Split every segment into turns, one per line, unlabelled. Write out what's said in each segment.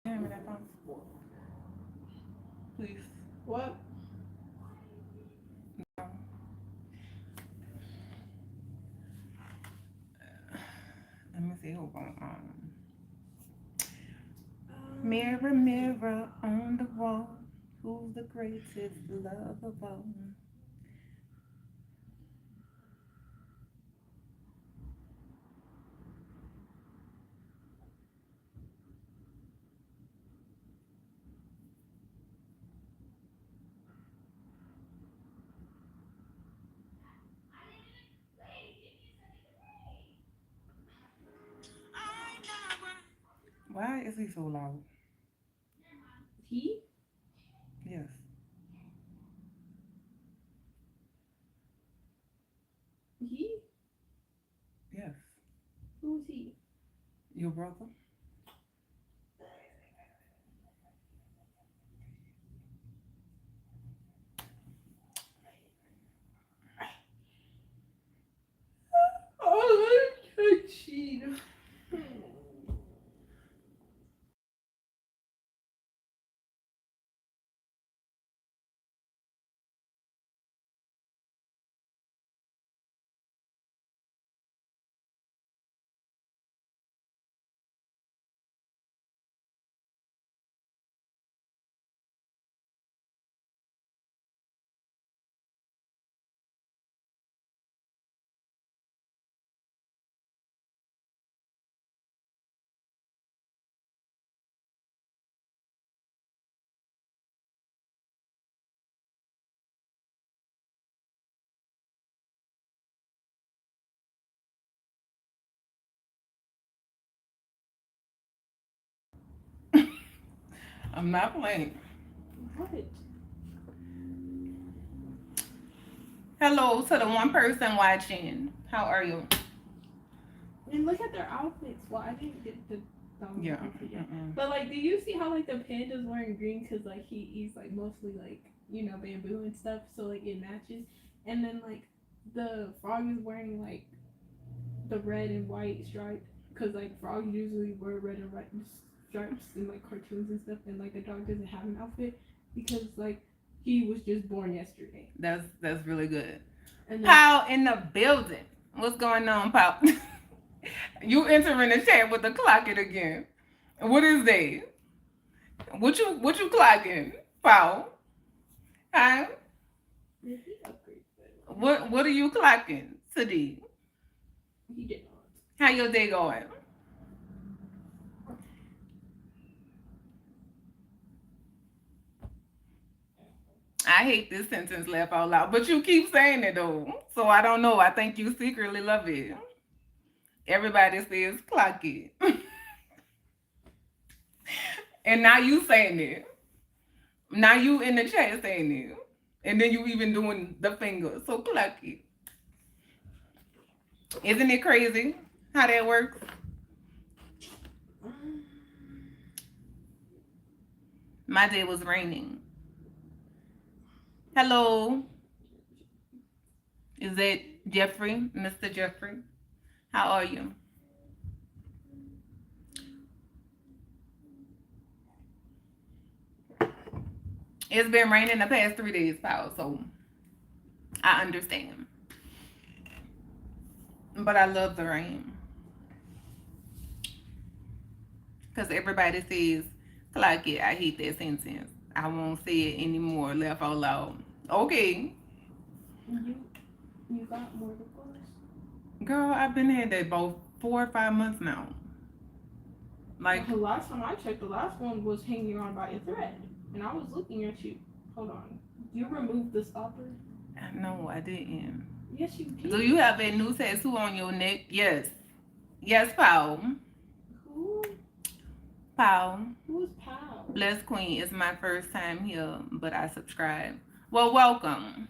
Hand me that phone, please.
What?
Let me see who going Mirror, mirror on the wall, who's the greatest love of all? Why is he so loud?
He?
Yes,
He?
yes.
Who's he?
Your brother?
Oh, I cheat.
I'm not playing.
What?
Hello to the one person watching. How are you?
And look at their outfits. Well, I didn't get the
Yeah.
outfit yet.
Mm-mm.
But like, do you see how like the panda's wearing green? Cause like he eats like mostly like bamboo and stuff, so like it matches. And then like the frog is wearing like the red and white stripe, cause like frogs usually wear red and white stripes in like cartoons and stuff, and like the dog doesn't have an outfit because like he was just born yesterday.
That's really good.
And then
Pal in the building. What's going on, Pal? You entering the chat with the clock it again. What is that? What you clocking, Pal? Huh?
yeah, he upgraded that.
What are you clocking today?
He did not.
How your day going? I hate this sentence laugh out loud, but you keep saying it though. So I don't know. I think you secretly love it. Everybody says clock it. And now you saying it. Now you in the chat saying it. And then you even doing the finger. So clock it. Isn't it crazy how that works? My day was raining. Hello. Is that Jeffrey? Mr. Jeffrey? How are you? It's been raining the past 3 days, pal, so I understand. But I love the rain. Because everybody says, clock it. I hate that sentence. I won't say it anymore. Laugh out loud. Okay.
You got more divorce?
Girl, I've been had that about 4 or 5 months now. Like,
The last time I checked, the last one was hanging on by a thread, and I was looking at you. Hold on. You removed the stopper?
no, I didn't.
Yes, you did.
Do you have a new tattoo on your neck? Yes. Yes, Paul.
Who?
Paul.
Who's Pal?
Blessed Queen. It's my first time here, but I subscribe. Well, welcome.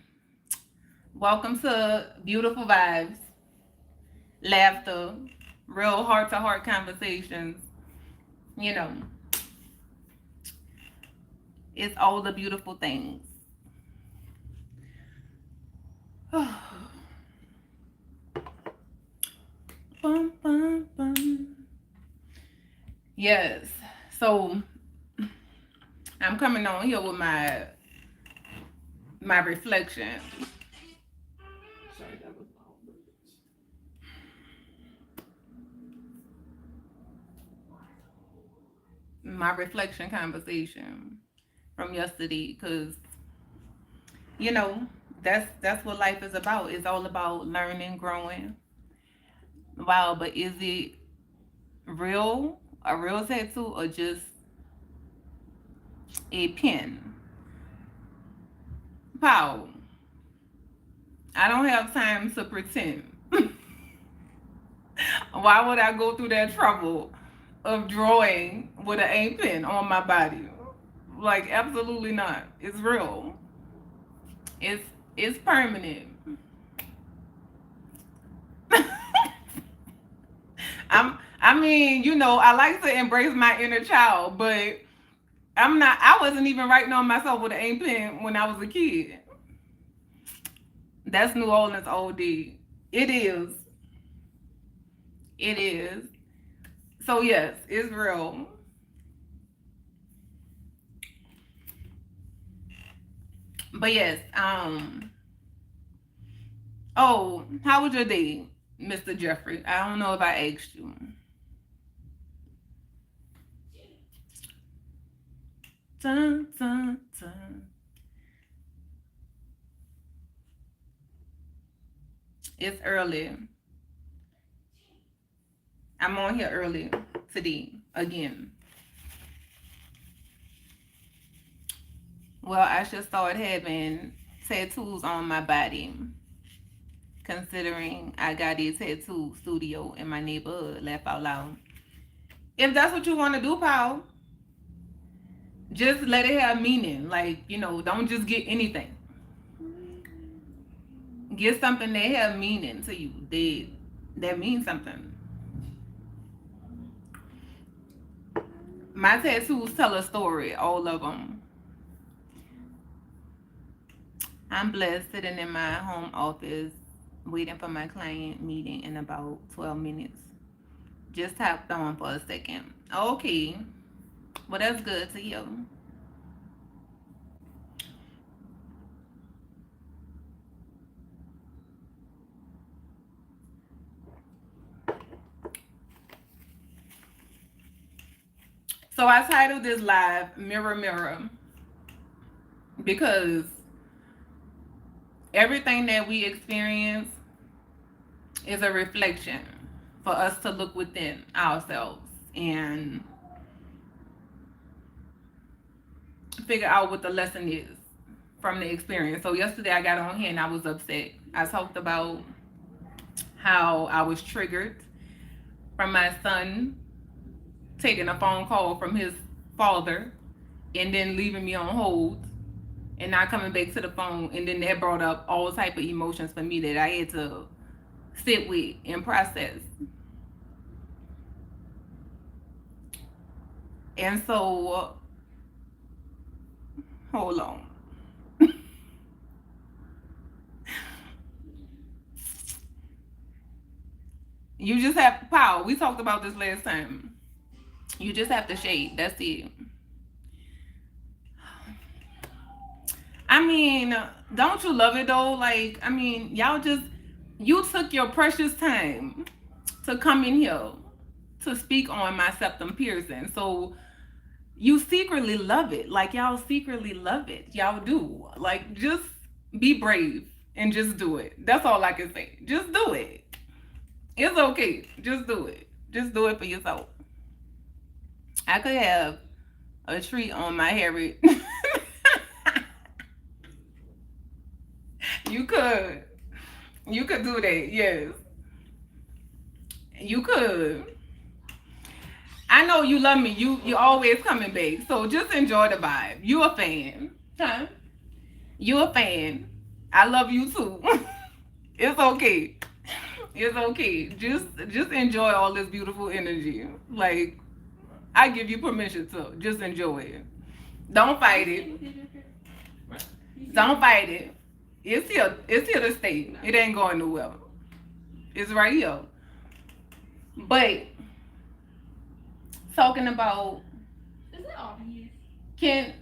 Welcome to Beautiful Vibes, laughter, real heart to heart conversations. You know, it's all the beautiful things. Bum, bum, bum. Yes. So I'm coming on here with my reflection.
Sorry, that was my own
My reflection conversation from yesterday, because you know that's what life is about. It's all about learning, growing. Wow, but is it real, a real tattoo, or just a pen? Pow, I don't have time to pretend. Why would I go through that trouble of drawing with an ink pen on my body? Like, absolutely not. It's real. It's it's permanent. I mean, I like to embrace my inner child, but I wasn't even writing on myself with an ink pen when I was a kid. That's New Orleans OD. It is. It is. So yes, it's real. But yes, oh, how was your day, Mr. Jeffrey? I don't know if I asked you. Dun, dun, dun. It's early. I'm on here early today again. Well, I should start having tattoos on my body, considering I got a tattoo studio in my neighborhood. Laugh out loud. If that's what you want to do, Paul, just let it have meaning. Like, don't just get anything. Get something that have meaning to you. That means something. My tattoos tell a story, all of them. I'm blessed sitting in my home office waiting for my client meeting in about 12 minutes. Just tapped on for a second. Okay. Well, that's good to hear. So I titled this live Mirror Mirror because everything that we experience is a reflection for us to look within ourselves and figure out what the lesson is from the experience. So yesterday I got on here and I was upset. I talked about how I was triggered from my son taking a phone call from his father and then leaving me on hold and not coming back to the phone, and then that brought up all type of emotions for me that I had to sit with and process. And so, hold on. You just have power. We talked about this last time. You just have to shade. That's it. I mean, don't you love it though? Like, I mean, you took your precious time to come in here to speak on my septum piercing. So you secretly love it. Like, y'all secretly love it. Y'all do. Like, just be brave and just do it. That's all I can say. Just do it. It's okay. Just do it. Just do it for yourself. I could have a treat on my Harriet. You could. You could do that, yes. You could. I know you love me. You always coming back. So just enjoy the vibe. You a fan. Huh? You a fan. I love you too. It's okay. It's okay. Just enjoy all this beautiful energy. Like, I give you permission to just enjoy it. Don't fight it. Don't fight it. It's here. It's here to stay. It ain't going nowhere. It's right here. But talking about
Is it obvious?
can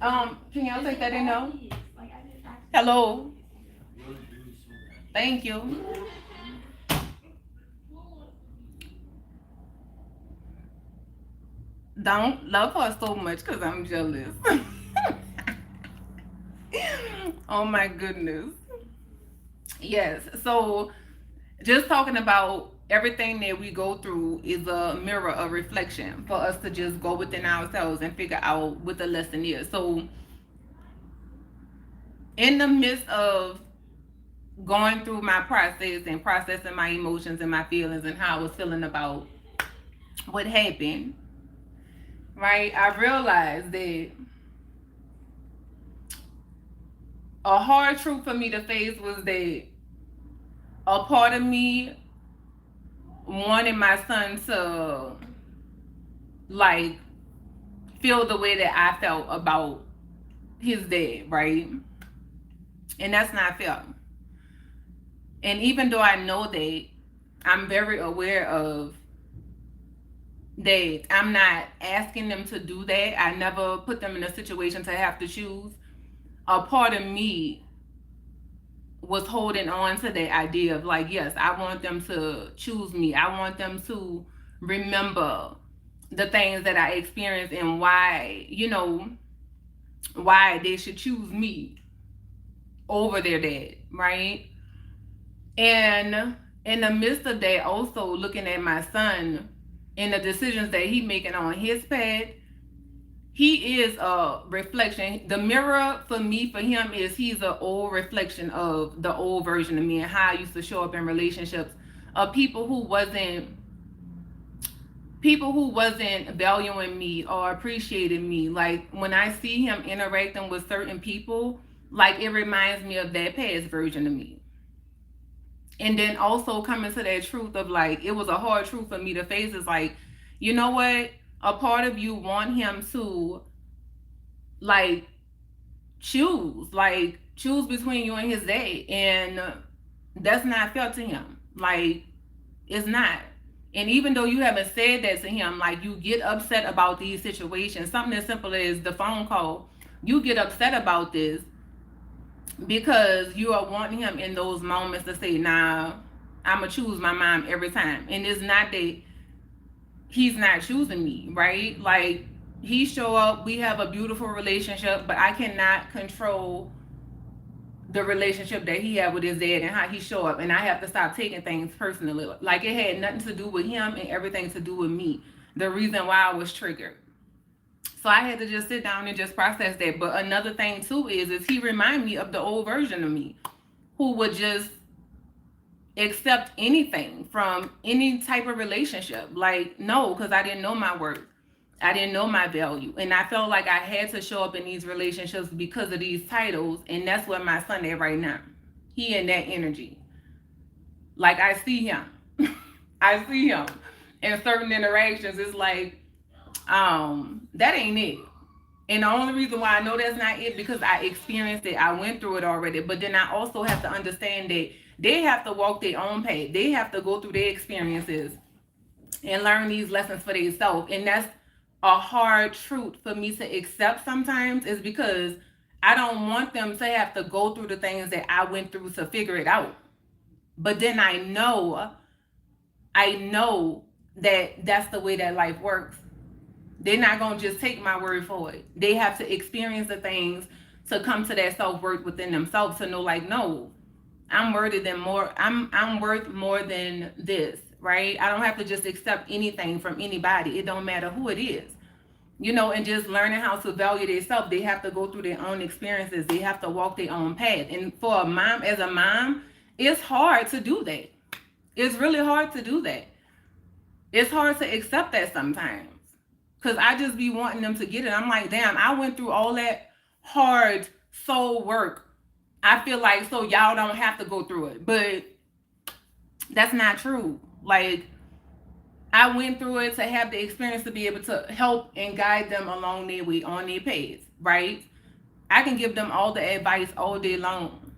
can y'all
Is
take
it
that in now?
obvious? Like, I didn't actually.
Hello. Thank you. Don't love her so much because I'm jealous. Oh my goodness. Yes. So just talking about everything that we go through is a mirror, a reflection for us to just go within ourselves and figure out what the lesson is. So in the midst of going through my process and processing my emotions and my feelings and how I was feeling about what happened, right? I realized that a hard truth for me to face was that a part of me wanted my son to like feel the way that I felt about his dad, right? And that's not fair. And even though I know that, I'm very aware of that I'm not asking them to do that. I never put them in a situation to have to choose. A part of me was holding on to that idea of like, yes, I want them to choose me. I want them to remember the things that I experienced and why, why they should choose me over their dad, right? And in the midst of that, also looking at my son and the decisions that he making on his path, he is a reflection. The mirror for me, for him, is he's an old reflection of the old version of me and how I used to show up in relationships of people who wasn't valuing me or appreciating me. Like when I see him interacting with certain people, like it reminds me of that past version of me. And then also coming to that truth of like, it was a hard truth for me to face. Is like, you know what? A part of you want him to like choose between you and his dad, and that's not fair to him. Like, it's not. And even though you haven't said that to him, like you get upset about these situations, something as simple as the phone call, you get upset about this because you are wanting him in those moments to say, nah, I'ma choose my mom every time. And it's not that he's not choosing me, right? Like, he show up, we have a beautiful relationship, but I cannot control the relationship that he had with his dad and how he show up. And I have to stop taking things personally. Like, it had nothing to do with him and everything to do with me. The reason why I was triggered. So I had to just sit down and just process that. But another thing too is he remind me of the old version of me who would just accept anything from any type of relationship. Like, no, because I didn't know my worth. I didn't know my value. And I felt like I had to show up in these relationships because of these titles. And that's where my son is right now. He in that energy. Like, I see him. I see him in certain interactions. It's like, that ain't it. And the only reason why I know that's not it because I experienced it. I went through it already. But then I also have to understand that they have to walk their own path. They have to go through their experiences and learn these lessons for themselves. And that's a hard truth for me to accept sometimes, is because I don't want them to have to go through the things that I went through to figure it out. But then I know that that's the way that life works. They're not going to just take my word for it. They have to experience the things to come to that self-worth within themselves to know, like, no, I'm worth more than this, right? I don't have to just accept anything from anybody. It don't matter who it is. And just learning how to value themselves. They have to go through their own experiences. They have to walk their own path. And for a mom, as a mom, it's hard to do that. It's really hard to do that. It's hard to accept that sometimes. Because I just be wanting them to get it. I'm like, damn, I went through all that hard soul work. I feel like so y'all don't have to go through it. But that's not true. Like, I went through it to have the experience to be able to help and guide them along their way on their path, right? I can give them all the advice all day long.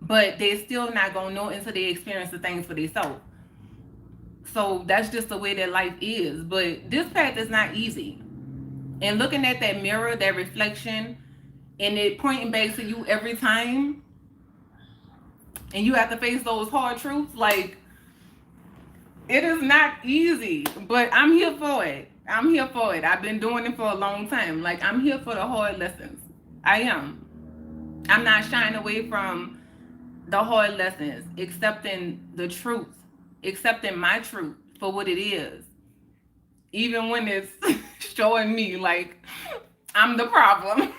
But they're still not going to know until they experience the things for themselves. So that's just the way that life is. But this path is not easy. And looking at that mirror, that reflection, and it pointing back to you every time, and you have to face those hard truths, like, it is not easy. But I'm here for it. I'm here for it. I've been doing it for a long time. Like, I'm here for the hard lessons. I am. I'm not shying away from the hard lessons, accepting the truth, accepting my truth for what it is. Even when it's showing me like I'm the problem.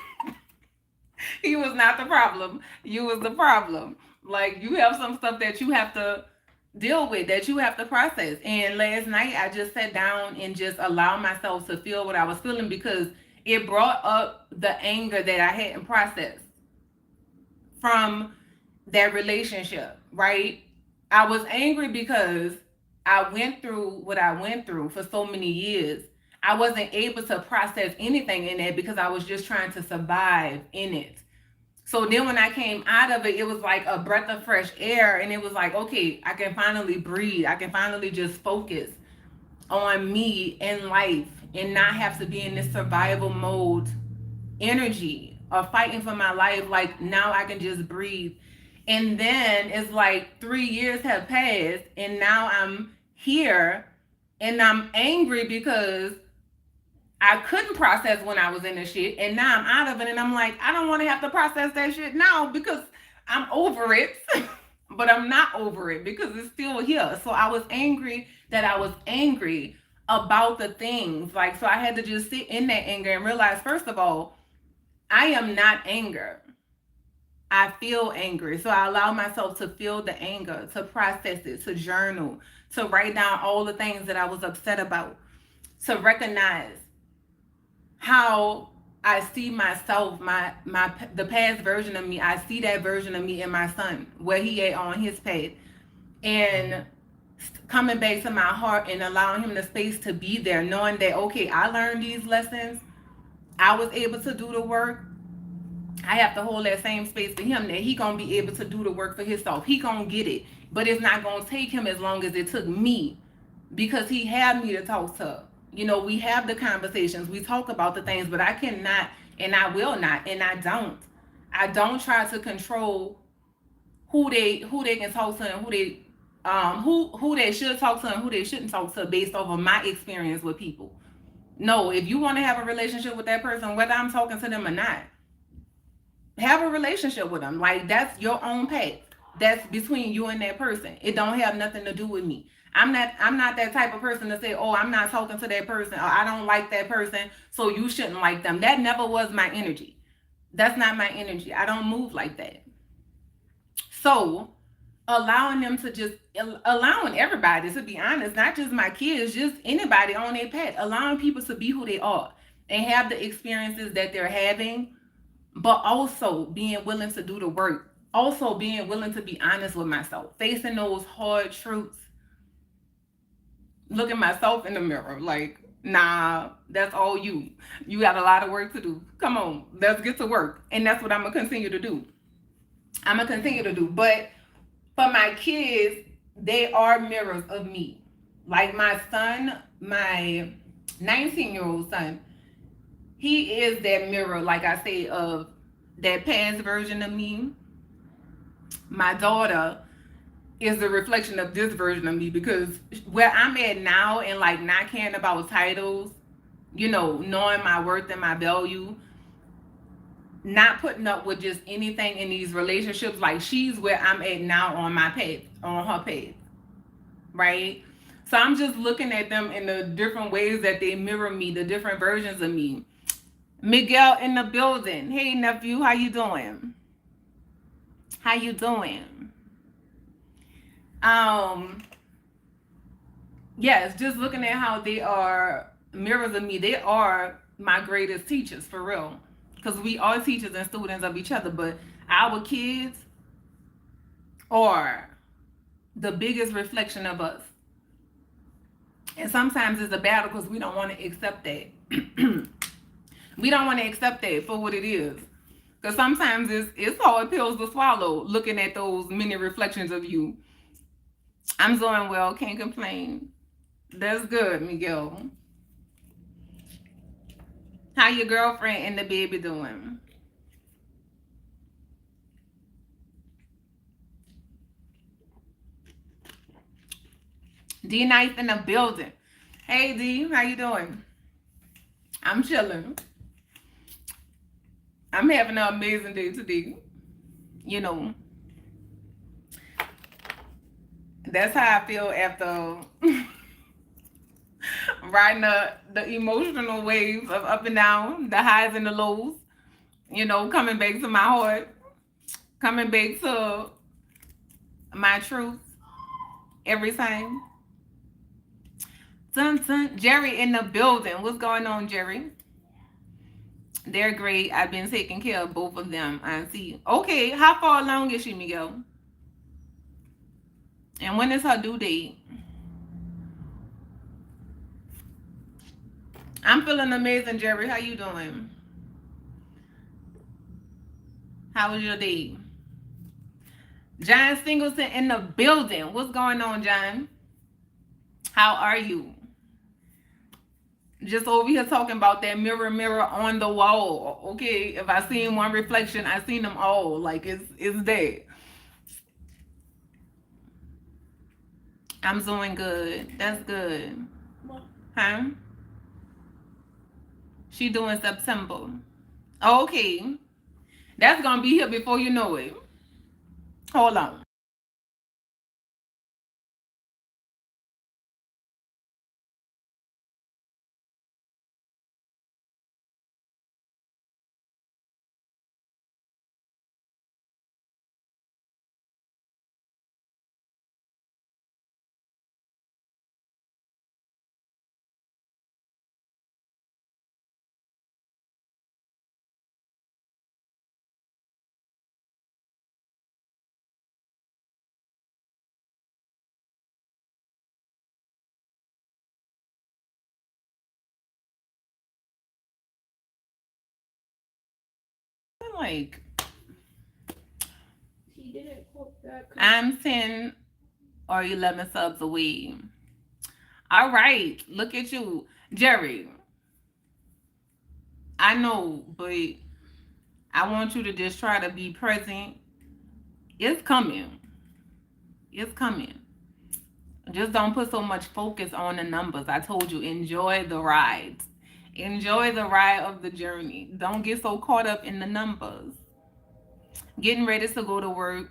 He was not the problem. You was the problem. Like, you have some stuff that you have to deal with, that you have to process. And last night I just sat down and just allowed myself to feel what I was feeling, because it brought up the anger that I hadn't processed from that relationship, right? I was angry because I went through what I went through for so many years. I wasn't able to process anything in it because I was just trying to survive in it. So then when I came out of it, it was like a breath of fresh air. And it was like, okay, I can finally breathe. I can finally just focus on me and life and not have to be in this survival mode energy of fighting for my life. Like, now I can just breathe. And then it's like 3 years have passed, and now I'm here and I'm angry because I couldn't process when I was in the shit, and now I'm out of it, and I'm like, I don't want to have to process that shit now because I'm over it. But I'm not over it because it's still here. So I was angry that I was angry about the things. Like, so I had to just sit in that anger and realize, first of all, I am not anger. I feel angry. So I allow myself to feel the anger, to process it, to journal, to write down all the things that I was upset about, to recognize how I see myself, the past version of me. I see that version of me in my son, where he at on his path, and coming back to my heart and allowing him the space to be there, knowing that, okay, I learned these lessons. I was able to do the work. I have to hold that same space for him, that he gonna be able to do the work for himself. He gonna get it, but it's not gonna take him as long as it took me, because he had me to talk to. You know, we have the conversations, we talk about the things, but I cannot, and I will not, and I don't try to control who they can talk to, and who they should talk to and who they shouldn't talk to based off of my experience with people. No, if you want to have a relationship with that person, whether I'm talking to them or not, have a relationship with them. Like, that's your own path. That's between you and that person. It don't have nothing to do with me. I'm not that type of person to say, oh, I'm not talking to that person, or I don't like that person, so you shouldn't like them. That never was my energy. That's not my energy. I don't move like that. So allowing everybody, to be honest, not just my kids, just anybody on their path, allowing people to be who they are and have the experiences that they're having, but also being willing to do the work, also being willing to be honest with myself, facing those hard truths, looking myself in the mirror like, nah, that's all you got a lot of work to do. Come on, let's get to work. And that's what I'm gonna continue to do. But for my kids, they are mirrors of me. Like my son, my 19-year-old son, he is that mirror, like I say, of that past version of me. My daughter is the reflection of this version of me, because where I'm at now, and like not caring about titles, you know, knowing my worth and my value, not putting up with just anything in these relationships, like she's where I'm at now on my path, on her path, right? So I'm just looking at them in the different ways that they mirror me, the different versions of me. Miguel in the building. Hey nephew, how you doing? How you doing? Yes, just looking at how they are mirrors of me. They are my greatest teachers, for real. Because we are teachers and students of each other, but our kids are the biggest reflection of us. And sometimes it's a battle because we don't want to accept that. We don't want to accept that for what it is. Because sometimes it's hard pills to swallow, looking at those many reflections of you. I'm doing well, can't complain. That's good, Miguel. How your girlfriend and the baby doing? D Nice in the building. Hey D, how you doing? I'm chilling. I'm having an amazing day today. You know, that's how I feel after riding the emotional waves of up and down, the highs and the lows. You know, coming back to my heart, coming back to my truth every time. Dun, dun. Jerry in the building. What's going on, Jerry? They're great. I've been taking care of both of them. I see. Okay, how far along is she, Miguel? And when is her due date? I'm feeling amazing, Jerry. How you doing? How was your day? John Singleton in the building. What's going on, John? How are you? Just over here talking about that mirror, mirror on the wall. Okay, if I seen one reflection, I seen them all. Like it's there. I'm doing good. That's good. Huh? She doing September. Okay. That's gonna be here before you know it. Hold on. I'm like,
He didn't quote that.
I'm 10 or 11 subs away. All right. Look at you. Jerry, I know, but I want you to just try to be present. It's coming. It's coming. Just don't put so much focus on the numbers. I told you, enjoy the ride. Enjoy the ride of the journey. Don't get so caught up in the numbers. Getting ready to go to work.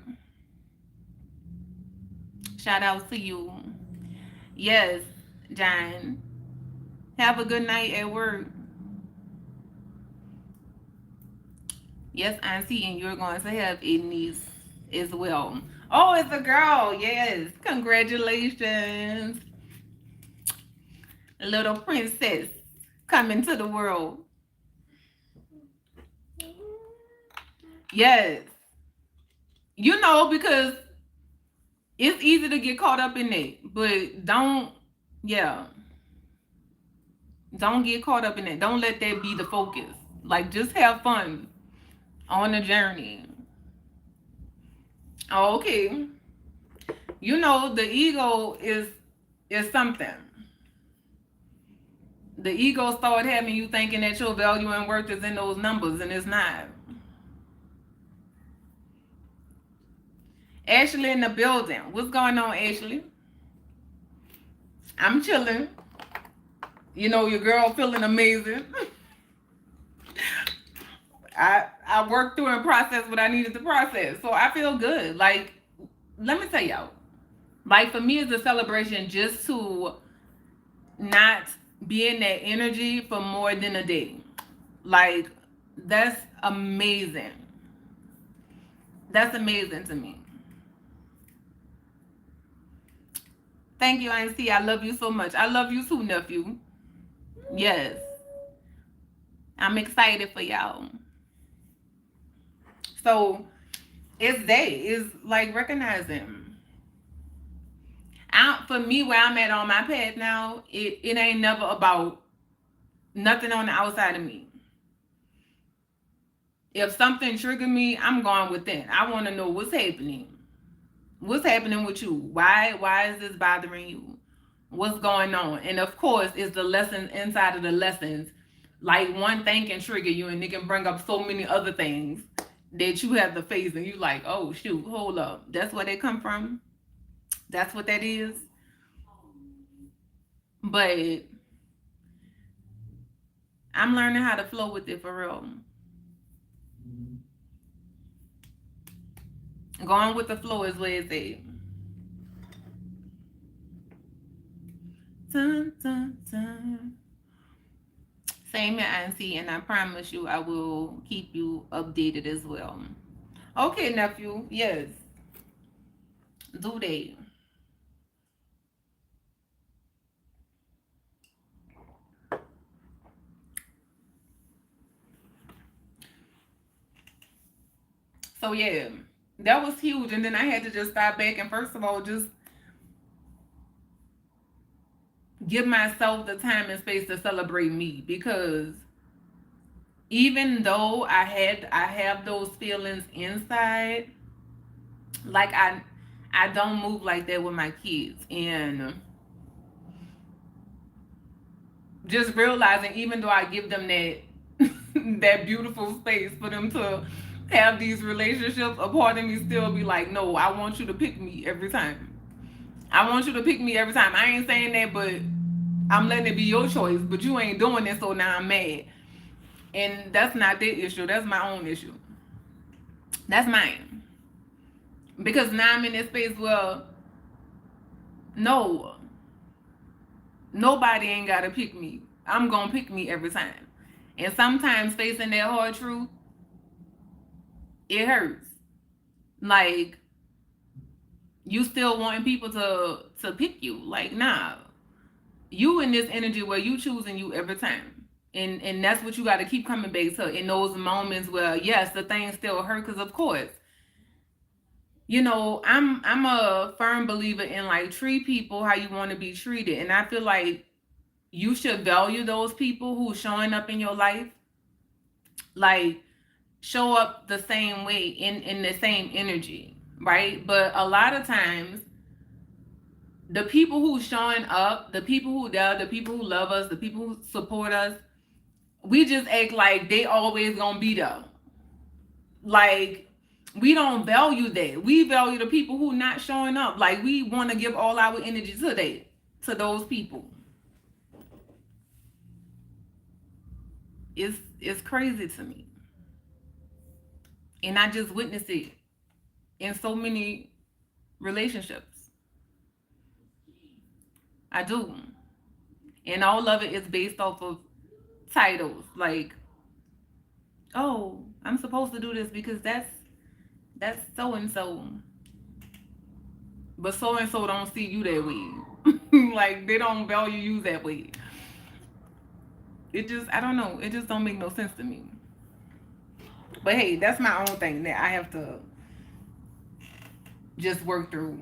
Shout out to you. Yes, John. Have a good night at work. Yes, Auntie, and you're going to have a niece as well. Oh, it's a girl. Yes. Congratulations. Little princess coming to the world. Yes. You know, because it's easy to get caught up in it, but yeah, don't get caught up in it. Don't let that be the focus. Like, just have fun on the journey. Okay. You know, the ego is something. The ego start having you thinking that your value and worth is in those numbers, and it's not. Ashley in the building. What's going on, Ashley? I'm chilling. You know, your girl feeling amazing. I worked through and processed what I needed to process. So I feel good. Like, let me tell y'all. Like, for me, it's a celebration just to not be in that energy for more than a day. Like, that's amazing. That's amazing to me. Thank you, Auntie. I love you so much. I love you too, nephew. Yes. I'm excited for y'all. So it's like recognizing. For me, where I'm at on my path now, it ain't never about nothing on the outside of me. If something triggered me, I'm going within. I want to know what's happening. What's happening with you? Why is this bothering you? what's going on. And of course, it's the lessons inside of the lessons. Like one thing can trigger you and it can bring up so many other things that you have to face and you like, oh shoot, hold up. That's where they come from. That's what that is. But I'm learning how to flow with it for real. Going with the flow is where it's at. Dun, dun, dun. Same here, Auntie, and I promise you I will keep you updated as well. Okay, nephew. Yes. Do they? So yeah, that was huge. And then I had to just stop back and first of all just give myself the time and space to celebrate me, because even though I have those feelings inside, like I don't move like that with my kids. And just realizing even though I give them that that beautiful space for them to have these relationships, a part of me still be like, no, I want you to pick me every time. I want you to pick me every time. I ain't saying that, but I'm letting it be your choice, but you ain't doing it, so now I'm mad. And that's not their issue. That's my own issue. That's mine. Because now I'm in this space where, no, nobody ain't got to pick me. I'm going to pick me every time. And sometimes facing that hard truth, it hurts. Like, you still wanting people to pick you. Like, nah. You in this energy where you choosing you every time. And that's what you got to keep coming back to in those moments where, yes, the things still hurt. Because, of course, you know, I'm a firm believer in, like, treat people how you want to be treated. And I feel like you should value those people who showing up in your life. Like, show up the same way in the same energy, right? But a lot of times, the people who showing up, the people who there, the people who love us, the people who support us, we just act like they always gonna be there. Like, we don't value that. We value the people who not showing up. Like, we want to give all our energy to those people. It's crazy to me. And I just witnessed it in so many relationships. I do. And all of it is based off of titles. Like, oh, I'm supposed to do this because that's so and so. But so and so don't see you that way. Like, they don't value you that way. It just, I don't know. It just don't make no sense to me. But hey, that's my own thing that I have to just work through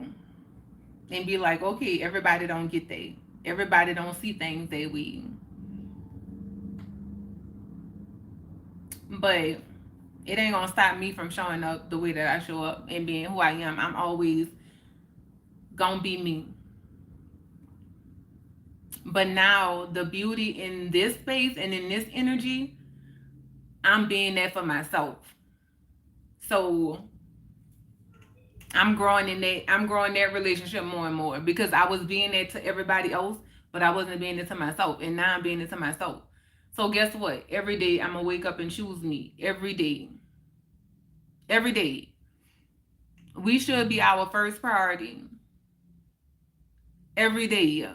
and be like, okay, everybody don't get that. Everybody don't see things that way. But it ain't gonna stop me from showing up the way that I show up and being who I am. I'm always gonna be me. But now the beauty in this space and in this energy, I'm being there for myself. So I'm growing that relationship more and more, because I was being there to everybody else, but I wasn't being there to myself. And now I'm being there to myself. So guess what? Every day I'm gonna wake up and choose me. Every day. Every day. We should be our first priority. Every day.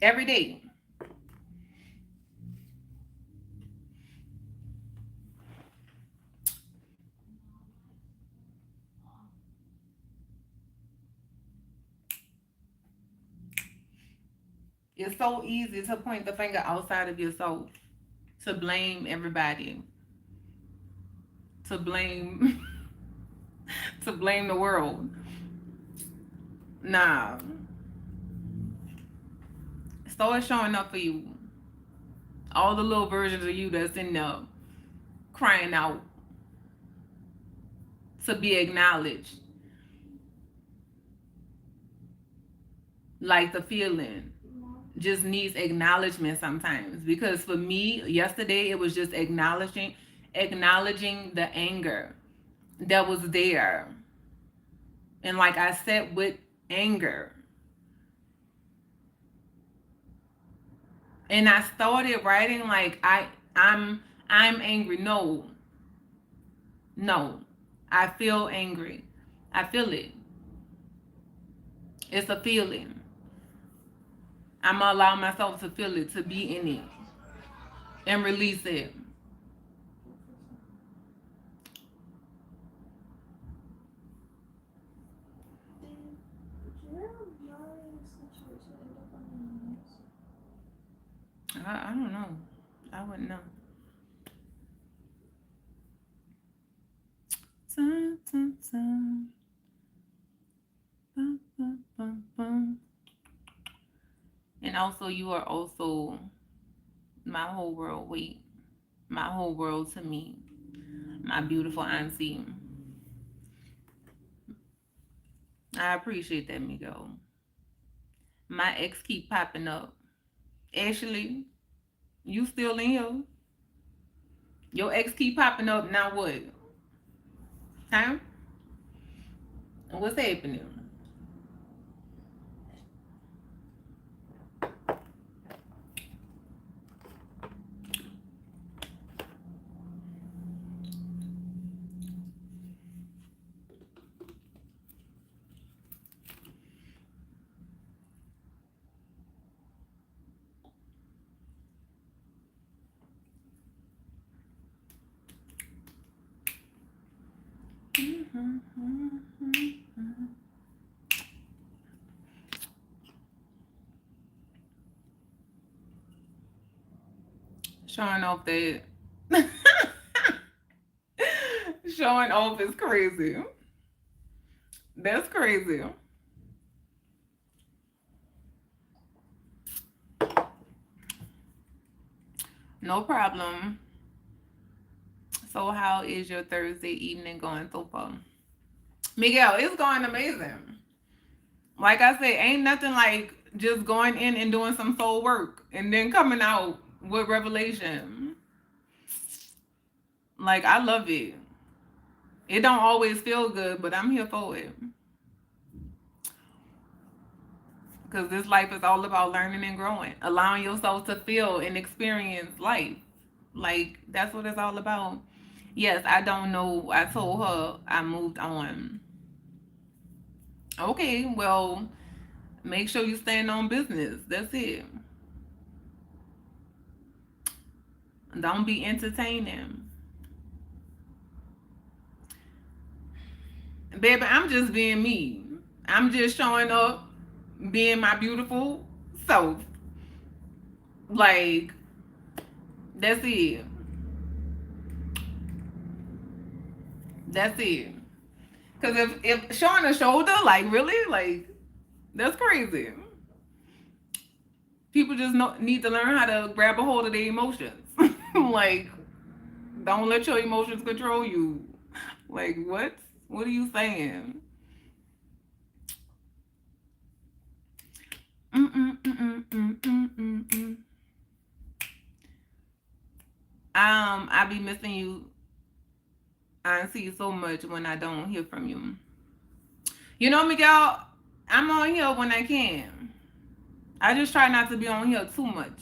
Every day. It's so easy to point the finger outside of yourself, to blame everybody, to blame to blame the world. Nah. Start showing up for you. All the little versions of you that's in there crying out to be acknowledged. Like the feeling just needs acknowledgement sometimes. Because for me, yesterday it was just acknowledging the anger that was there. And like I said with anger. And I started writing like I'm angry. No. No. I feel angry. I feel it. It's a feeling. I'm gonna allow myself to feel it, to be in it, and release it. I don't know. I wouldn't know. Dun, dun, dun. Bum, bum, bum, bum. And also, you are also my whole world. Wait, my whole world to me, my beautiful auntie. I appreciate that, Miguel. My ex keep popping up. Ashley, you still in here? Your ex keep popping up. Now what? Huh? What's happening? Showing off that. Showing off is crazy. That's crazy. No problem. So, how is your Thursday evening going so far? Miguel, it's going amazing. Like I said, ain't nothing like just going in and doing some soul work and then coming out with revelation. Like, I love it. It don't always feel good, but I'm here for it. Because this life is all about learning and growing, allowing yourself to feel and experience life. Like, that's what it's all about. Yes, I don't know. I told her I moved on. Okay, well, make sure you stand on business. That's it. Don't be entertaining. Baby, I'm just being me. I'm just showing up, being my beautiful self. Like, that's it. That's it. Because if showing a shoulder, like, really? Like, that's crazy. People just need to learn how to grab a hold of their emotions. Like, don't let your emotions control you. Like, what? What are you saying? I be missing you. I see you so much when I don't hear from you. You know, Miguel, I'm on here when I can. I just try not to be on here too much.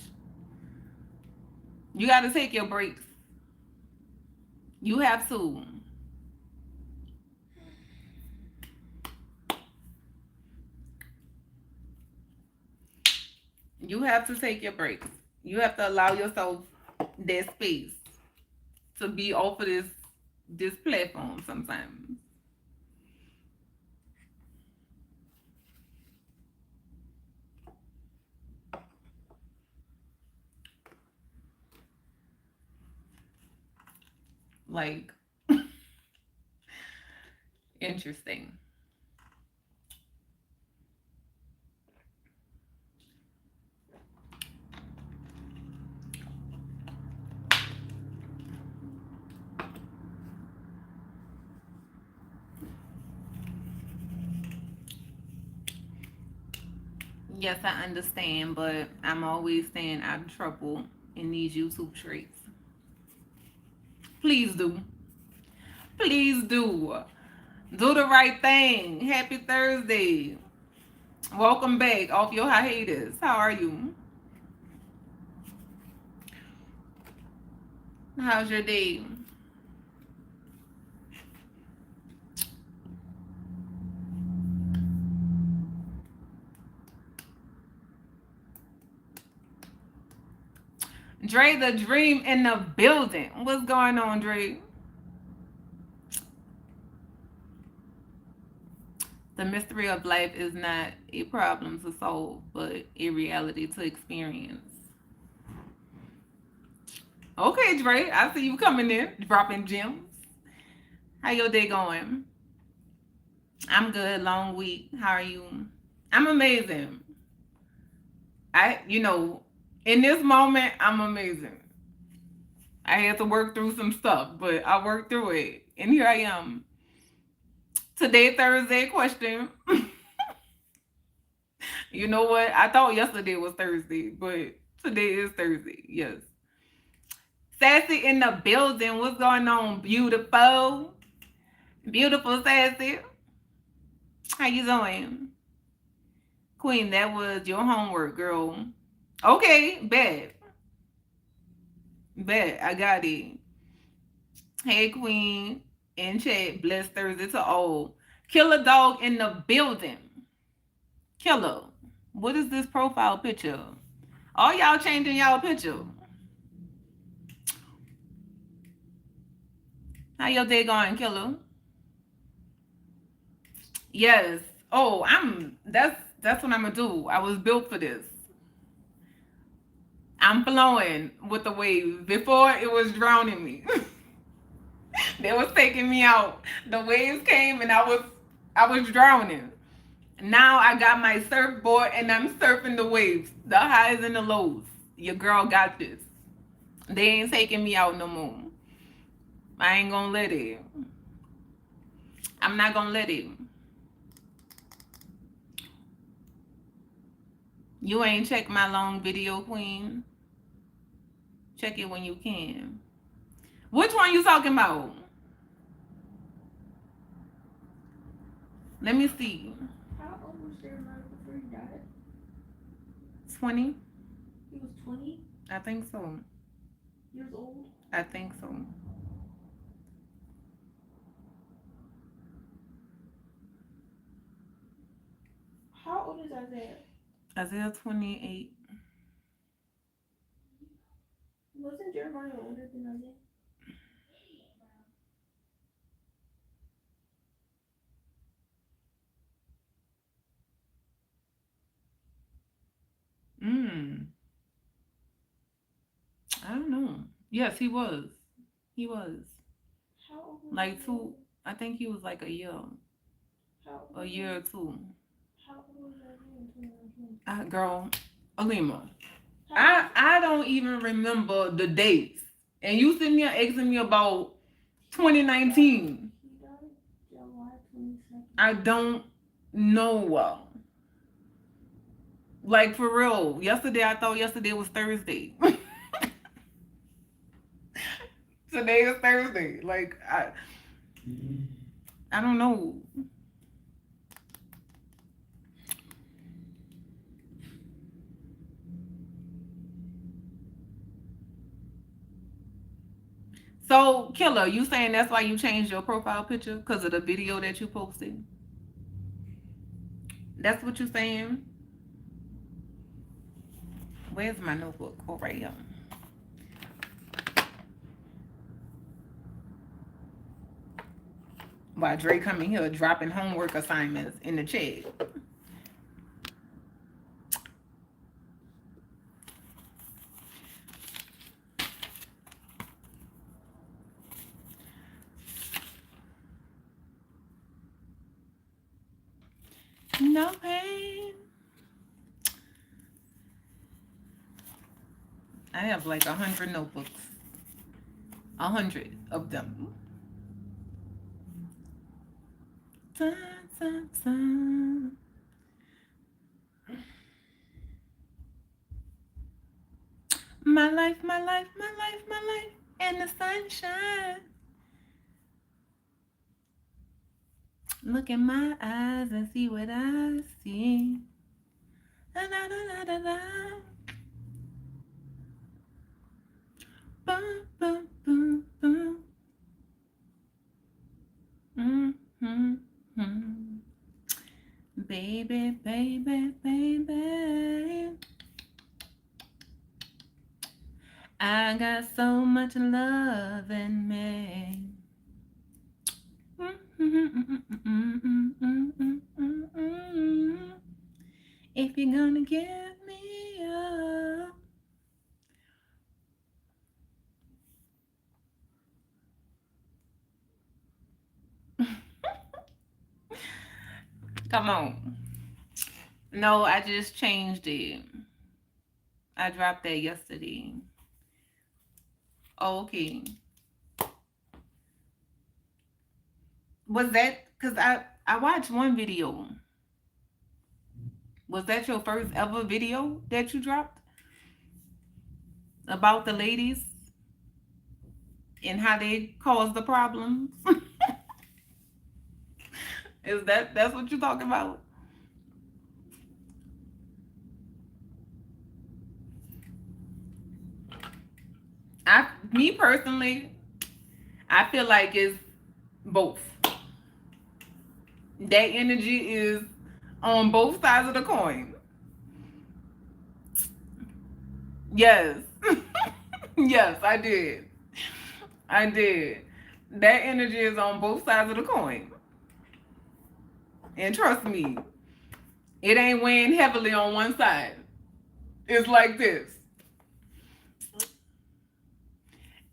You got to take your breaks. You have to. You have to take your breaks. You have to allow yourself that space to be off of this platform sometimes. Like, interesting. Yes, I understand, but I'm always staying out of trouble in these YouTube streets. Please do. Please do. Do the right thing. Happy Thursday. Welcome back off your hiatus. How are you? How's your day? Dre the Dream in the building. What's going on, Dre? The mystery of life is not a problem to solve, but a reality to experience. Okay, Dre, I see you coming in, dropping gems. How your day going? I'm good. Long week. How are you? I'm amazing. In this moment, I'm amazing. I had to work through some stuff, but I worked through it. And here I am. Today, Thursday question. You know what? I thought yesterday was Thursday, but today is Thursday. Yes. Sassy in the building. What's going on, beautiful? Beautiful Sassy. How you doing? Queen, that was your homework, girl. Okay, bet. Bet. I got it. Hey, Queen. In chat. Blessed Thursday to all. Killer dog in the building. Killer. What is this profile picture? All y'all changing y'all picture. How your day going, Killer? Yes. Oh, that's what I'm gonna do. I was built for this. I'm flowing with the waves. Before it was drowning me. They was taking me out. The waves came and I was drowning. Now I got my surfboard and I'm surfing the waves, the highs and the lows. Your girl got this. They ain't taking me out no more. I ain't gonna let it. I'm not gonna let it. You ain't checked my long video, Queen. Check it when you can. Which one you talking about? Let me see.
How old was Jeremiah before he died?
20?
He was 20
I think so.
years old.
I think so.
How old is Isaiah?
Isaiah 28.
Wasn't Jeremiah older than Isaiah?
I don't know. Yes, he was. He was.
How old was
Like
Isaiah?
2. I think he was like a year.
How old
A
was
year or 2.
How old was Isaiah in 2019?
Girl, Alima.
How
I don't even remember the dates. And you sitting here asking me about 2019.
He died July 22nd.
I don't know. Like for real. Yesterday I thought yesterday was Thursday. Today is Thursday. Like I don't know. So, Killer, you saying that's why you changed your profile picture? Because of the video that you posted? That's what you saying? Where's my notebook? Oh, right here. Why Dre coming here dropping homework assignments in the chat. No pain. I have like 100 notebooks. 100 of them. Dun, dun, dun. My life, my life, my life, my life, and the sunshine. Look in my eyes and see what I see. Da, da, da, da, da. Boom, boom, boom, boom. Mm-hmm. Baby, baby, baby. I got so much love in me. If you're gonna give me up. Come on. No, I just changed it. I dropped that yesterday. Okay. Was that because I watched one video. Was that your first ever video that you dropped about the ladies and how they cause the problems? Is that's what you're talking about? Me personally, I feel like it's both. That energy is on both sides of the coin. Yes. Yes, I did. I did. That energy is on both sides of the coin. And trust me, it ain't weighing heavily on one side. It's like this.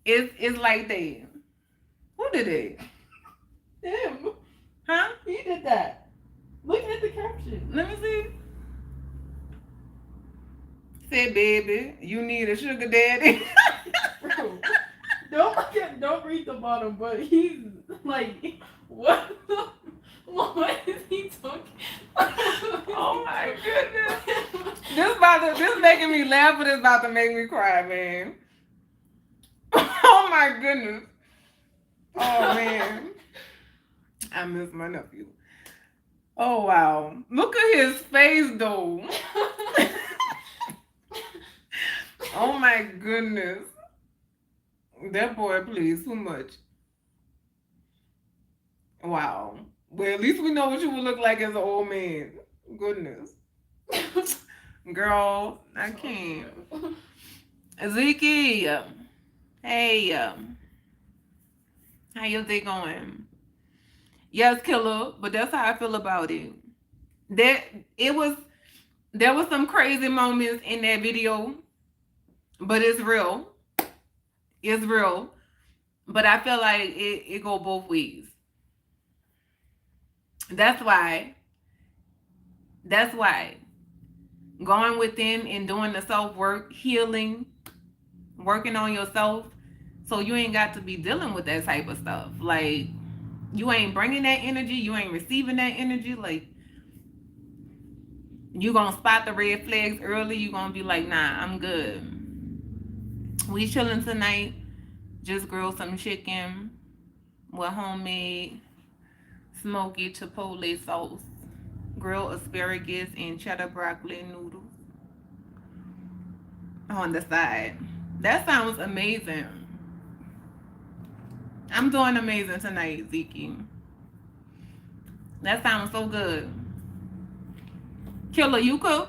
It's like that. Who did it?
Him.
Huh?
He did that. Look at the caption.
Let me see. Said, baby, you need a sugar daddy.
Bro, don't read the bottom, but he's like, what? What is he talking?
Oh my goodness. This making me laugh, but it's about to make me cry, man. Oh my goodness. Oh man. I miss my nephew. Oh wow. Look at his face though. Oh my goodness. That boy plays too much. Wow. Well, at least we know what you would look like as an old man. Goodness. Girl, I can't. Ezekiel. Hey. How your day going? Yes, killer, but that's how I feel about it. There was some crazy moments in that video, but it's real. It's real. But I feel like it go both ways. That's why going within and doing the self-work, healing, working on yourself, so you ain't got to be dealing with that type of stuff. Like, you ain't bringing that energy, you ain't receiving that energy. Like, you gonna spot the red flags early. You gonna be like, nah, I'm good. We chilling tonight. Just grilled some chicken with homemade smoky chipotle sauce, grilled asparagus, and cheddar broccoli noodles on the side. That sounds amazing. I'm doing amazing tonight, Zeke. That sounds so good. Killer, you cook?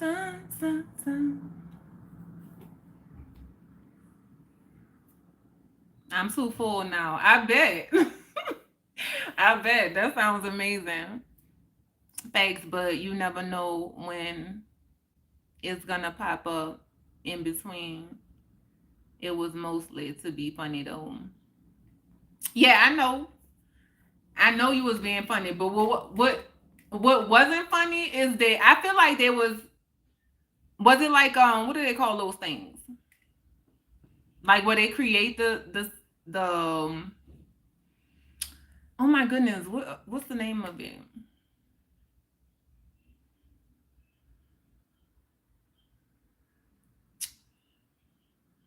Dun, dun, dun. I'm too full now. I bet. I bet. That sounds amazing. Thanks, but you never know when it's gonna pop up in between. It was mostly to be funny though. Yeah, I know. I know you was being funny, but what wasn't funny is that I feel like there was it like what do they call those things? Like where they create the the oh my goodness, what's the name of it?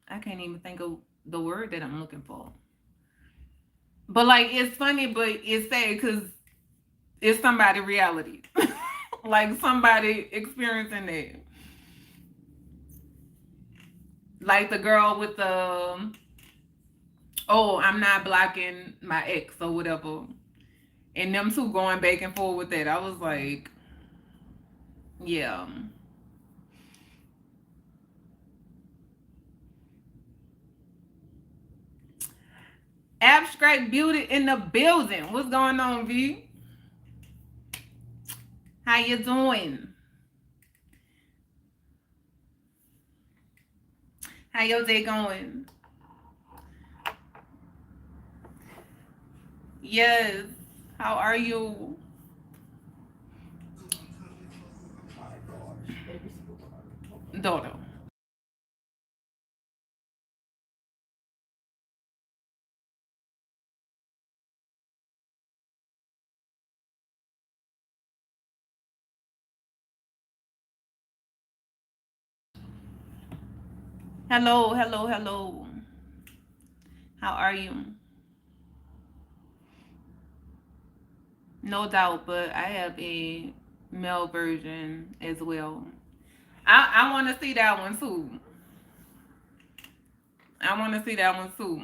I can't even think of the word that I'm looking for. But like, it's funny, but it's sad because it's somebody reality, like somebody experiencing it. Like the girl with the oh, I'm not blocking my ex or whatever, and them two going back and forth with that. I was like, yeah. Abstract beauty in the building. What's going on, V? How you doing? How your day going? Yes. How are you? Daughter. Hello, hello, hello. How are you? No doubt, but I have a male version as well. I want to see that one too. I want to see that one too.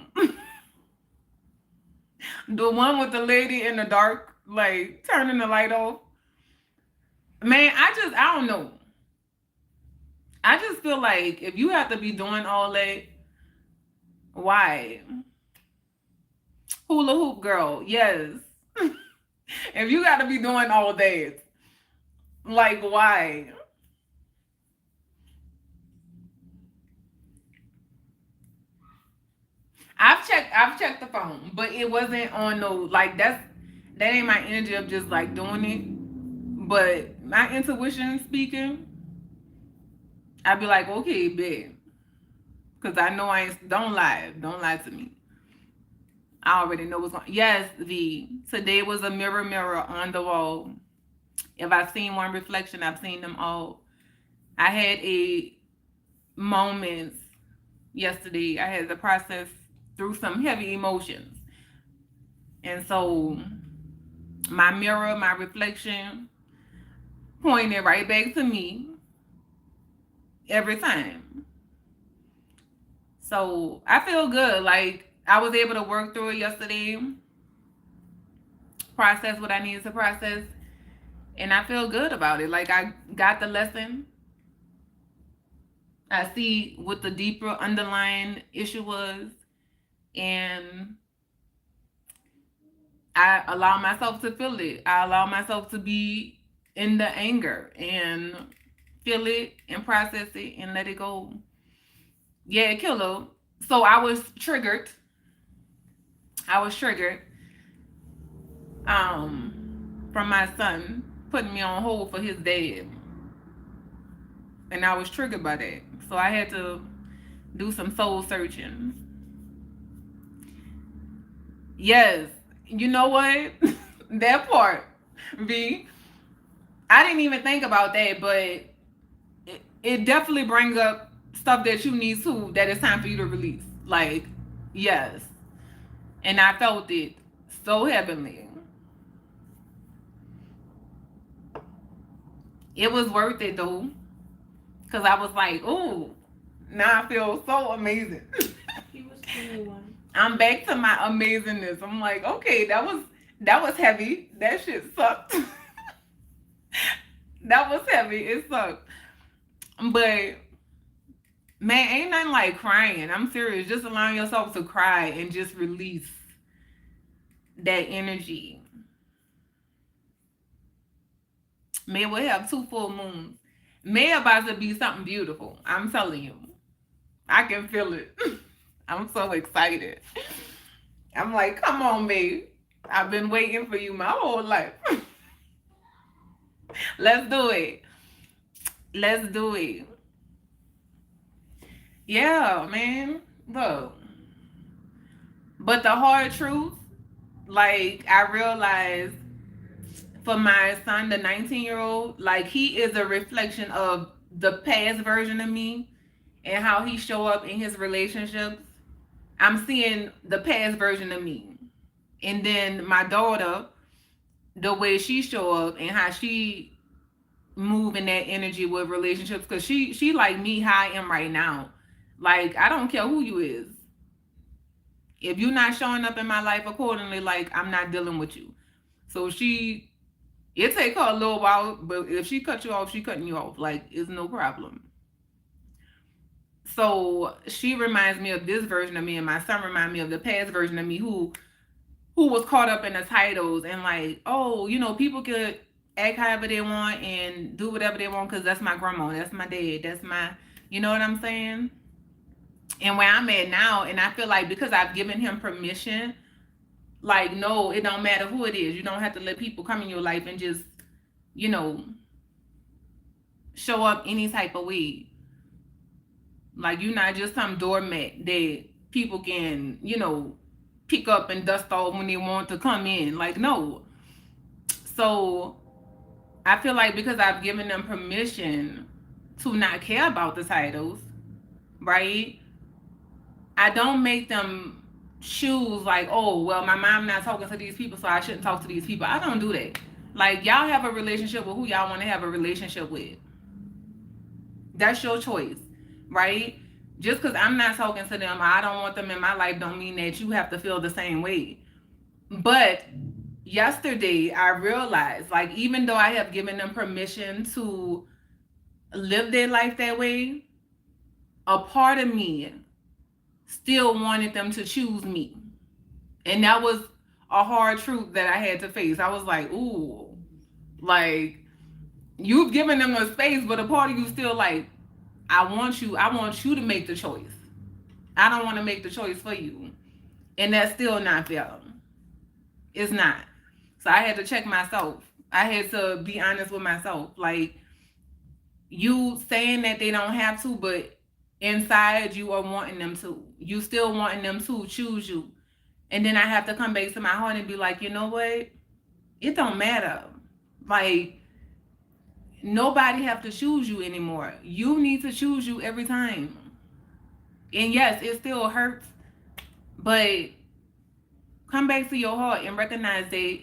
The one with the lady in the dark, like turning the light off. Man, I don't know. I just feel like if you have to be doing all that, why? Hula hoop girl, yes. If you got to be doing all that, like why? I've checked the phone, but it wasn't on no like that ain't my energy of just like doing it. But my intuition speaking, I'd be like, okay, bet. Cause I know I ain't don't lie. Don't lie to me. I already know what's going. Yes, V. Today was a mirror on the wall. If I've seen one reflection, I've seen them all. I had a moment yesterday. I had to process through some heavy emotions. And so my mirror, my reflection pointed right back to me every time. So I feel good. Like I was able to work through it yesterday, process what I needed to process, and I feel good about it. Like I got the lesson. I see what the deeper underlying issue was, and I allow myself to feel it. I allow myself to be in the anger and feel it and process it and let it go. Yeah, killer. So I was triggered. From my son putting me on hold for his dad. And I was triggered by that. So I had to do some soul searching. Yes. You know what? That part, V. I didn't even think about that, but it definitely brings up stuff that you need to, that it's time for you to release. Like, yes. And I felt it so heavenly. It was worth it though. Cause I was like, ooh, now I feel so amazing.
He was 21.
I'm back to my amazingness. I'm like, okay, that was heavy. That shit sucked. That was heavy. It sucked. But man, ain't nothing like crying. I'm serious. Just allowing yourself to cry and just release that energy. May will have 2 full moons. May about to be something beautiful. I'm telling you. I can feel it. I'm so excited. I'm like, come on, babe. I've been waiting for you my whole life. Let's do it. Let's do it. Yeah, man. Look. But the hard truth, like I realized for my son, the 19-year-old, like he is a reflection of the past version of me and how he show up in his relationships. I'm seeing the past version of me. And then my daughter, the way she show up and how she move in that energy with relationships, because she like me how I am right now. Like I don't care who you is. If you're not showing up in my life accordingly, like I'm not dealing with you. So it take her a little while, but if she cut you off, she cutting you off. Like it's no problem. So she reminds me of this version of me, and my son reminds me of the past version of me who was caught up in the titles and like, oh, people could act however they want and do whatever they want because that's my grandma, that's my dad, that's my, you know what I'm saying? And where I'm at now, and I feel like because I've given him permission, like, no, it don't matter who it is. You don't have to let people come in your life and just, you know, show up any type of way. Like, you're not just some doormat that people can, pick up and dust off when they want to come in. Like, no. So I feel like because I've given them permission to not care about the titles, right? I don't make them choose like, oh, well, my mom not talking to these people, so I shouldn't talk to these people. I don't do that. Like, y'all have a relationship with who y'all want to have a relationship with. That's your choice, right? Just because I'm not talking to them, I don't want them in my life, don't mean that you have to feel the same way. But yesterday, I realized, like, even though I have given them permission to live their life that way, a part of me still wanted them to choose me. And that was a hard truth that I had to face. I was like, ooh, like, you've given them a space, but a part of you still like, I want you to make the choice. I don't want to make the choice for you. And that's still not fair. It's not. So I had to check myself. I had to be honest with myself. Like, you saying that they don't have to, but inside you are wanting them to. You still wanting them to choose you. And then I have to come back to my heart and be like, you know what? It don't matter. Like, nobody have to choose you anymore. You need to choose you every time. And yes, it still hurts, but come back to your heart and recognize that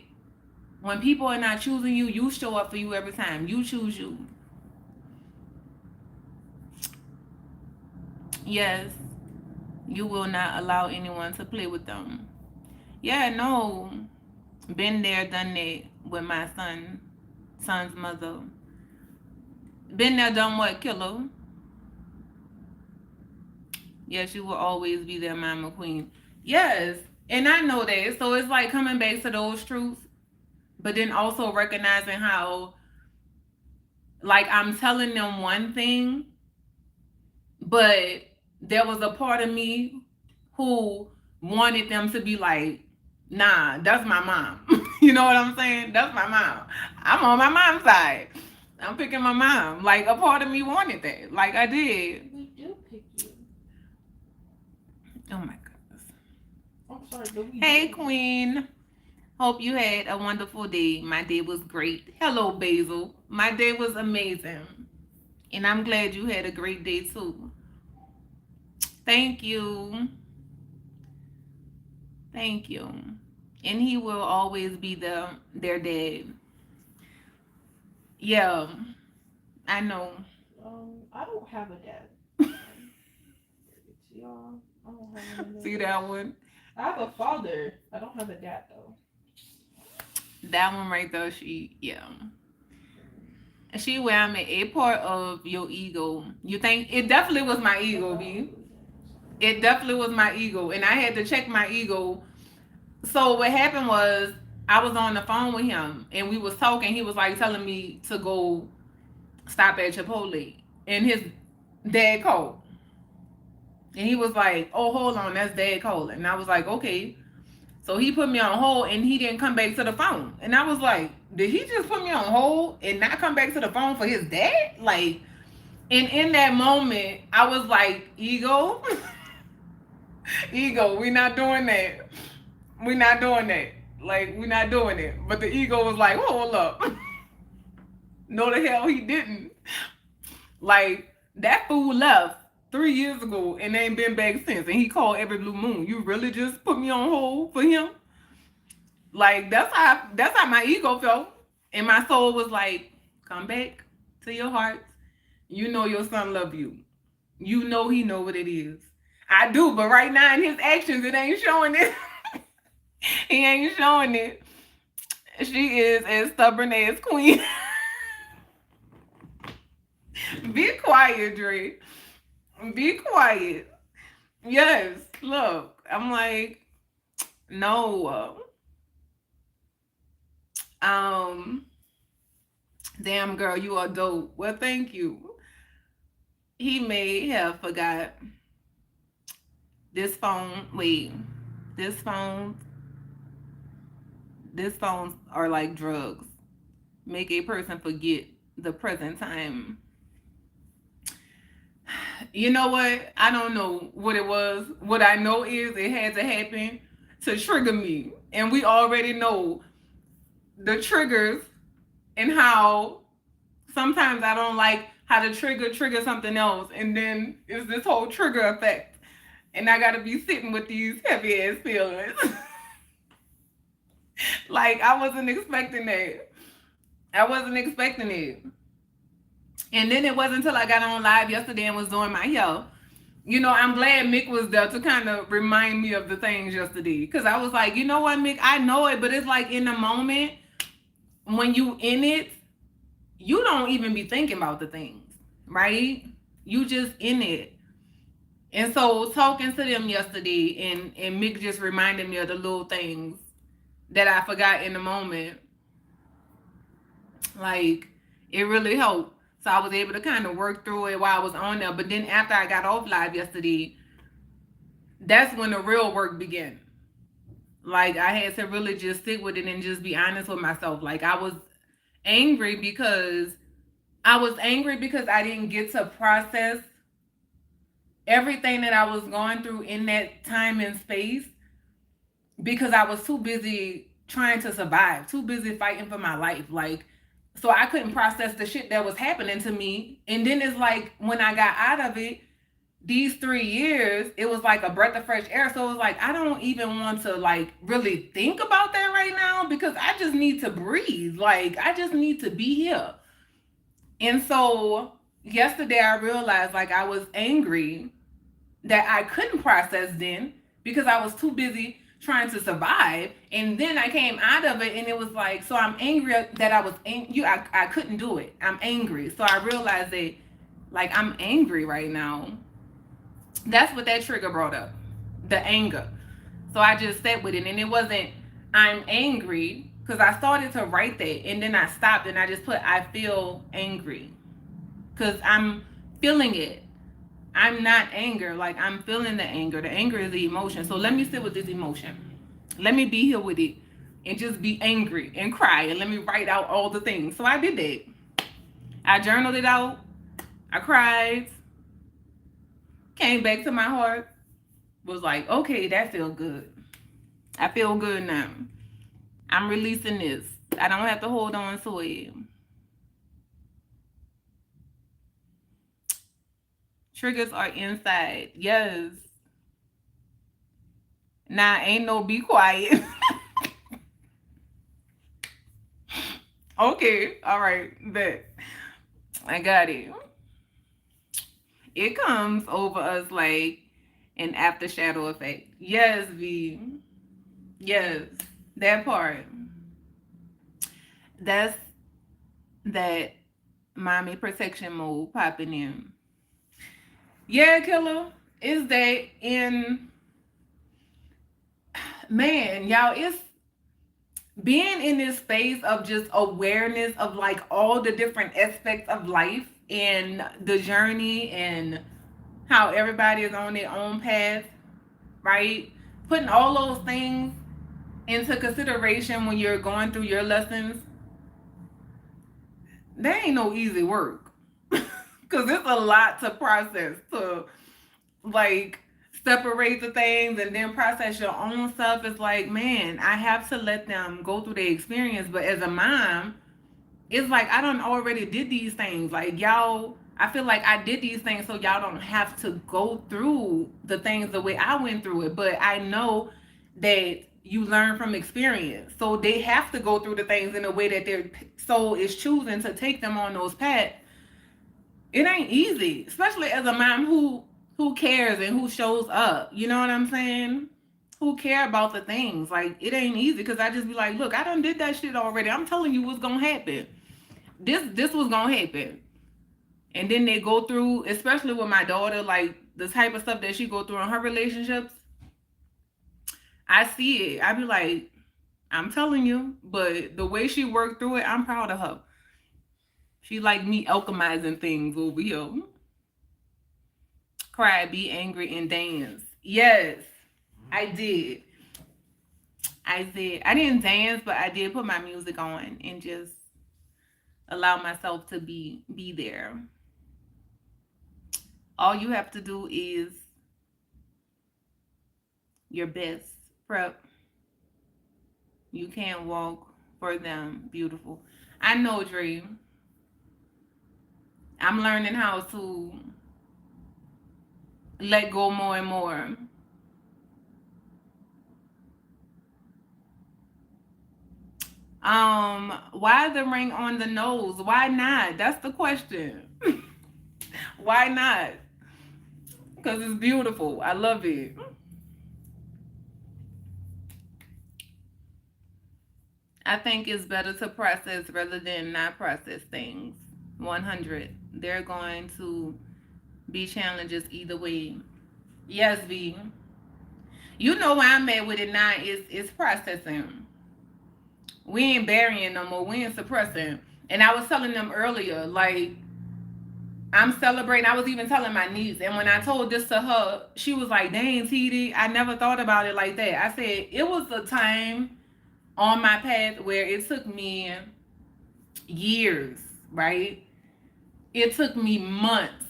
when people are not choosing you, you show up for you every time. You choose you. Yes, you will not allow anyone to play with them. Yeah, no. Been there, done that with my son's mother. Been there, done what, killer? Yes, you will always be their mama queen. Yes, and I know that. So it's like coming back to those truths, but then also recognizing how, like, I'm telling them one thing, but there was a part of me who wanted them to be like, nah, that's my mom. You know what I'm saying? That's my mom. I'm on my mom's side. I'm picking my mom. Like, a part of me wanted that. Like, I did.
We do pick you.
Oh, my goodness.
I'm sorry, but we
Hey,
do.
Queen. Hope you had a wonderful day. My day was great. Hello, Basil. My day was amazing. And I'm glad you had a great day, too. Thank you. Thank you. And he will always be their dad. Yeah, I know.
I don't have a dad. Y'all, I don't have a dad.
See that one?
I have a father. I don't have a dad though.
That one right there, yeah. She where I'm at, a part of your ego. You think it definitely was my ego, B. It definitely was my ego. And I had to check my ego. So what happened was I was on the phone with him and we was talking. He was like telling me to go stop at Chipotle. And his dad called. And he was like, oh, hold on, that's dad calling. And I was like, okay. So he put me on hold and he didn't come back to the phone. And I was like, did he just put me on hold and not come back to the phone for his dad? Like, and in that moment, I was like, ego. Ego, we not doing that. We not doing that. Like, we not doing it. But the ego was like, hold up. No, the hell he didn't. Like, that fool left 3 years ago and ain't been back since. And he called every blue moon. You really just put me on hold for him? Like, that's how my ego felt. And my soul was like, come back to your heart. You know your son love you. You know he know what it is. I do, but right now in his actions, it ain't showing it. He ain't showing it. She is as stubborn as queen. Be quiet, Dre. Be quiet. Yes, look. I'm like, no. Damn girl, you are dope. Well, thank you. He may have forgot this phone. Wait, this phone. This phones are like drugs. Make a person forget the present time. You know what? I don't know what it was. What I know is it had to happen to trigger me. And we already know the triggers and how sometimes I don't like how the trigger something else. And then it's this whole trigger effect. And I gotta be sitting with these heavy ass feelings. Like I wasn't expecting that. I wasn't expecting it. And then it wasn't until I got on live yesterday and was doing my hair. You know, I'm glad Mick was there to kind of remind me of the things yesterday. Because I was like, you know what, Mick, I know it, but it's like in the moment, when you in it, you don't even be thinking about the things, right? You just in it. And so talking to them yesterday and Mick just reminded me of the little things that I forgot in the moment. Like, it really helped. So I was able to kind of work through it while I was on there. But then after I got off live yesterday, that's when the real work began. Like, I had to really just sit with it and just be honest with myself. Like, I was angry because I didn't get to process everything that I was going through in that time and space because I was too busy trying to survive, too busy fighting for my life. Like, so I couldn't process the shit that was happening to me. And then it's like when I got out of it, these 3 years, it was like a breath of fresh air. So it was like, I don't even want to like really think about that right now because I just need to breathe. Like, I just need to be here. And so yesterday I realized like I was angry that I couldn't process then because I was too busy trying to survive. And then I came out of it and it was like, so I'm angry that I was angry. I couldn't do it. I'm angry. So I realized that like I'm angry right now. That's what that trigger brought up, the anger. So I just sat with it and it wasn't I'm angry because I started to write that and then I stopped and I just put I feel angry because I'm feeling it. I'm not anger. Like I'm feeling the anger. The anger is the emotion. So let me sit with this emotion. Let me be here with it and just be angry and cry and let me write out all the things. So I did that. I journaled it out. I cried. Came back to my heart. Was like, okay, that feels good. I feel good now. I'm releasing this. I don't have to hold on to it. Triggers are inside. Yes. Nah, ain't no be quiet. Okay. All right. Bet. I got it. It comes over us like an after shadow effect. Yes, V. Yes. That part. That's that mommy protection mode popping in. Yeah, killer. Is that in man, y'all, it's being in this space of just awareness of like all the different aspects of life and the journey and how everybody is on their own path, right? Putting all those things into consideration when you're going through your lessons, that ain't no easy work. Because it's a lot to process, to like separate the things and then process your own stuff. It's like, man, I have to let them go through the experience. But as a mom, it's like I done already did these things. Like y'all, I feel like I did these things so y'all don't have to go through the things the way I went through it. But I know that you learn from experience. So they have to go through the things in a way that their soul is choosing to take them on those paths. It ain't easy, especially as a mom who cares and who shows up. You know what I'm saying? Who care about the things. Like it ain't easy because I just be like, look, I done did that shit already. I'm telling you what's gonna happen. This was gonna happen. And then they go through, especially with my daughter, like the type of stuff that she go through in her relationships. I see it. I be like, I'm telling you, but the way she worked through it, I'm proud of her. She like me alchemizing things over here. Cry, be angry, and dance. Yes, I did. I did. I didn't dance, but I did put my music on and just allow myself to be there. All you have to do is your best. Prep. You can't walk for them. Beautiful. I know, Dream. I'm learning how to let go more and more. Why the ring on the nose? Why not? That's the question. Why not? Because it's beautiful. I love it. I think it's better to process rather than not process things. 100. They're going to be challenges either way. Yes, V. You know where I'm at with it now is processing. We ain't burying no more. We ain't suppressing. And I was telling them earlier, like, I'm celebrating. I was even telling my niece. And when I told this to her, she was like, dang, TD, I never thought about it like that. I said, it was a time on my path where it took me years, right? It took me months,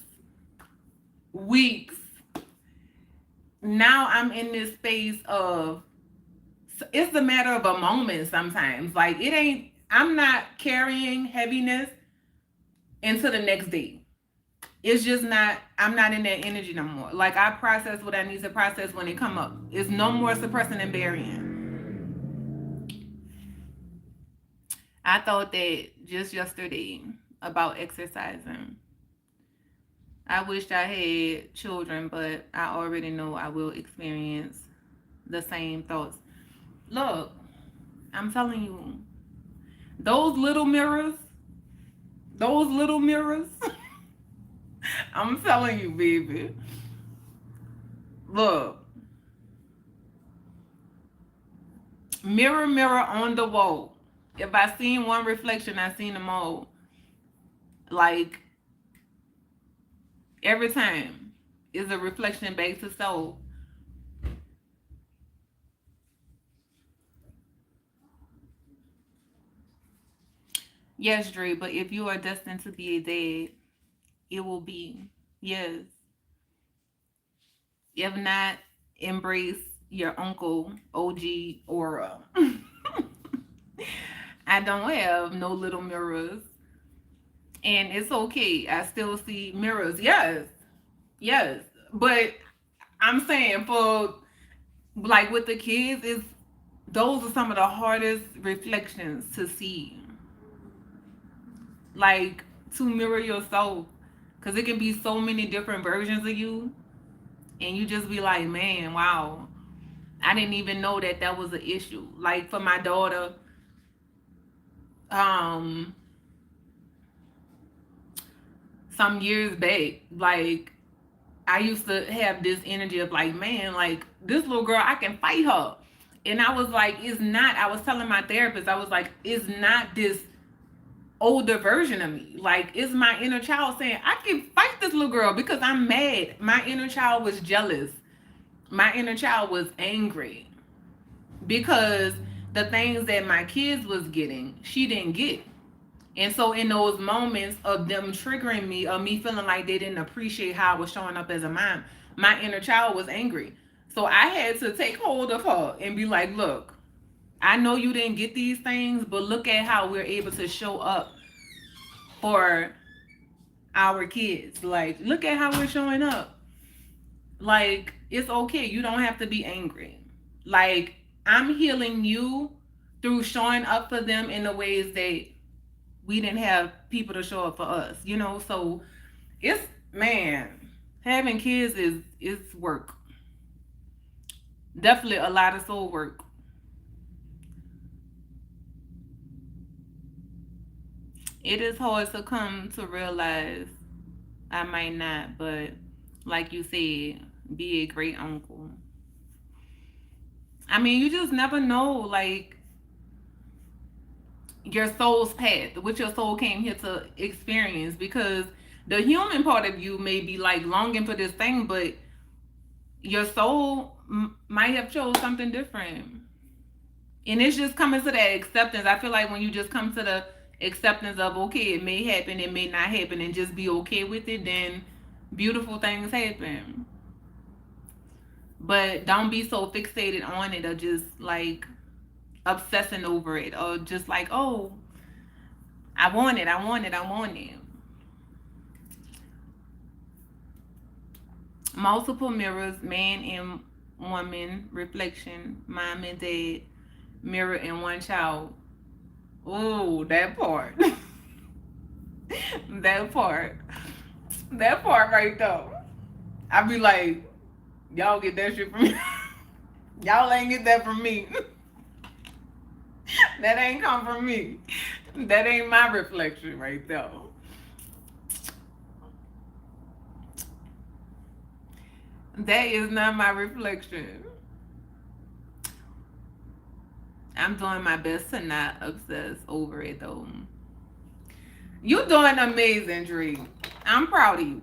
weeks. Now I'm in this space of, it's a matter of a moment sometimes. Like it ain't, I'm not carrying heaviness into the next day. It's just not, I'm not in that energy no more. Like I process what I need to process when it come up. It's no more suppressing and burying. I thought that just yesterday about exercising. I wish I had children, but I already know I will experience the same thoughts. Look, I'm telling you, those little mirrors, I'm telling you, baby. Look, mirror, mirror on the wall. If I seen one reflection, I seen them all. Like, every time is a reflection back to soul. Yes, Dre, but if you are destined to be a dad, it will be. Yes. If not, embrace your uncle, OG aura. I don't have no little mirrors. And it's okay. I still see mirrors. Yes. Yes. But I'm saying for like with the kids, is those are some of the hardest reflections to see. Like to mirror yourself. Cause it can be so many different versions of you. And you just be like, man, wow. I didn't even know that that was an issue. Like for my daughter, some years back, like I used to have this energy of like, man, like this little girl, I can fight her. And I was like, it's not, I was telling my therapist, I was like, it's not this older version of me. Like, it's my inner child saying, I can fight this little girl because I'm mad. My inner child was jealous. My inner child was angry because the things that my kids was getting, she didn't get. And so in those moments of them triggering me, or me feeling like they didn't appreciate how I was showing up as a mom, my inner child was angry. So I had to take hold of her and be like, look, I know you didn't get these things, but look at how we're able to show up for our kids. Like, look at how we're showing up. Like, it's okay. You don't have to be angry. Like, I'm healing you through showing up for them in the ways that we didn't have people to show up for us, you know? So it's, man, having kids is work. Definitely a lot of soul work. It is hard to come to realize I might not, but like you said, be a great uncle. I mean, you just never know, like, your soul's path, what your soul came here to experience, because the human part of you may be like longing for this thing, but your soul might have chose something different. And it's just coming to that acceptance. I feel like when you just come to the acceptance of, okay, it may happen, it may not happen, and just be okay with it, then beautiful things happen. But don't be so fixated on it, or just like obsessing over it, or just like, oh, I want it, I want it, I want it. Multiple mirrors, man and woman, reflection, mom and dad, mirror and one child. Oh, that part. that part. That part right there. I be like, y'all get that shit from me. Y'all ain't get that from me. That ain't come from me. That ain't my reflection right there. That is not my reflection. I'm doing my best to not obsess over it though. You doing amazing, Dree. I'm proud of you.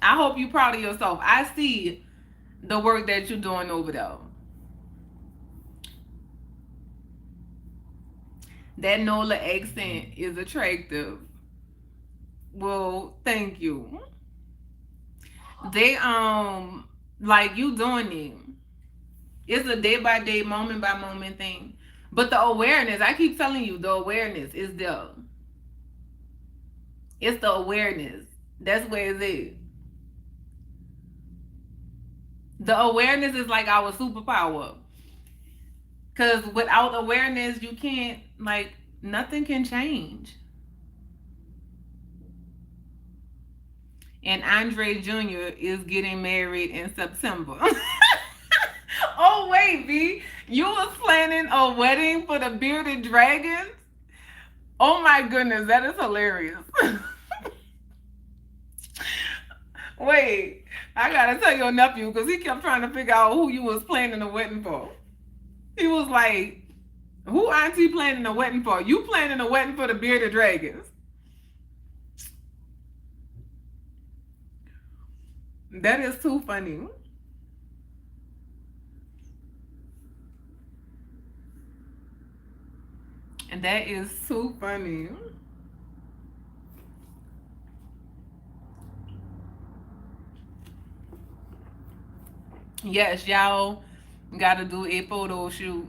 I hope you proud of yourself. I see the work that you're doing over there. That NOLA accent is attractive. Well, thank you. They like you doing it. It's a day by day, moment by moment thing. But the awareness, I keep telling you, the awareness is there. It's the awareness. That's where it's at. The awareness is like our superpower. Because without awareness, you can't, like, nothing can change. And Andre Jr. is getting married in September. Oh, wait, V. You was planning a wedding for the bearded dragons? Oh, my goodness. That is hilarious. Wait. I got to tell your nephew, because he kept trying to figure out who you was planning a wedding for. He was like, who auntie planning a wedding for? You planning a wedding for the bearded dragons. That is too funny. And that is too funny. Yes, y'all gotta do a photo shoot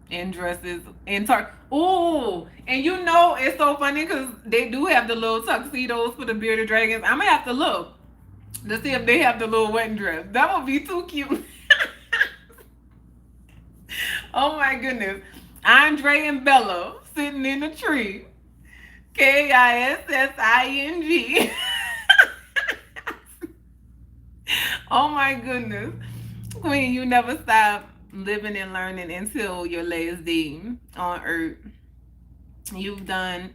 in dresses in Oh, and you know it's so funny because they do have the little tuxedos for the bearded dragons. I'm gonna have to look to see if they have the little wedding dress. That would be too cute. Oh my goodness. Andre and Bella sitting in a tree. Kissing. Oh my goodness. Queen, you never stop living and learning until your last day on earth. You've done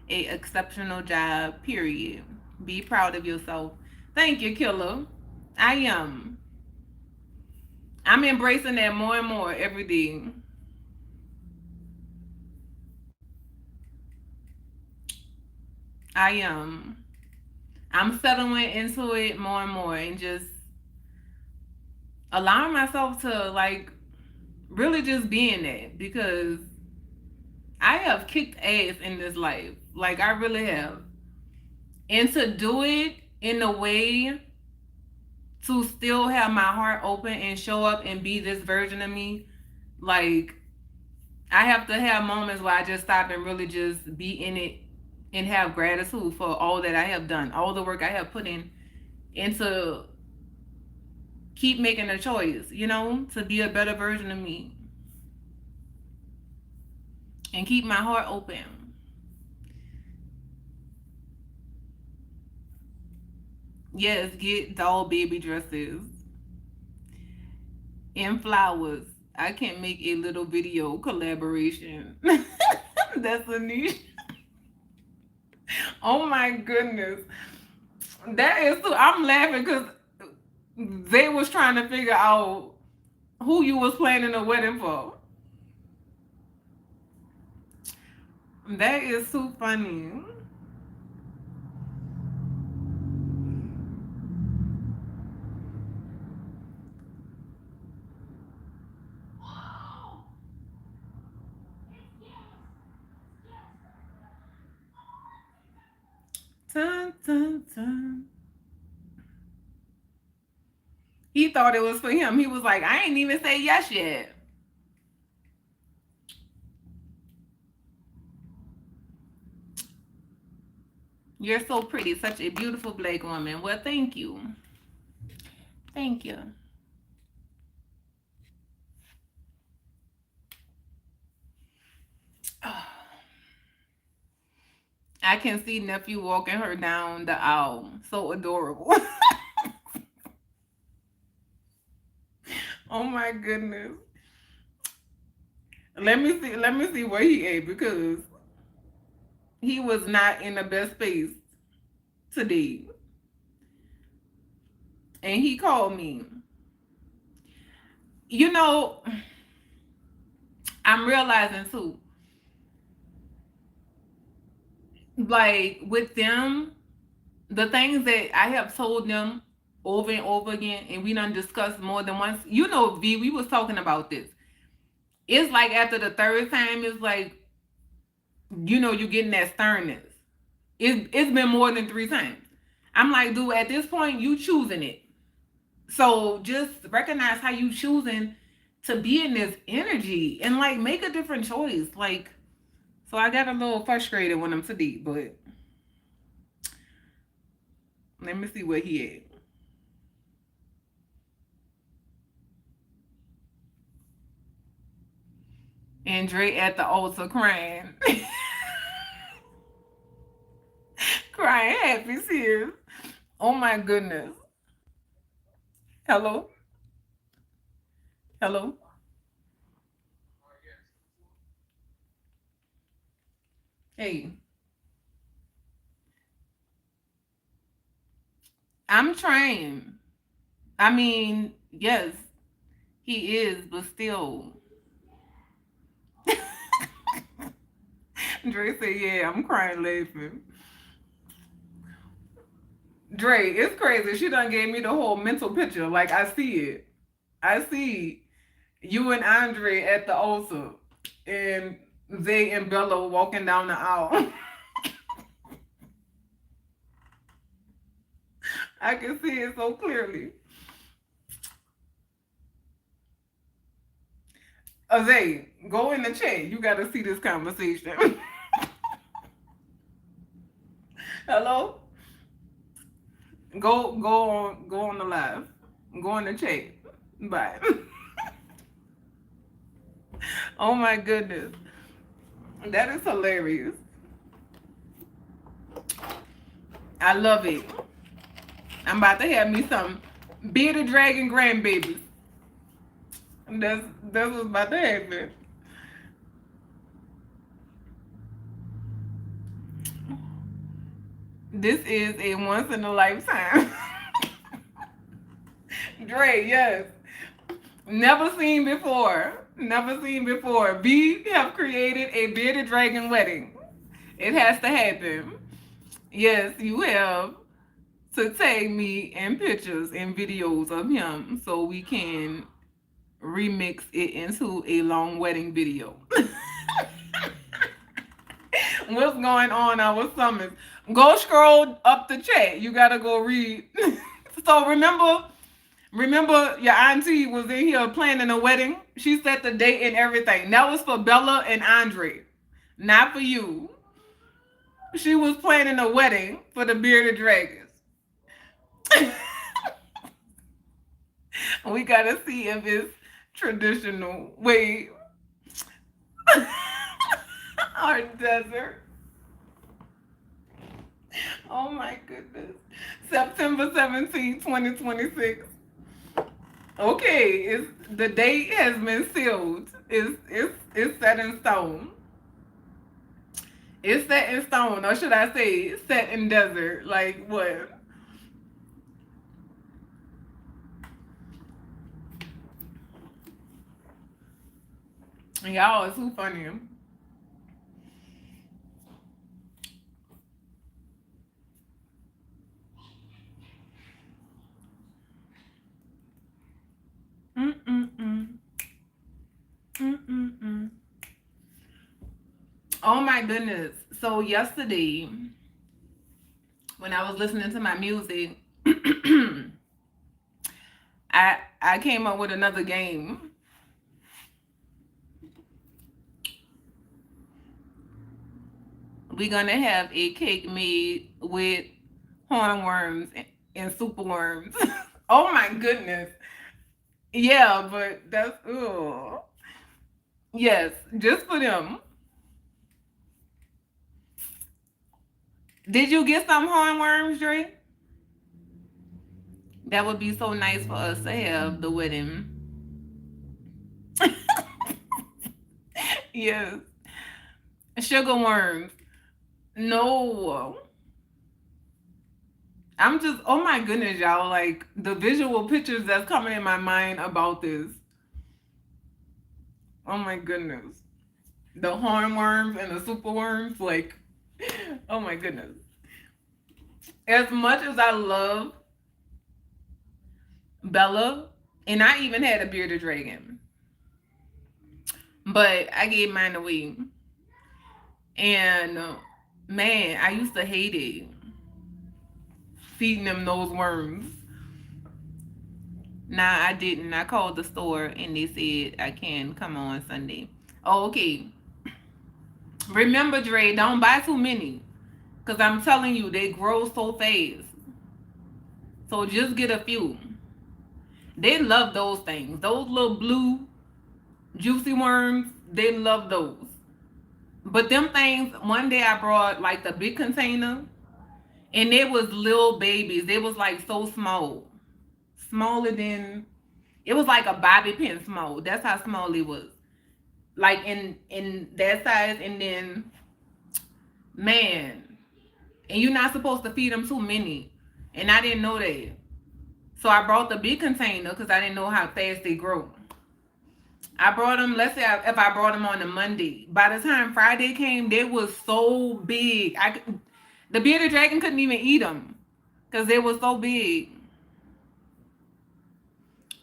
an exceptional job, period. Be proud of yourself. Thank you, Killer. I am. I'm embracing that more and more every day. I am. I'm settling into it more and more and just allowing myself to, like, really just be in that, because I have kicked ass in this life. Like, I really have. And to do it in a way to still have my heart open and show up and be this version of me, like, I have to have moments where I just stop and really just be in it and have gratitude for all that I have done, all the work I have put in, and to keep making a choice, to be a better version of me and keep my heart open. Yes, get doll baby dresses and flowers. I can make a little video collaboration. That's a niche. Oh my goodness. That is so, I'm laughing because they was trying to figure out who you was planning a wedding for. That is so funny. Dun, dun, dun. He thought it was for him. He was like, I ain't even say yes yet. You're so pretty, such a beautiful black woman. Well, thank you. Thank you. I can see nephew walking her down the aisle. So adorable. Oh my goodness. Let me see where he ate, because he was not in the best space today. And he called me. I'm realizing too, like with them, the things that I have told them over and over again, and we done discussed more than once. V, we was talking about this. It's like after the third time, it's like, you're getting that sternness. It's been more than 3 times. I'm like, dude, at this point, you choosing it. So just recognize how you choosing to be in this energy and like make a different choice. Like, so I got a little frustrated when I'm today, but let me see where he at. And Dre at the altar crying. Crying happy tears. Oh my goodness. Hello? Hello? Hey. I'm trying. I mean, yes, he is, but still. Dre said, yeah, I'm crying laughing. Dre, it's crazy. She done gave me the whole mental picture. Like, I see it. I see you and Andre at the altar, and Zay and Bella walking down the aisle. I can see it so clearly. Zay, go in the chat. You got to see this conversation. Hello? Go on the live. Go on the chat. Bye. Oh my goodness. That is hilarious. I love it. I'm about to have me some bearded dragon grandbabies. That's what's about to happen. This is a once in a lifetime. Dre, yes. Never seen before. Never seen before. We have created a bearded dragon wedding. It has to happen. Yes, you have to tag me in pictures and videos of him so we can remix it into a long wedding video. What's going on our summons? Go scroll up the chat. You gotta go read. So remember, Remember your auntie was in here planning a wedding? She set the date and everything. That was for Bella and Andre, not for you. She was planning a wedding for the Bearded Dragons. We gotta see if it's traditional. Wait. Our desert. Oh my goodness. September 17, 2026. Okay, the date has been sealed. It's set in stone. It's set in stone, or should I say set in desert? Like what? Y'all is too funny. Mm-mm-mm. Mm-mm-mm. Oh my goodness. So yesterday, when I was listening to my music, I came up with another game. We're gonna have a cake made with hornworms and superworms. Oh my goodness. Yeah, but that's yes, just for them. Did you get some hornworms, Dre? That would be so nice for us to have the wedding. Yes. Sugar worms. No. I'm just, oh my goodness, y'all. Like the visual pictures that's coming in my mind about this. Oh my goodness. The hornworms and the superworms. Like, oh my goodness. As much as I love Bella, and I even had a bearded dragon, but I gave mine away. And man, I used to hate it. Feeding them those worms. Nah, I didn't. I called the store and they said I can come on Sunday. Oh, okay. Remember, Dre, don't buy too many. Because I'm telling you, they grow so fast. So just get a few. They love those things. Those little blue, juicy worms, they love those. But them things, one day I brought like the big container. And they was little babies. They was like so small. Smaller than, it was like a bobby pin small. That's how small it was. Like in that size. And then, man, and you're not supposed to feed them too many. And I didn't know that. So I brought the big container because I didn't know how fast they grow. I brought them, let's say if I brought them on a Monday. By the time Friday came, they was so big. The bearded dragon couldn't even eat them because they were so big.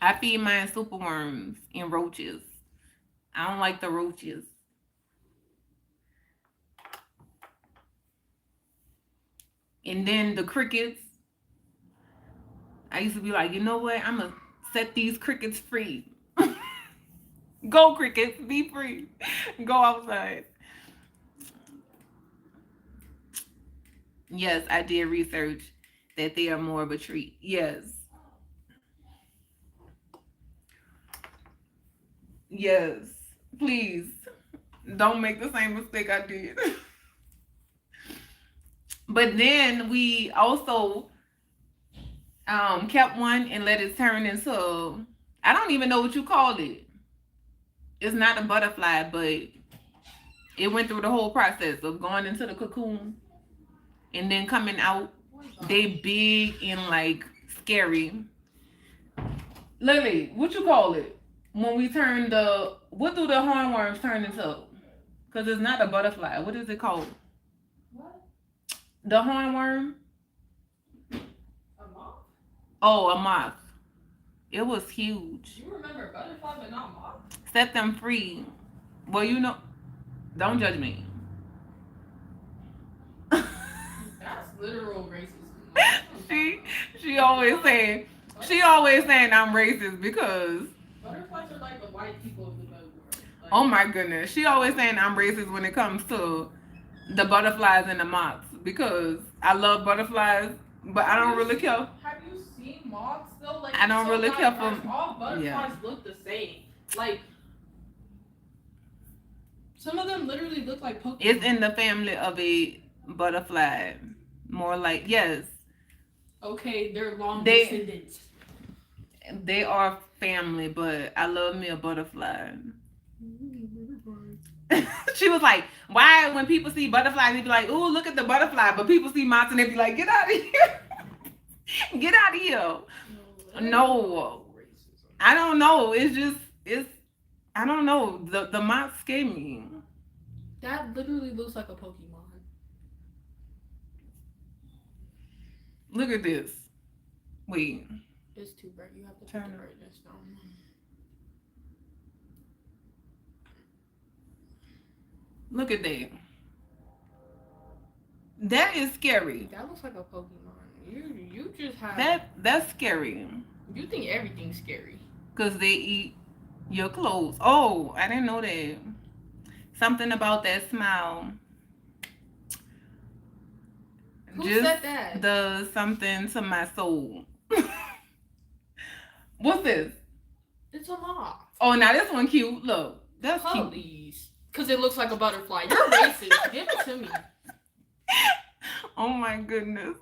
I feed mine superworms and roaches. I don't like the roaches. And then the crickets. I used to be like, you know what? I'm going to set these crickets free. Go, crickets. Be free. Go outside. Yes, I did research that they are more of a treat. Yes. Yes. Please don't make the same mistake I did. But then we also kept one and let it turn into, I don't even know what you call it. It's not a butterfly, but it went through the whole process of going into the cocoon and then coming out. They big and like scary. Lily, what you call it? When we turn what do the hornworms turn into? Because it's not a butterfly. What is it called?
What?
The hornworm?
A moth?
Oh, a moth. It was huge.
You remember butterfly, but not moth?
Set them free. Well, you know, don't judge me.
That's literal racism.
she always say, She always saying I'm racist because,
Butterflies are like the white people of the bug world. Like,
oh my goodness, she always saying I'm racist when it comes to the butterflies and the moths because I love butterflies, but I don't really care.
Have you seen moths though? Like,
I don't
so
really care
diverse.
for.
All butterflies
Yeah.
look the same. Like, some of them literally look like Pokemon.
It's in the family of a butterfly. More like, yes,
Okay, they're long
They-
descendants.
they are family, but I love me a butterfly. She was like, why when people see butterflies, they be like, ooh, look at the butterfly. But people see moths and they be like, get out of here. Get out of here. No. I don't know. It's I don't know. The moths scare me.
That literally looks like a Pokemon.
Look at this. Wait.
It's too bright. You have to
Turn
turn
it.
the brightness down.
Look at that. That is scary.
That looks like a Pokemon. You just have
That's scary.
You think everything's scary.
Because they eat your clothes. Oh, I didn't know that. Something about that smile.
Who
Just
said that?
does something to my soul. What's this?
It's a moth.
Oh, now this one cute. Look, that's cute.
Please. Because it looks like a butterfly. You're racist. Give it to me.
Oh my goodness.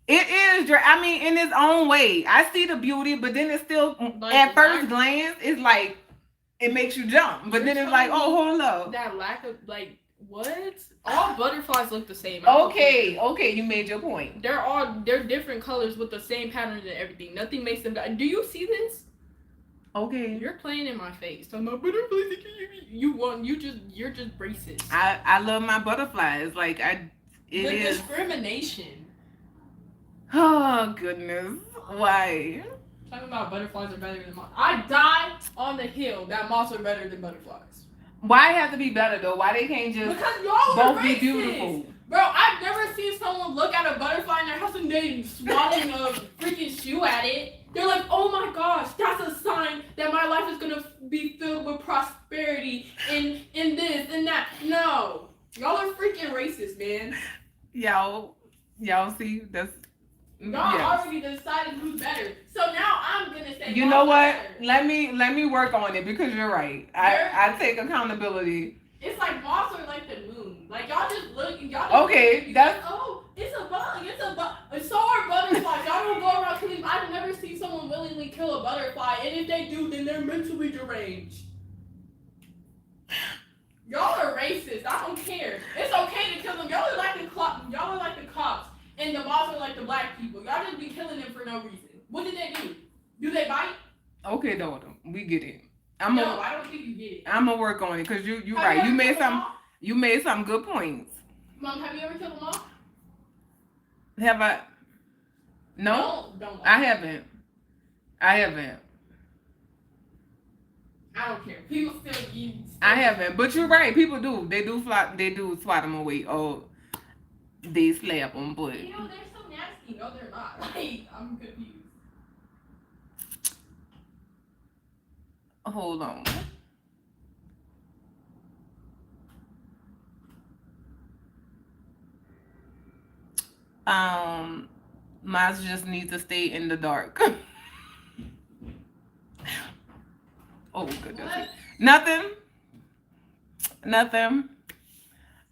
It is, I mean, in its own way. I see the beauty, but then it's still,
Like,
at first glance, it's like, it makes you jump. But then
You're
it's like,
telling
oh, hold up.
That lack of, like, what? All butterflies look the same. I don't
Okay,
care.
okay, you made your point.
They're different colors with the same patterns and everything. Nothing makes them. Do you see this?
Okay.
You're playing in my face. I'm not butterflies. You're just racist.
I love my butterflies. Like, it
The
is.
discrimination.
Oh, goodness. Why?
Talking about butterflies are better than moths. I die on the hill that moths are better than butterflies.
Why it have to be better, though? Why they can't just
Because y'all are
both be
racist.
beautiful?
Bro, I've never seen someone look at a butterfly in their house and they swatting a freaking shoe at it. They're like, oh my gosh, that's a sign that my life is gonna be filled with prosperity in this and that. No. Y'all are freaking racist, man.
Y'all see? That's.
Y'all
Yes.
already decided who's better. So now I'm gonna say
You know
moths are
what?
better.
Let me work on it because you're right. I take accountability.
It's like moths are like the moon. Like y'all just look and y'all just
Okay,
look and
that's-
like, oh, it's a bug, it's a bug. So are butterflies. Y'all don't go around killing. I've never seen someone willingly kill a butterfly, and if they do, then they're mentally deranged. Y'all are racist. I don't care. It's okay to kill them. Y'all are like the cops, and the moths are like the black people. Y'all just be killing them for no reason. What did they do? Do they bite?
Okay, daughter, we get it.
No, I don't think you get it.
I'm gonna work on it because you
Have
right.
ever
You made
killed a
some
moth?
good points.
Mom, have you ever killed a moth?
Have I? No,
Don't.
I haven't. I
don't care. People still eat.
I haven't. But you're right. People do. They do fly. They do swat them away. Or they slap them. But
You know, they're so nasty. No, they're not. Like, I'm confused.
hold on. Mine just need to stay in the dark. Oh goodness.
What?
Nothing.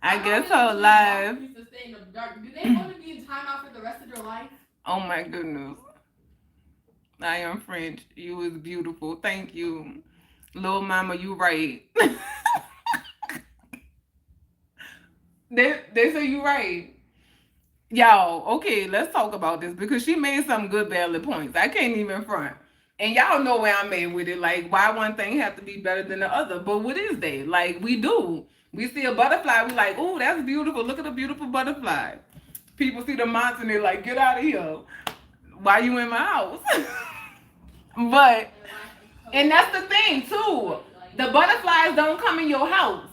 I guess her life.
Used to stay in the dark. Do they want to be in timeout for the rest of their life?
Oh my goodness. I am French. You is beautiful. Thank you. Little mama, you right. they say you right. Y'all, okay, let's talk about this because she made some good valid points. I can't even front. And y'all know where I'm at with it. Like, why one thing have to be better than the other? But what is they? Like, we do. We see a butterfly, we like, oh, that's beautiful. Look at a beautiful butterfly. People see the moths and they're like, get out of here. Why you in my house? But, and that's the thing too. The butterflies don't come in your house.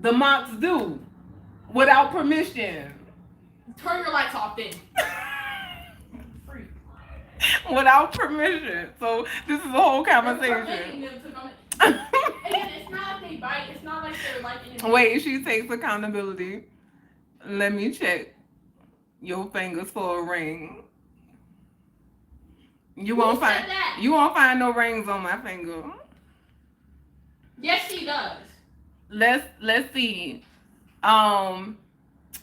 The moths do. Without permission.
Turn your lights off then. Free.
without permission. So this is a whole
They're
conversation.
permitting them to come in. And it's not if they bite. It's not like they're like in a
Wait, she takes accountability. Let me check your fingers for a ring. You
Who
won't
said
find
that?
you won't find no rings on my finger.
Yes, she does.
Let's see.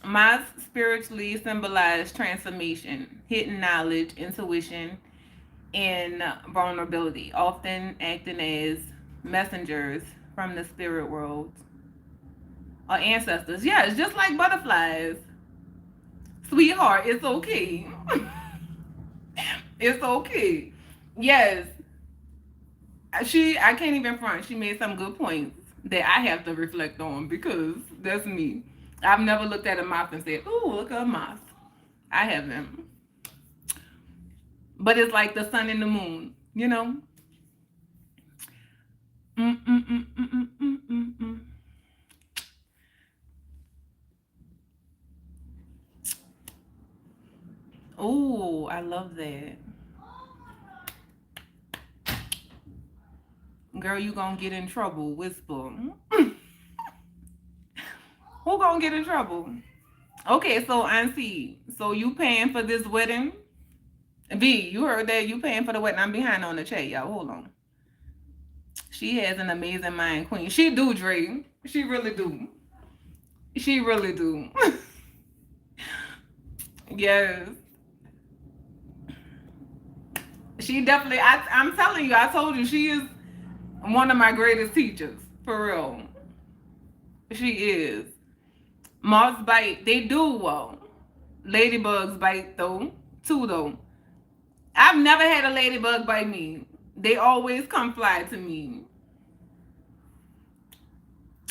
My spiritually symbolized transformation, hidden knowledge, intuition, and vulnerability, often acting as messengers from the spirit world or ancestors. Yeah, it's just like butterflies. Sweetheart, it's okay. It's okay. Yes. I can't even front. She made some good points that I have to reflect on because that's me. I've never looked at a moth and said, "Ooh, look at a moth." I haven't. But it's like the sun and the moon, you know? Mm-mm-mm-mm-mm-mm-mm. Oh, I love that. Girl, you gonna get in trouble. Whisper. Who gonna get in trouble? Okay, so Auntie, so you paying for this wedding? V, you heard that? You paying for the wedding? I'm behind on the chat, y'all. Hold on. She has an amazing mind, Queen. She do, Dre. She really do. She really do. Yes. She definitely. I'm telling you. I told you she is one of my greatest teachers, for real. She is. Moths bite. They do well. Ladybugs bite though, too though. I've never had a ladybug bite me. They always come fly to me.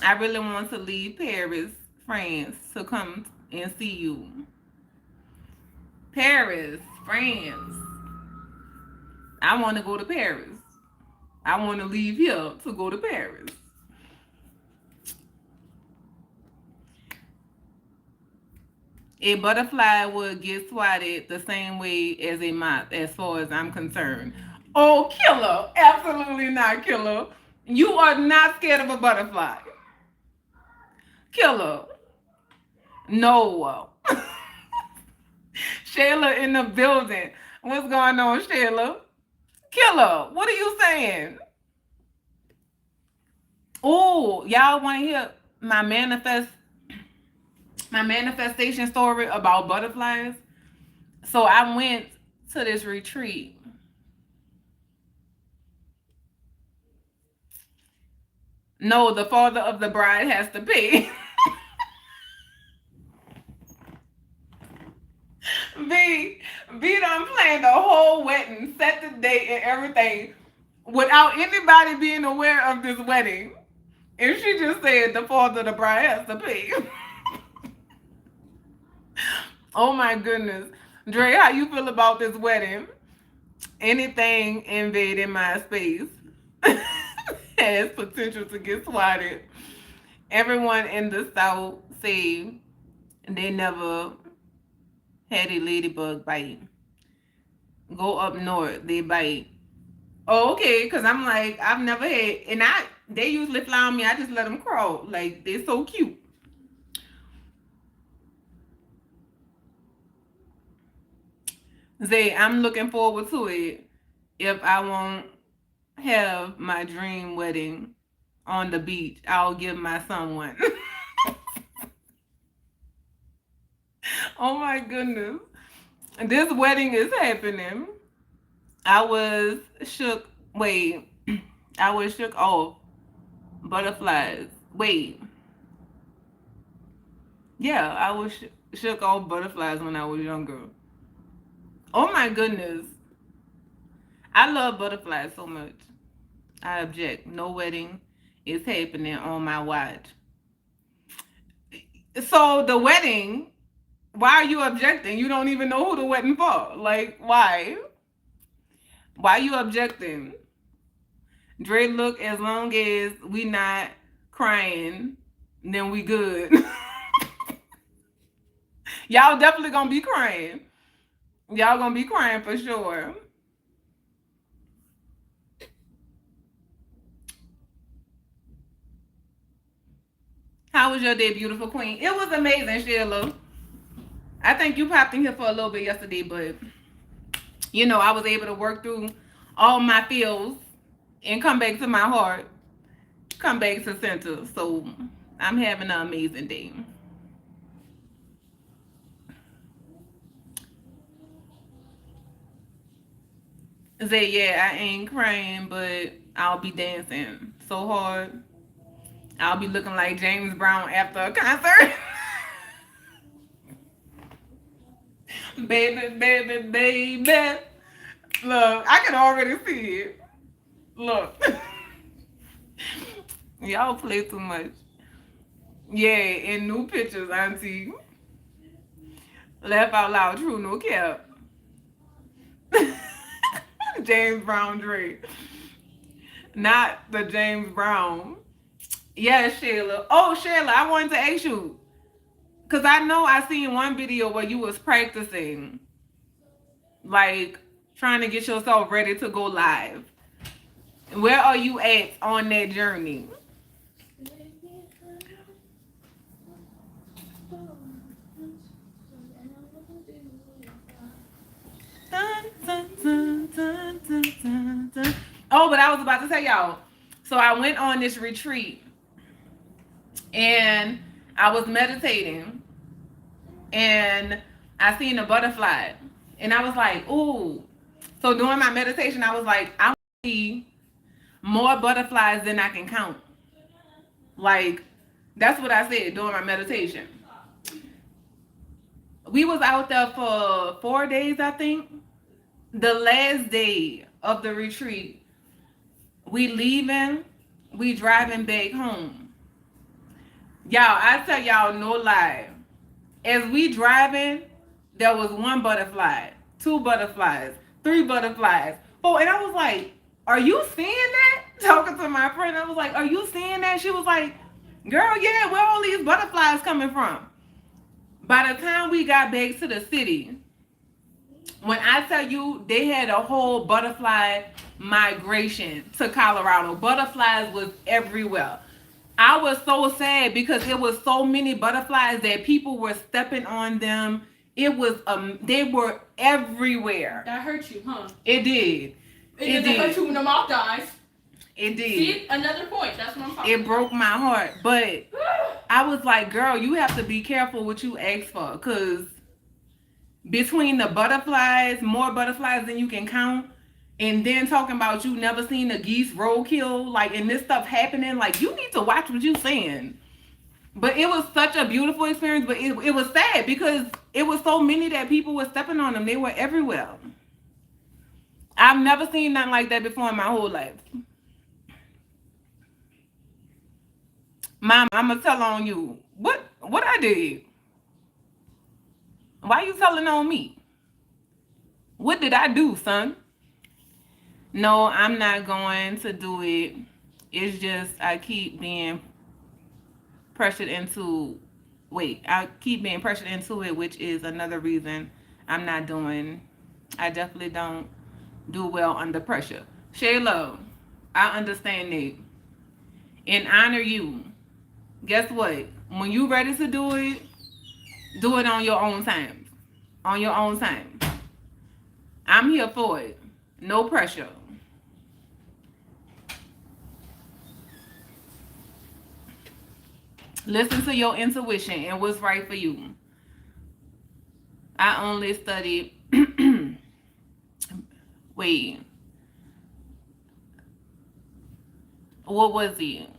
I really want to leave Paris, France, to come and see you. Paris, France. I want to go to Paris. I want to leave here to go to Paris. A butterfly would get swatted the same way as a moth, as far as I'm concerned. Oh, killer. Absolutely not, killer. You are not scared of a butterfly. Killer. No. Shayla in the building. What's going on, Shayla? Killer, what are you saying? Oh, y'all want to hear my manifestation story about butterflies? So I went to this retreat. No, the father of the bride has to pay. V done planned the whole wedding, set the date and everything without anybody being aware of this wedding. And she just said the father of the bride has to pay. Oh my goodness. Dre, how you feel about this wedding? Anything invading my space has potential to get swatted. Everyone in the South say they never had a ladybug bite. Go up north, they bite. Oh, okay, because I'm like, I've never had, and they usually fly on me. I just let them crawl. Like, they're so cute. Zay, I'm looking forward to it if I won't have my dream wedding on the beach. I'll give my son one. Oh my goodness. This wedding is happening. I was shook. Wait. I was shook off. Butterflies. Wait. Yeah, I was shook off butterflies when I was younger. Oh my goodness. I love butterflies so much. I object. No wedding is happening on my watch. So the wedding, why are you objecting? You don't even know who the wedding for. Like, why? Why are you objecting? Dre, look, as long as we not crying, then we good. Y'all definitely gonna be crying. Y'all gonna be crying for sure. How was your day, beautiful queen? It was amazing, Sheila. I think you popped in here for a little bit yesterday, but you know, I was able to work through all my feels and come back to my heart, come back to center. So I'm having an amazing day. Say, yeah, I ain't crying, but I'll be dancing so hard. I'll be looking like James Brown after a concert. Baby, baby, baby. Look, I can already see it. Look. Y'all play too much. Yeah, in new pictures, auntie. Laugh out loud, true, no cap. James Brown Drake. Not the James Brown. Yeah, Sheila. Oh, Sheila, I wanted to ask you. Because I know I seen one video where you was practicing. Like, trying to get yourself ready to go live. Where are you at on that journey? Dun, dun, dun, dun, dun, dun, dun. Oh, but I was about to tell y'all. So I went on this retreat and I was meditating and I seen a butterfly and I was like, ooh. So during my meditation, I was like, I want to see more butterflies than I can count. Like, that's what I said during my meditation. We was out there for 4 days, I think. The last day of the retreat, we leaving, we driving back home. Y'all, I tell y'all no lie. As we driving, there was 1 butterfly, 2 butterflies, 3 butterflies. Oh, and I was like, are you seeing that? Talking to my friend, I was like, are you seeing that? She was like, girl, yeah, where all these butterflies coming from? By the time we got back to the city, when I tell you they had a whole butterfly migration to Colorado, butterflies was everywhere. I was so sad because it was so many butterflies that people were stepping on them. It was they were everywhere.
That hurt you, huh?
It did.
It did. Hurt you when the moth dies.
It did.
See, another point. That's what I'm talking about.
It broke my heart, but I was like, girl, you have to be careful what you ask for, because between the butterflies, more butterflies than you can count, and then talking about you never seen a geese roadkill, like, and this stuff happening, like, you need to watch what you saying. But it was such a beautiful experience, but it was sad because it was so many that people were stepping on them. They were everywhere. I've never seen nothing like that before in my whole life. Mom, I'm gonna tell on you. What I did? Why you telling on me? What did I do, son? No, I'm not going to do it. It's just I keep being pressured into it, which is another reason I'm not doing. I definitely don't do well under pressure. Shayla, I understand that. And honor you. Guess what? When you ready to do it on your own time. On your own time. I'm here for it. No pressure. Listen to your intuition and what's right for you. I only studied wait. What was it?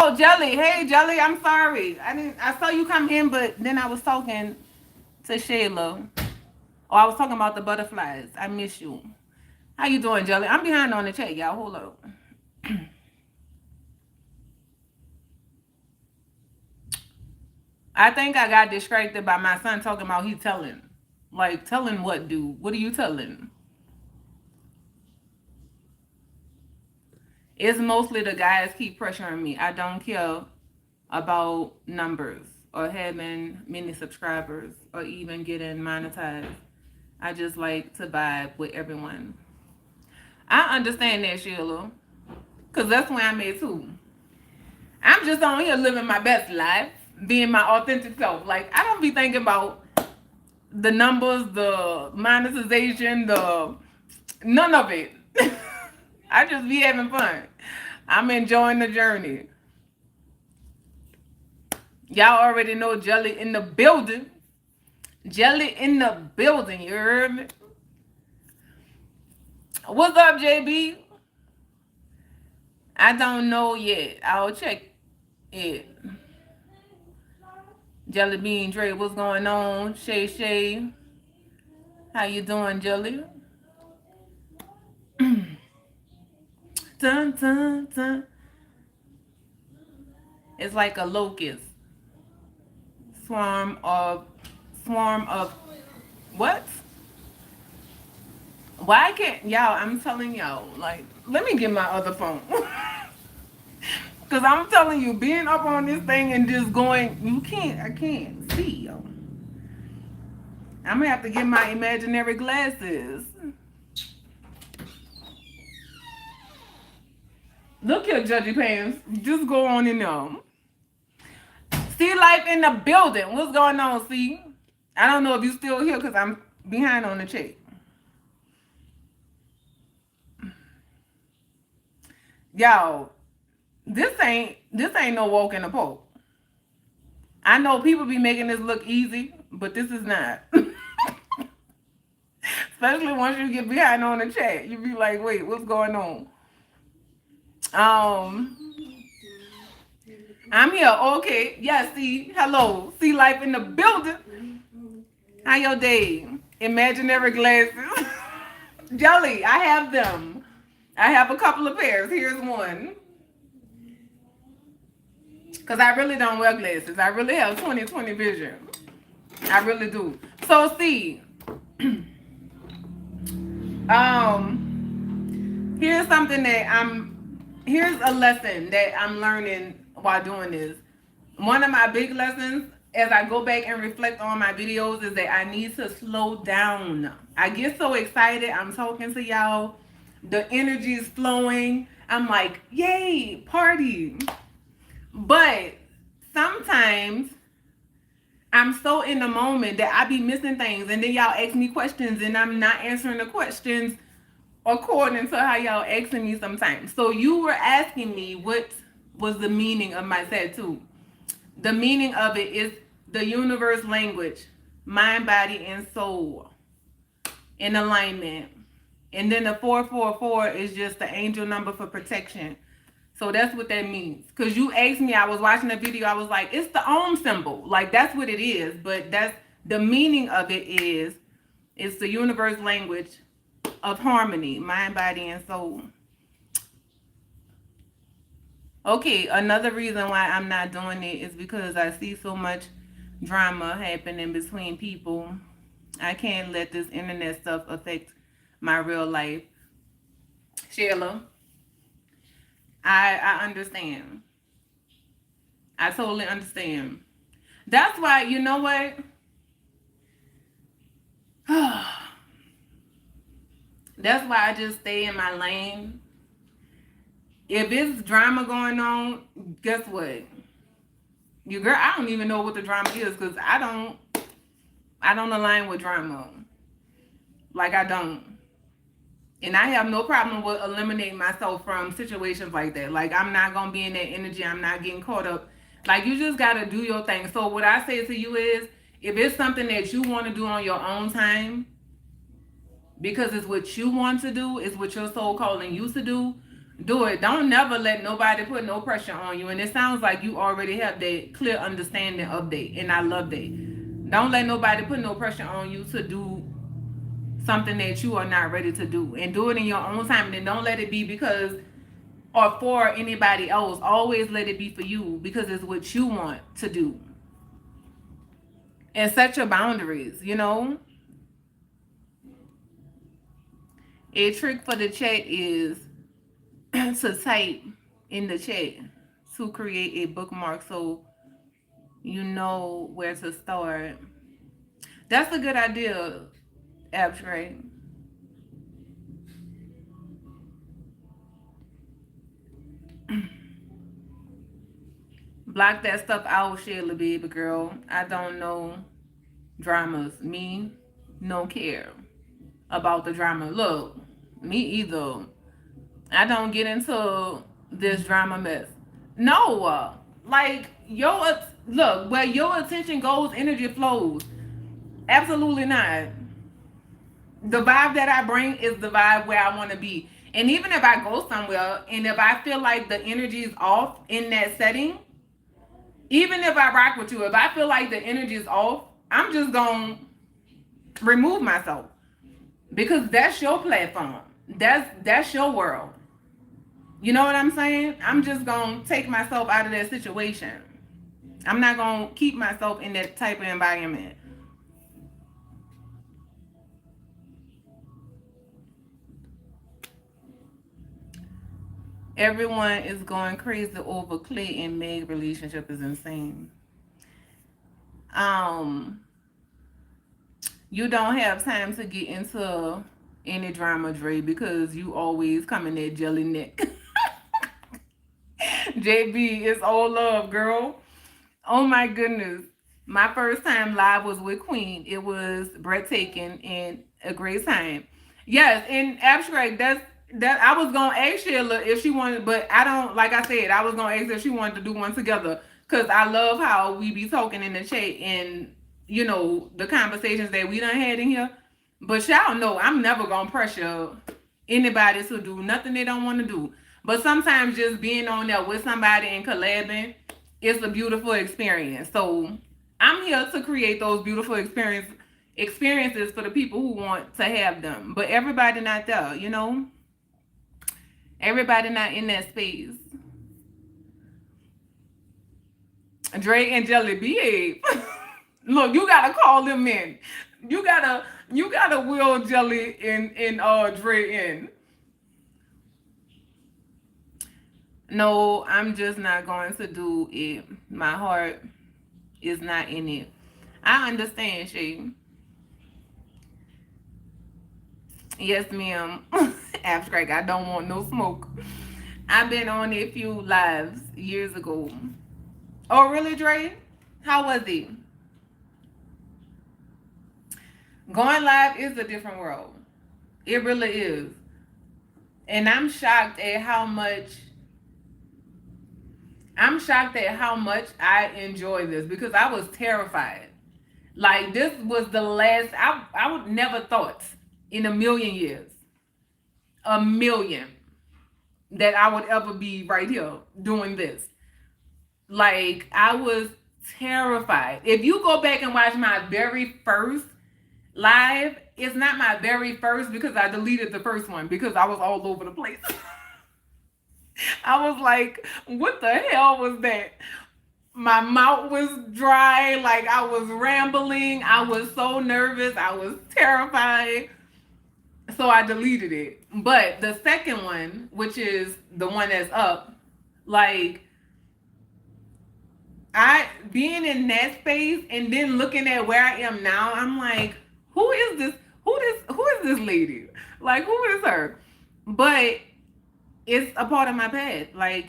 Oh, Jelly. Hey, Jelly. I'm sorry. I saw you come in, but then I was talking to Shayla. Oh, I was talking about the butterflies. I miss you. How you doing, Jelly? I'm behind on the chat, y'all. Hold up. I think I got distracted by my son talking about he telling. Like, telling what, dude? What are you telling? It's mostly the guys keep pressuring me. I don't care about numbers or having many subscribers or even getting monetized. I just like to vibe with everyone. I understand that, Sheila, because that's where I'm at too. I'm just on here living my best life, being my authentic self. Like, I don't be thinking about the numbers, the monetization, the none of it. I just be having fun. I'm enjoying the journey. Y'all already know Jelly in the building. Jelly in the building, you heard me? What's up, JB? I don't know yet. I'll check it. Jelly Bean Dre, what's going on? Shay Shay. How you doing, Jelly? Dun, dun, dun. It's like a locust. Swarm of what? Why can't y'all? I'm telling y'all, like, let me get my other phone. Cause I'm telling you, being up on this thing and just going, I can't see, yo. I'm gonna have to get my imaginary glasses. Look here, Judgy Pants. Just go on in there. See Life in the building. What's going on, see? I don't know if you still here because I'm behind on the check. Y'all, this ain't no walk in the park. I know people be making this look easy, but this is not. Especially once you get behind on the chat, you be like, wait, what's going on? I'm here. Okay. Yeah, see, hello. See Life in the building. How your day? Imaginary glasses. Jelly, I have them. I have a couple of pairs. Here's one. Because I really don't wear glasses. I really have 20/20 vision. I really do. So see, here's a lesson that I'm learning while doing this. One of my big lessons as I go back and reflect on my videos is that I need to slow down. I get so excited. I'm talking to y'all. The energy is flowing. I'm like, yay, party. But sometimes I'm so in the moment that I be missing things, and then y'all ask me questions and I'm not answering the questions according to how y'all asking me sometimes. So you were asking me what was the meaning of my tattoo. The meaning of it is the universe language, mind, body, and soul in alignment. And then the 444 is just the angel number for protection. So that's what that means. Because you asked me, I was watching a video, I was like, it's the Om symbol. Like, that's what it is. But that's the meaning of it is, it's the universe language of harmony, mind, body, and soul. Okay, another reason why I'm not doing it is because I see so much drama happening between people. I can't let this internet stuff affect my real life. Sheila, I understand. I totally understand. That's why, you know what? That's why I just stay in my lane. If it's drama going on, guess what? You girl, I don't even know what the drama is because I don't align with drama. Like, I don't. And I have no problem with eliminating myself from situations like that. Like, I'm not going to be in that energy. I'm not getting caught up. Like, you just got to do your thing. So what I say to you is, if it's something that you want to do on your own time, because it's what you want to do, it's what your soul calling you to do it. Don't never let nobody put no pressure on you. And it sounds like you already have that clear understanding of that. And I love that. Don't let nobody put no pressure on you to do something that you are not ready to do, and do it in your own time. And then don't let it be because or for anybody else. Always let it be for you because it's what you want to do. And set your boundaries, you know. A trick for the chat is to type in the chat to create a bookmark so you know where to start. That's a good idea, Abstract. Block that stuff out, Sheila, baby girl. I don't know dramas. Me, no care about the drama. Look, me either. I don't get into this drama mess. No, like look, where your attention goes, energy flows. Absolutely not. The vibe that I bring is the vibe where I want to be. And even if I go somewhere and if I feel like the energy is off in that setting, even if I rock with you, if I feel like the energy is off, I'm just going to remove myself because that's your platform. That's your world. You know what I'm saying? I'm just going to take myself out of that situation. I'm not going to keep myself in that type of environment. Everyone is going crazy over Clay and Meg relationship is insane. Um, you don't have time to get into any drama, Dre, because you always come in that jelly neck. JB, it's all love, girl. Oh my goodness. My first time live was with Queen. It was breathtaking and a great time. Yes, in Abstract, that I was gonna ask Sheila if she wanted, but I don't, like I said, I was gonna ask if she wanted to do one together. Cause I love how we be talking in the chat and the conversations that we done had in here. But y'all know I'm never gonna pressure anybody to do nothing they don't want to do. But sometimes just being on there with somebody and collabing is a beautiful experience. So I'm here to create those beautiful experiences for the people who want to have them. But everybody not there. Everybody not in that space. Dre and Jelly behave. Look, you gotta call them in. You gotta wheel Jelly and Dre in. No, I'm just not going to do it. My heart is not in it. I understand, Shay. Yes, ma'am. Abstract, I don't want no smoke. I've been on a few lives years ago. Oh, really, Dre? How was it? Going live is a different world. It really is. And I'm shocked at how much I enjoy this because I was terrified. Like this was the last I would never thought in a million years. A million that I would ever be right here doing this. Like I was terrified. If you go back and watch my very first live, it's not my very first because I deleted the first one because I was all over the place. I was like, what the hell was that? My mouth was dry, like I was rambling. I was so nervous. I was terrified. So I deleted it. But the second one, which is the one that's up, like I being in that space and then looking at where I am now, I'm like, who is this? Who is this lady? Like, who is her? But it's a part of my past. Like,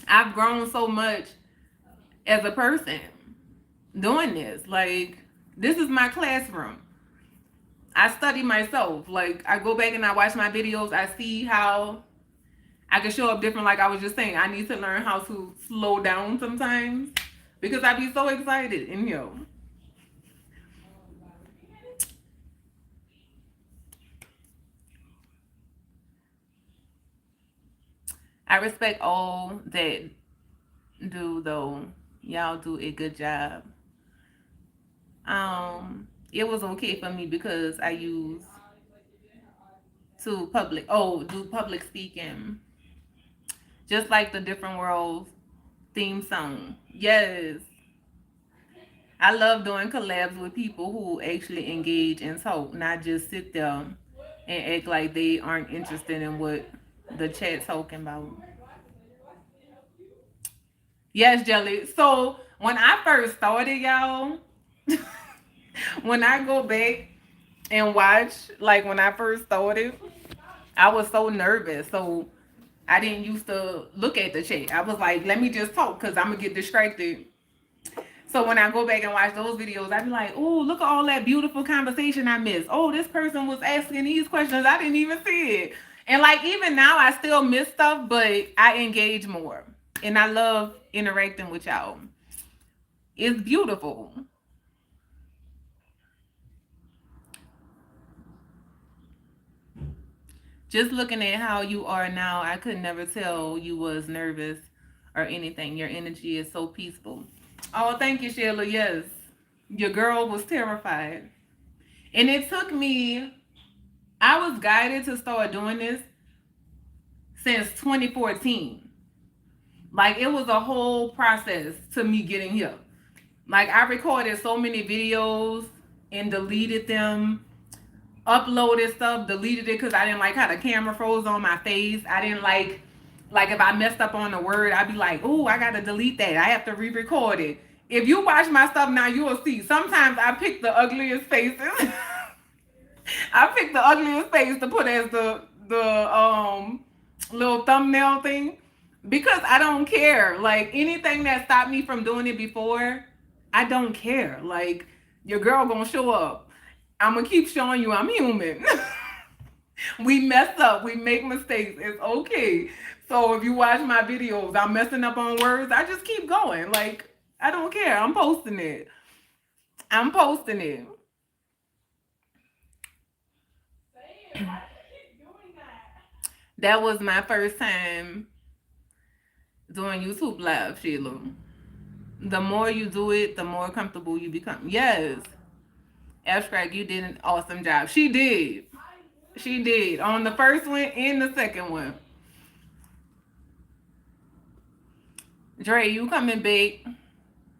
I've grown so much as a person doing this. Like, this is my classroom. I study myself. Like, I go back and I watch my videos. I see how I can show up different. Like I was just saying, I need to learn how to slow down sometimes because I be so excited in here. I respect all that do though. Y'all do a good job. It was okay for me because I use do public speaking. Just like the Different Worlds theme song. Yes. I love doing collabs with people who actually engage and talk, not just sit there and act like they aren't interested in what the chat's talking about. Yes, Jelly. So when I first started, y'all, when I go back and watch, like when I first started, I was so nervous. So I didn't used to look at the chat. I was like, let me just talk because I'm gonna get distracted. So when I go back and watch those videos, I be like, oh, look at all that beautiful conversation I missed. Oh, this person was asking these questions. I didn't even see it. And like even now I still miss stuff, but I engage more. And I love interacting with y'all. It's beautiful. Just looking at how you are now, I could never tell you was nervous or anything. Your energy is so peaceful. Oh, thank you, Sheila. Yes. Your girl was terrified. And it took me, I was guided to start doing this since 2014. Like it was a whole process to me getting here. Like I recorded so many videos and deleted them, uploaded stuff, deleted it because I didn't like how the camera froze on my face. I didn't like if I messed up on a word, I'd be like, oh, I gotta delete that. I have to re-record it. If you watch my stuff now, you will see. Sometimes I pick the ugliest faces. I picked the ugliest face to put as the little thumbnail thing because I don't care. Like anything that stopped me from doing it before, I don't care. Like your girl gonna show up. I'm gonna keep showing you I'm human. We mess up. We make mistakes. It's okay. So if you watch my videos, I'm messing up on words. I just keep going. Like I don't care. I'm posting it. I'm posting it. That was my first time doing YouTube Live, Sheila. The more you do it, the more comfortable you become. Yes. Abstract, you did an awesome job. She did. She did. On the first one and the second one. Dre, you coming back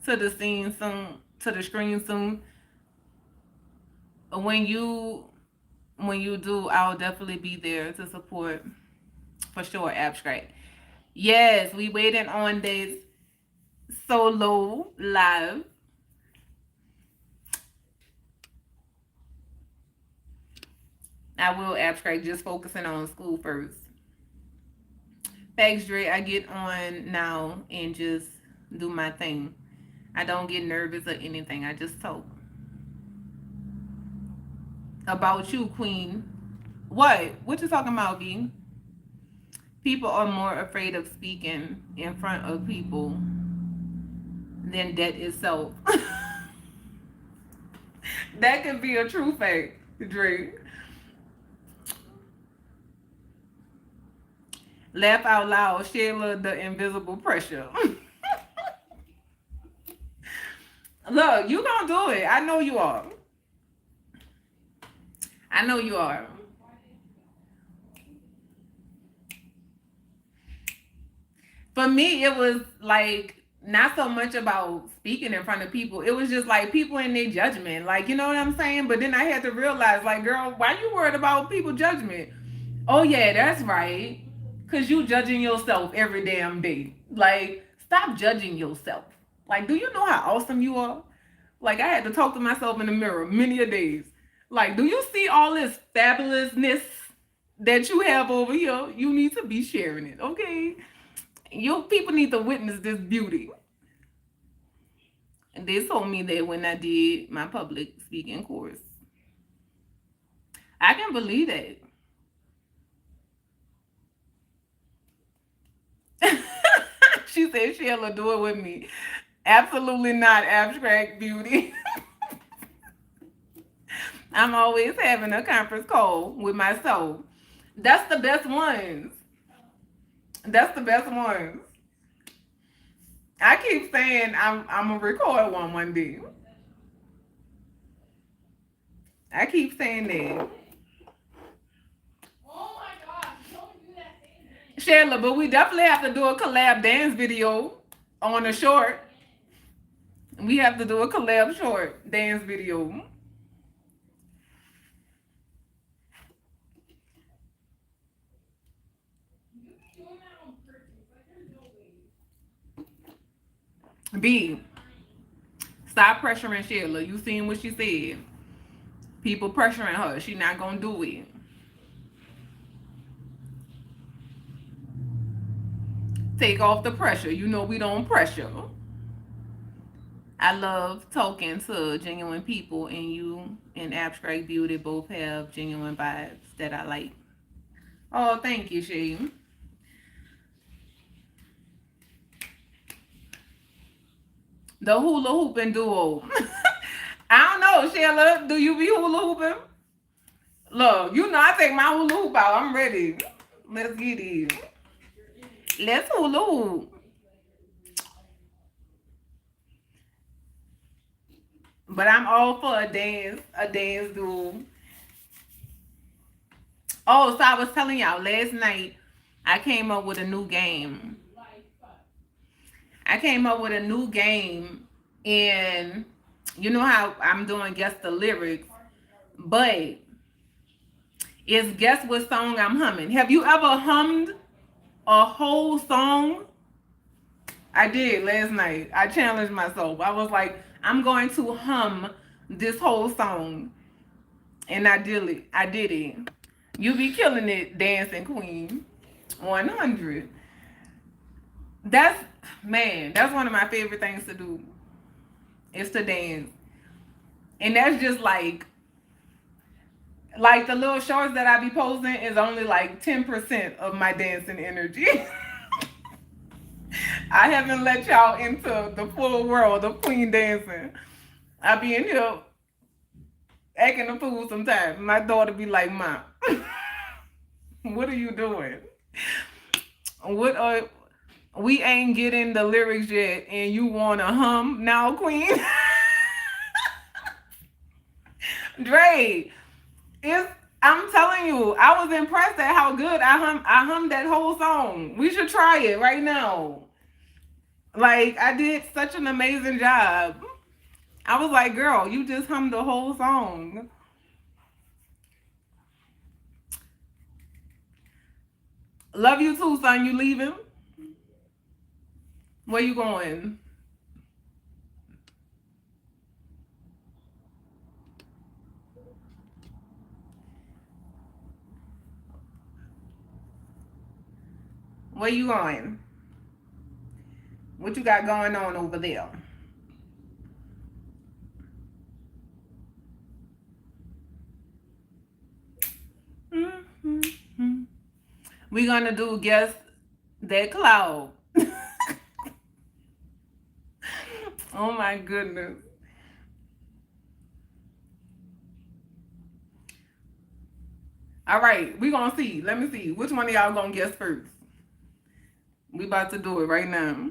to the scene soon, to the screen soon. When you do, I'll definitely be there to support for sure, Abstract. Yes, we waiting on this solo live. I will, Abstract, just focusing on school first. Thanks, Dre. I get on now and just do my thing. I don't get nervous or anything. I just talk. About you, Queen. What? What you talking about, V? People are more afraid of speaking in front of people than death itself. That could be a true fact, Dre. Laugh out loud, Sheila, the invisible pressure. Look, you gonna do it. I know you are. I know you are. For me, it was like not so much about speaking in front of people. It was just like people in their judgment. Like, you know what I'm saying? But then I had to realize, like, girl, why you worried about people judgment? Oh yeah, that's right. Cause you judging yourself every damn day. Like, stop judging yourself. Like, do you know how awesome you are? Like, I had to talk to myself in the mirror many a days. Like, do you see all this fabulousness that you have over here? You need to be sharing it, okay? Your people need to witness this beauty. And they told me that when I did my public speaking course. I can believe that. She said she'll do it with me. Absolutely not, Abstract Beauty. I'm always having a conference call with myself. That's the best ones. That's the best ones. I keep saying I'm gonna record one day. I keep saying that. Shayla, but we definitely have to do a collab dance video on a short. We have to do a collab short dance video. B, stop pressuring Sheila. You seen what she said. People pressuring her. She not gonna do it. Take off the pressure. You know we don't pressure. I love talking to genuine people, and you and Abstract Beauty both have genuine vibes that I like. Oh, thank you, Shay. The hula hooping duo. I don't know, Sheila. Do you be hula hooping? Look, you know I take my hula hoop out. I'm ready. Let's get it. Let's hula hoop. But I'm all for a dance duel. Oh, so I was telling y'all last night I came up with a new game. I came up with a new game, and you know how I'm doing guess the lyrics, but it's guess what song I'm humming. Have you ever hummed a whole song? I did last night. I challenged myself. I was like, I'm going to hum this whole song, and I did it. I did it. You be killing it, dancing queen. 100. That's that's one of my favorite things to do. Is to dance. And that's just like the little shorts that I be posting is only like 10% of my dancing energy. I haven't let y'all into the full world of queen dancing. I be in here acting a fool sometimes. My daughter be like, Mom, what are you doing? We ain't getting the lyrics yet, and you wanna hum now, queen? Dre, I'm telling you, I was impressed at how good I hummed that whole song. We should try it right now. Like, I did such an amazing job. I was like, girl, you just hummed the whole song. Love you too, son. You leaving? Where you going? Where you going? What you got going on over there? Mm-hmm. We're gonna do guess that cloud. Oh my goodness. All right, we gonna see. Let me see. Which one of y'all gonna guess first? We about to do it right now.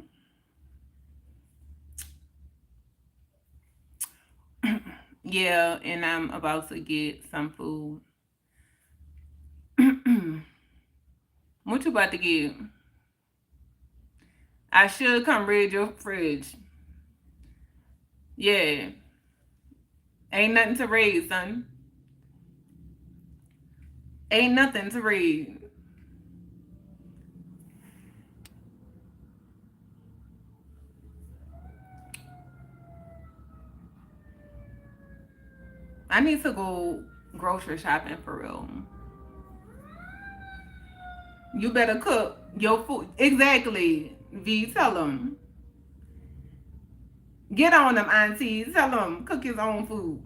Yeah, and I'm about to get some food. What you about to get? I should come raid your fridge. Yeah. Ain't nothing to raid, son. Ain't nothing to raid. I need to go grocery shopping for real. You better cook your food. Exactly. V, tell them. Get on them, aunties. Tell them cook his own food.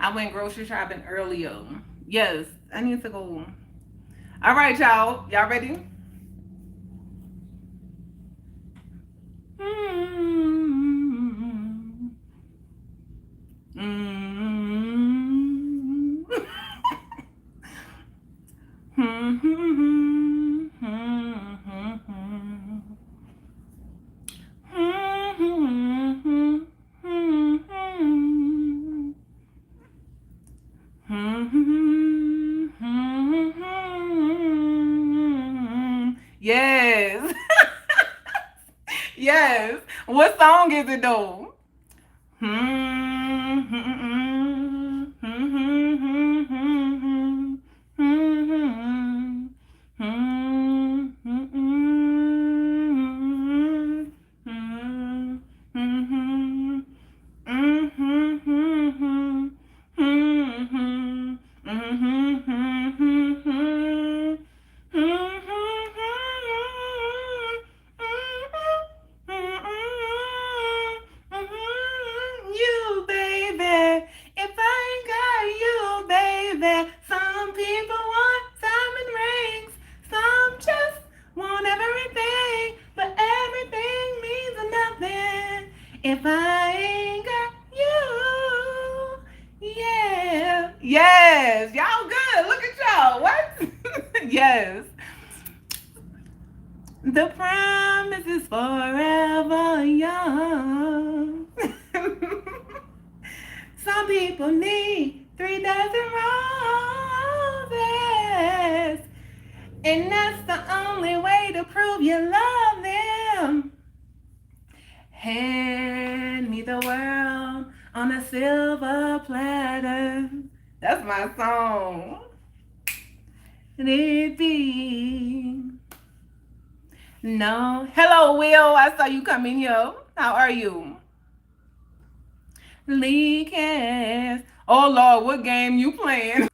I went grocery shopping earlier. Yes, I need to go. All right, y'all. Y'all ready? Yes. What song is it though? You, baby. If I ain't got you, baby. Some people want diamond rings. Some just want everything. But everything means nothing if I ain't got you. Yeah. Yes. Y'all good. Look at y'all. What? Yes. The promise is forever young. Some people need 3,000 roses. And that's the only way to prove you love them. Hand me the world on a silver platter. That's my song. It be. No. Hello, Will. I saw you come in here. How are you? Leakers. Oh, Lord, what game you playing?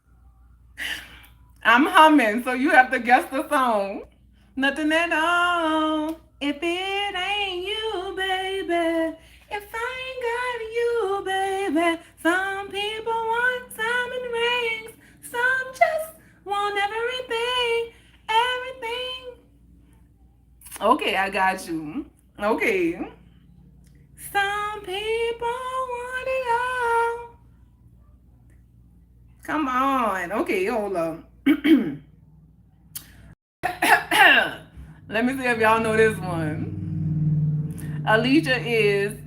I'm humming, so you have to guess the song. Nothing at all. If it ain't you, baby. If I ain't got you, baby. Some people want diamond rings. Some just want everything. Everything. Okay, I got you. Okay. Some people want it all. Come on. Okay, hold up. Let me see if y'all know this one. Alicia is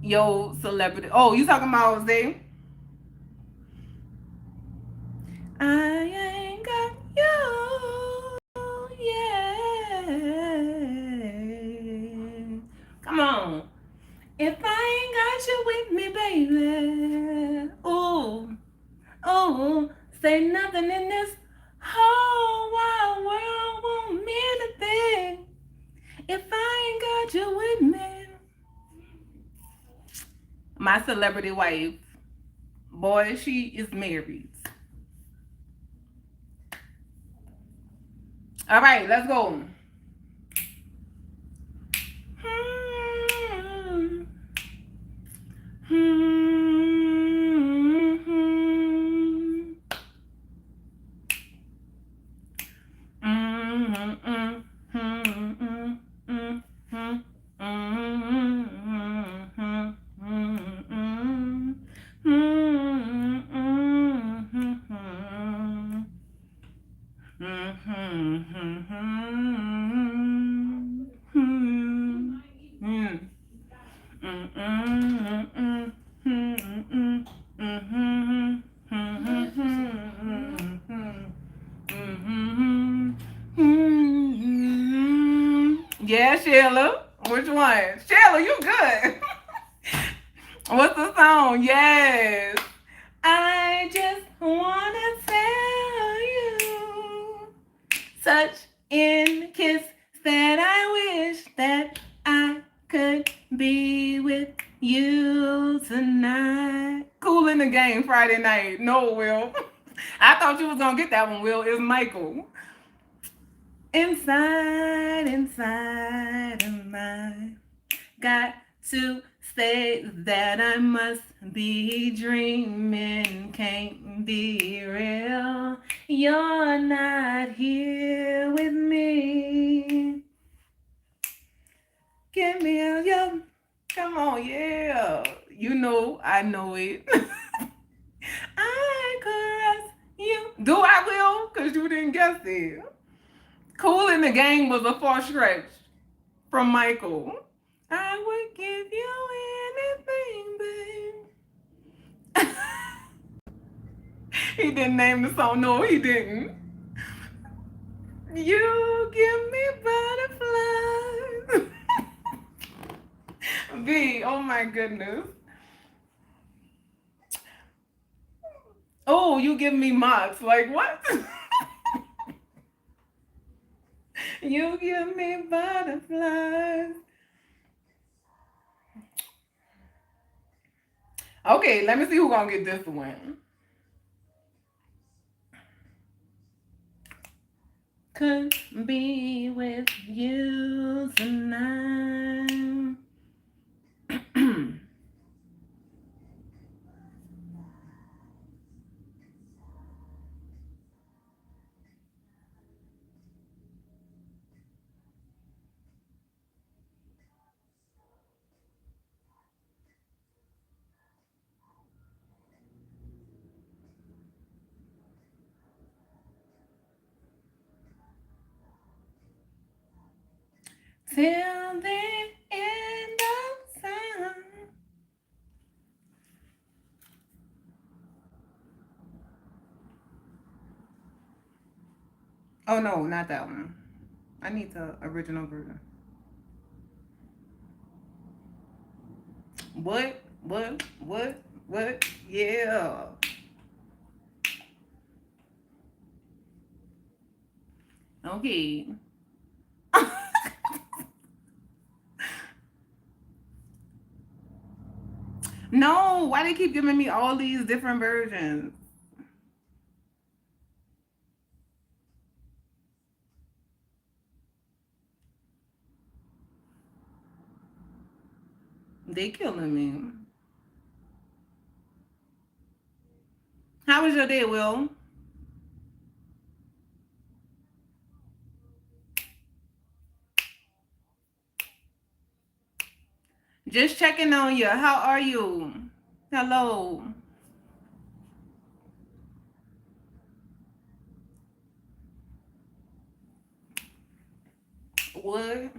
your celebrity. Oh, you talking about Zay? I ain't got you. Yeah. Come on. If I ain't got you with me, baby. Ooh. Oh, say nothing in this whole wide world won't mean a thing if I ain't got you with me. My celebrity wife, boy, she is married. All right, let's go. Yeah, Sheila. Which one? Sheila, you good. What's the song? Yes. I just wanna tell you such in kiss that I wish that I could be with you tonight. Cool in the Game Friday night. No, Will. I thought you was gonna get that one, Will. It's Michael. Inside of my got to say that I must be dreaming, can't be real. You're not here with me. Give me a yo. Come on, yeah. You know, I know it. I caress you. Do I will? Because you didn't guess it. Cool in the Game was a far stretch from Michael. I would give you anything, babe. He didn't name the song. No, he didn't. You give me butterflies. B, oh my goodness. Oh, you give me marks. Like what? You give me butterflies. Okay, let me see who gonna get this one. Could be with you tonight. Till the end of time. Oh no, not that one. I need the original version. What? What? What? What? Yeah. Okay. No, why they keep giving me all these different versions? They killing me. How was your day, Will? Just checking on you. How are you? Hello. What?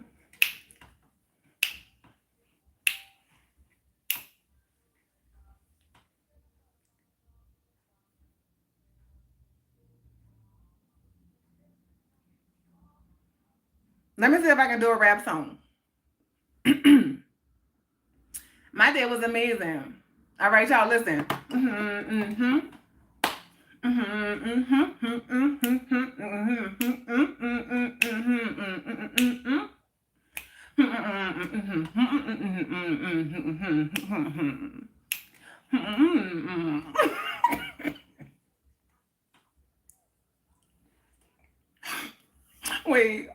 Let me see if I can do a rap song. My day was amazing. All right, y'all, listen. Wait.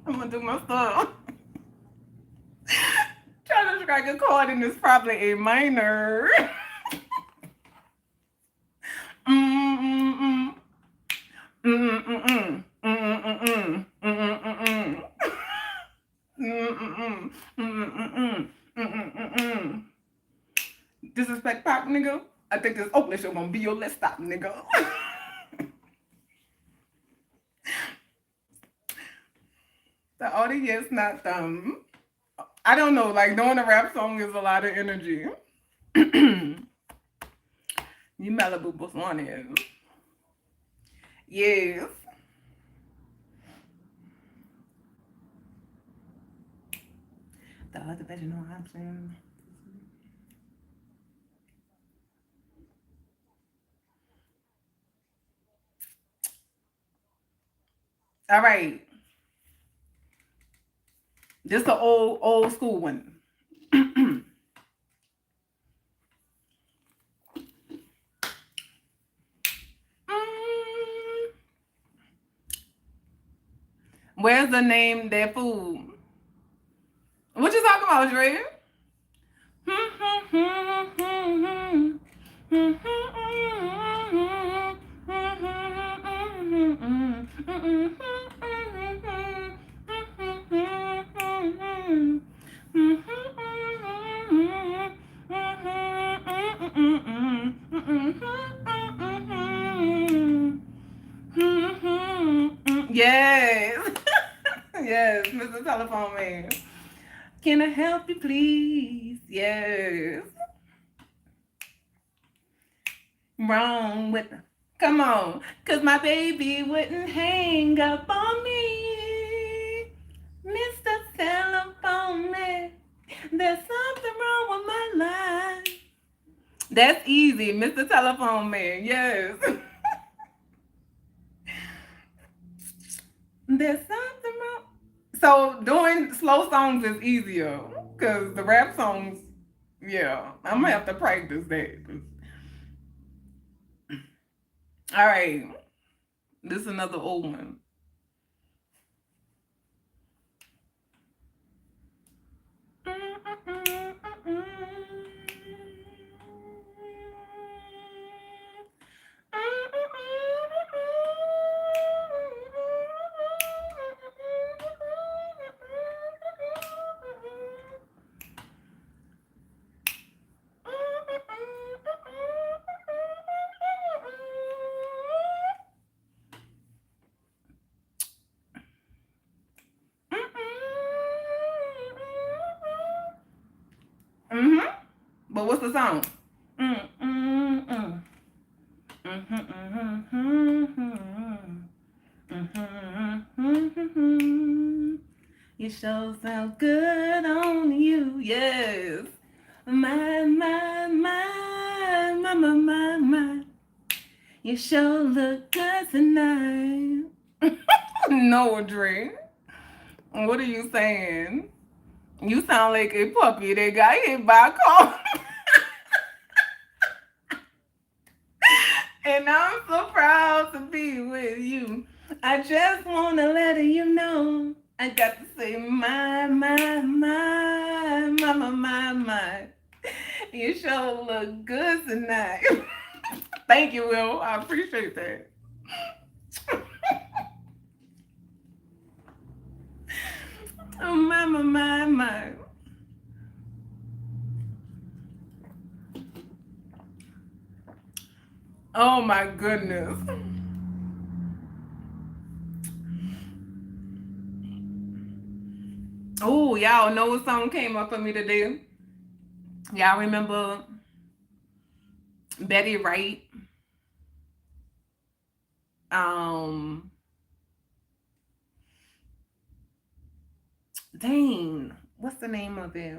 I'm gonna do my stuff. Trying to strike a chord and it's probably a minor. Disrespect pop, nigga. I think this Oakley show gonna be your let's stop, nigga. The audience, not them. I don't know, like doing a rap song is a lot of energy. You Malibu Botswana is. Yes. The other vaginal option. All right. This is the old school one. Where's the name that food? What you talking about, Dre? Mr. Telephone Man. Can I help you, please? Yes. Wrong with the, come on, cause my baby wouldn't hang up on me. Mr. Telephone Man, there's something wrong with my line. That's easy, Mr. Telephone Man, yes. There's something wrong. So doing slow songs is easier, cause the rap songs, yeah, I'm gonna have to practice that. All right, this is another old one. Mm-hmm. But what's the song? Mm-mm-mm. You sure sound good on you, yes. My. You sure look good tonight. No, Dre. What are you saying? You sound like a puppy that got hit by a car. And I'm so proud to be with you. I just want to let you know. I got to say, my. You sure look good tonight. Thank you, Will. I appreciate that. Oh, my. Oh, my goodness. Oh, y'all know what song came up for me today? Y'all remember Betty Wright? Dang, what's the name of it?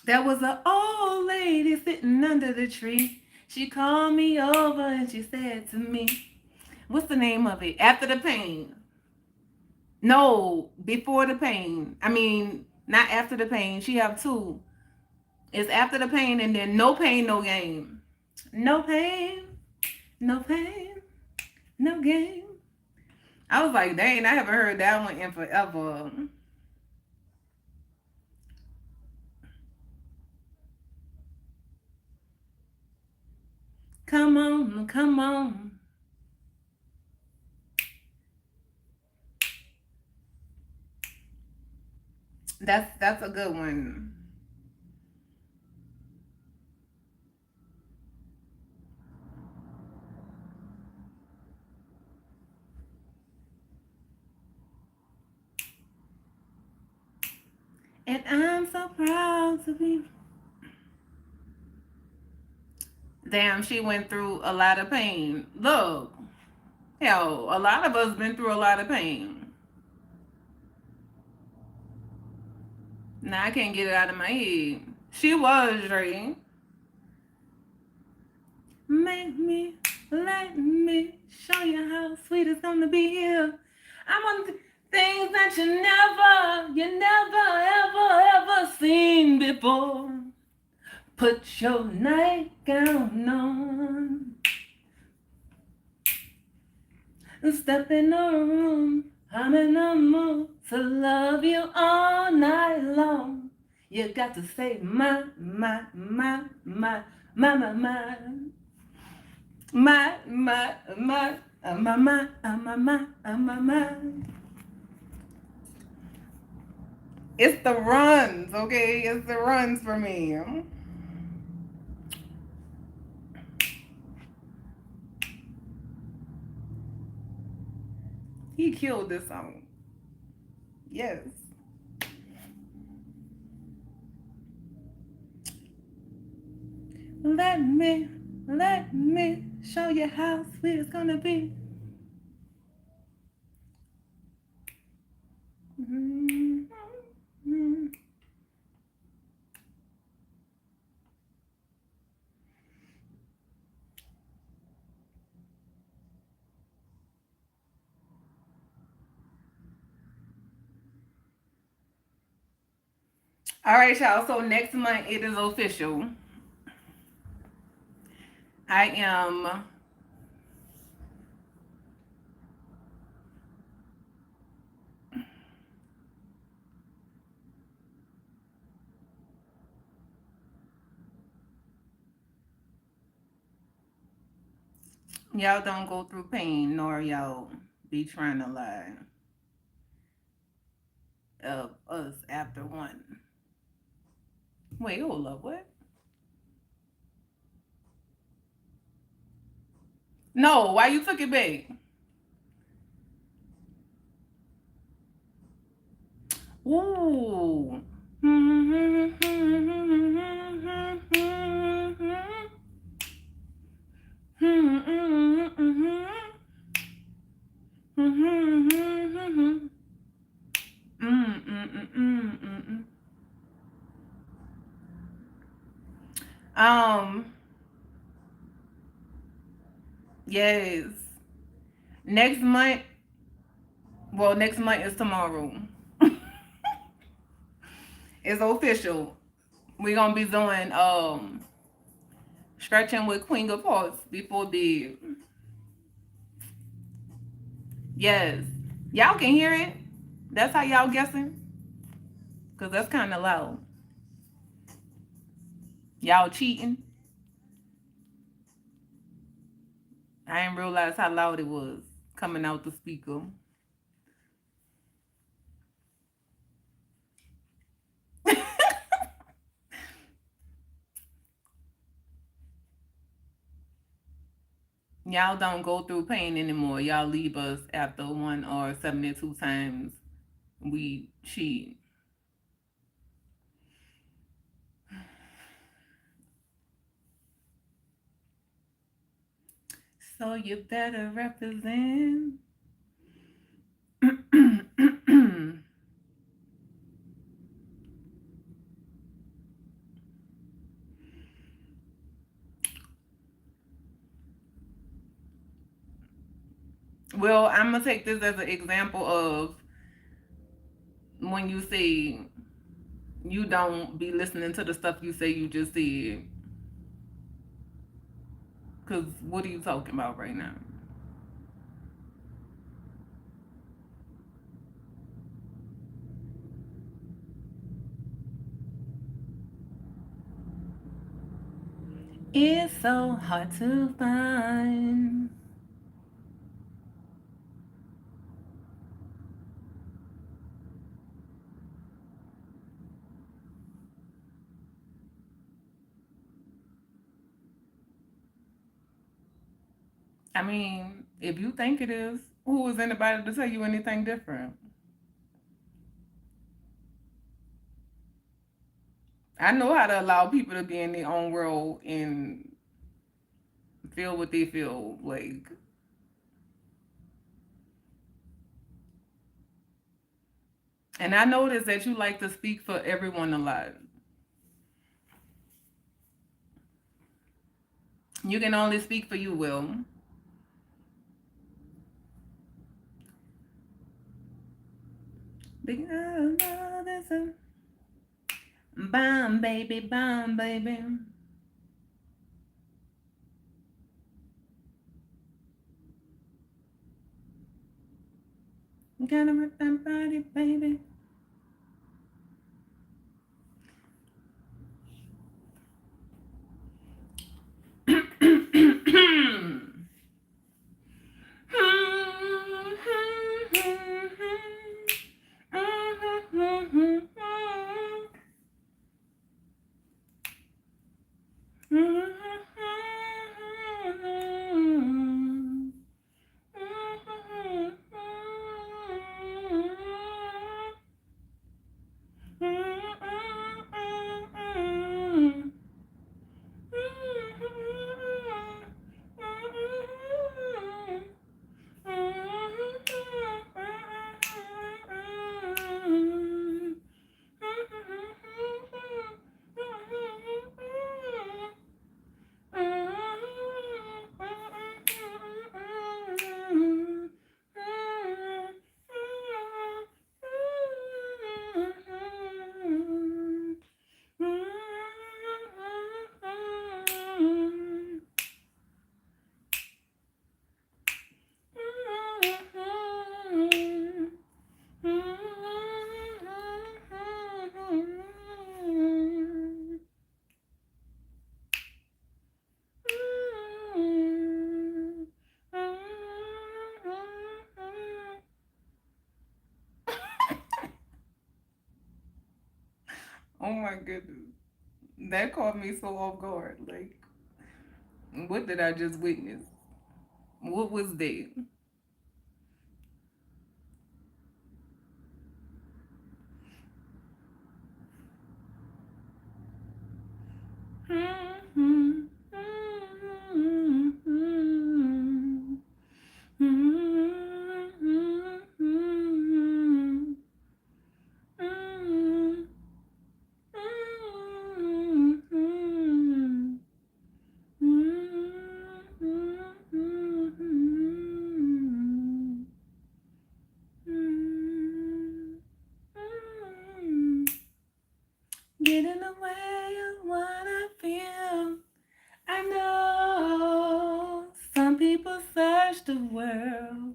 There was an old lady sitting under the tree. She called me over and she said to me, what's the name of it? After the Pain. No, Before the Pain. I mean, not After the Pain. She have two. It's After the Pain and then No Pain, No Game. No pain, no pain, no game. I was like, dang, I haven't heard that one in forever. Come on, come on. That's a good one. And I'm so proud to be. Damn, she went through a lot of pain. Look, hell, a lot of us been through a lot of pain. Now I can't get it out of my head. She was, Dre. Make me, let me show you how sweet it's gonna be here. I want things that you never, ever seen before. Put your nightgown on and step in the room. I'm in the mood to love you all night long. You got to say my. It's the runs, okay? It's the runs for me. He killed this song. Yes. Let me show you how sweet it's gonna be. Mm-hmm. All right, y'all. So next month it is official. I am y'all don't go through pain nor y'all be trying to lie of us after one. Wait, hold up, what? No, why you took it back? Ooh. Um, yes. Next month, well, next month is tomorrow. It's official. We're gonna be doing stretching with Queen of Hearts before bed. Yes. Y'all can hear it. That's how y'all guessing? Cause that's kinda loud. Y'all cheating. I didn't realize how loud it was coming out the speaker. Y'all don't go through pain anymore. Y'all leave us after 1 or 72 times we cheat. So you better represent. Well, I'm gonna take this as an example of when you say you don't be listening to the stuff you say you just said. Cause what are you talking about right now? It's so hard to find. I mean, if you think it is, who is anybody to tell you anything different? I know how to allow people to be in their own world and feel what they feel like. And I notice that you like to speak for everyone a lot. You can only speak for you, Will. Because love is a bomb, baby, bomb, baby. Gotta work that body, baby. Oh my goodness. That caught me so off guard. Like, what did I just witness? What was that? Get in the way of what I feel. I know some people search the world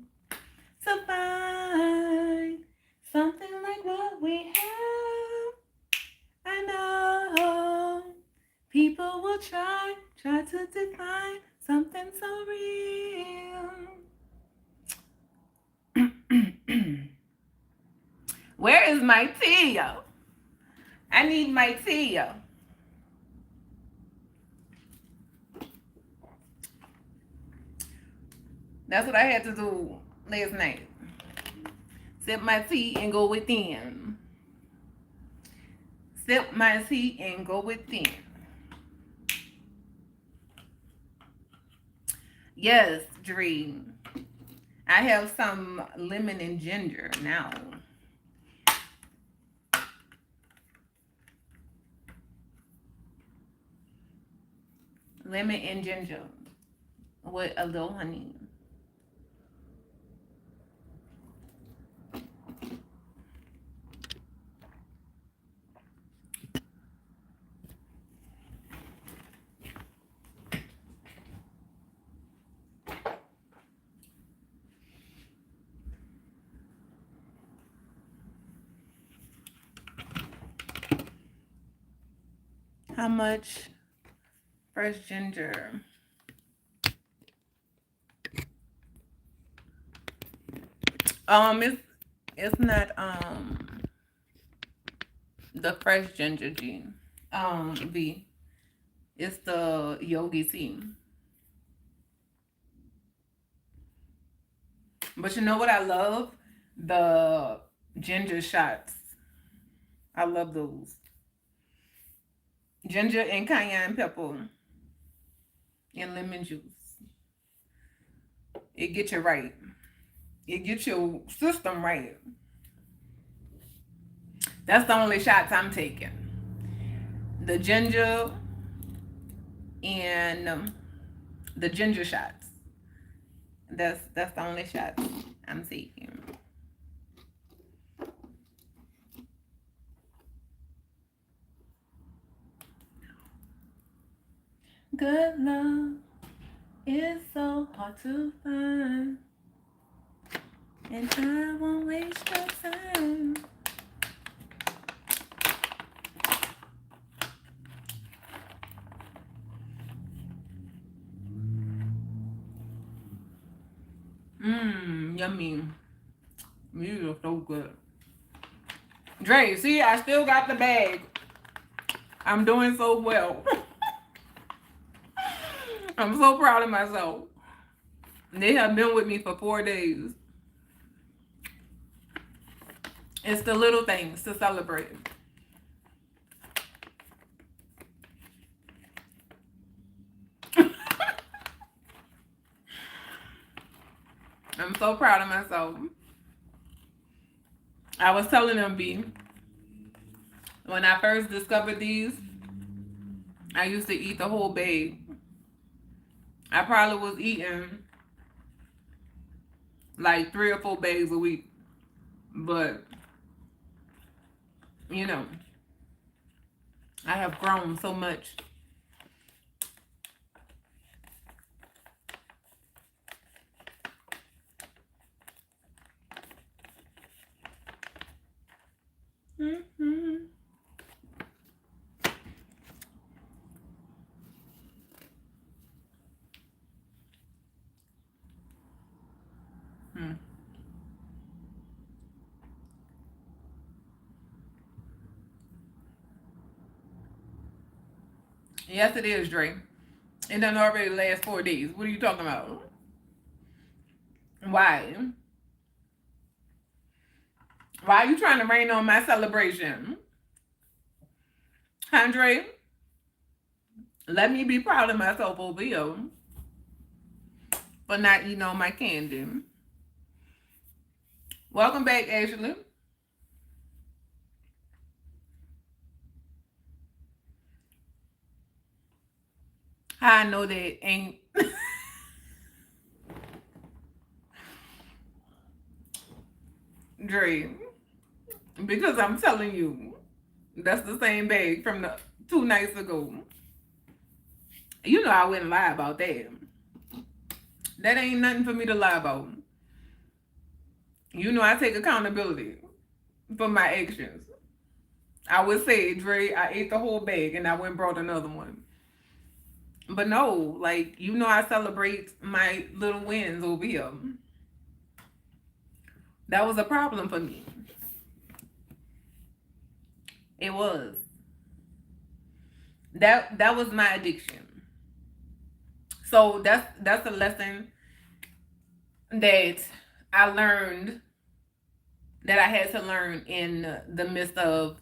to find something like what we have. I know people will try to define something so real. Where is my tea? I need my tea. That's what I had to do last night. Sip my tea and go within. Sip my tea and go within. Yes, Dream. I have some lemon and ginger now. Lemon and ginger with a little honey. How much fresh ginger? It's not the fresh ginger G. V. It's the yogi tea. But you know what I love? The ginger shots. I love those. Ginger and cayenne pepper and lemon juice. It gets you right. It gets your system right. That's the only shots I'm taking. The ginger and the ginger shots. That's the only shots I'm taking. Good love is so hard to find, and I won't waste your time. Yummy. These are so good. Dre, see, I still got the bag. I'm doing so well. I'm so proud of myself. They have been with me for 4 days. It's the little things to celebrate. I'm so proud of myself. I was telling them, B, when I first discovered these, I used to eat the whole bag. I probably was eating like 3 or 4 bags a week. But, you know, I have grown so much. Mm-hmm. Yes, it is, Dre. It done already last 4 days. What are you talking about? Why? Why are you trying to rain on my celebration? Andre, let me be proud of myself over here for not eating all my candy. Welcome back, Ashley. How I know that ain't Dre. Because I'm telling you, that's the same bag from the 2 nights ago. You know I wouldn't lie about that. That ain't nothing for me to lie about. You know I take accountability for my actions. I would say, Dre, I ate the whole bag and I went and brought another one. But no, like, you know I celebrate my little wins over here. That was a problem for me. It was. That was my addiction. So that's a lesson that I learned, that I had to learn in the midst of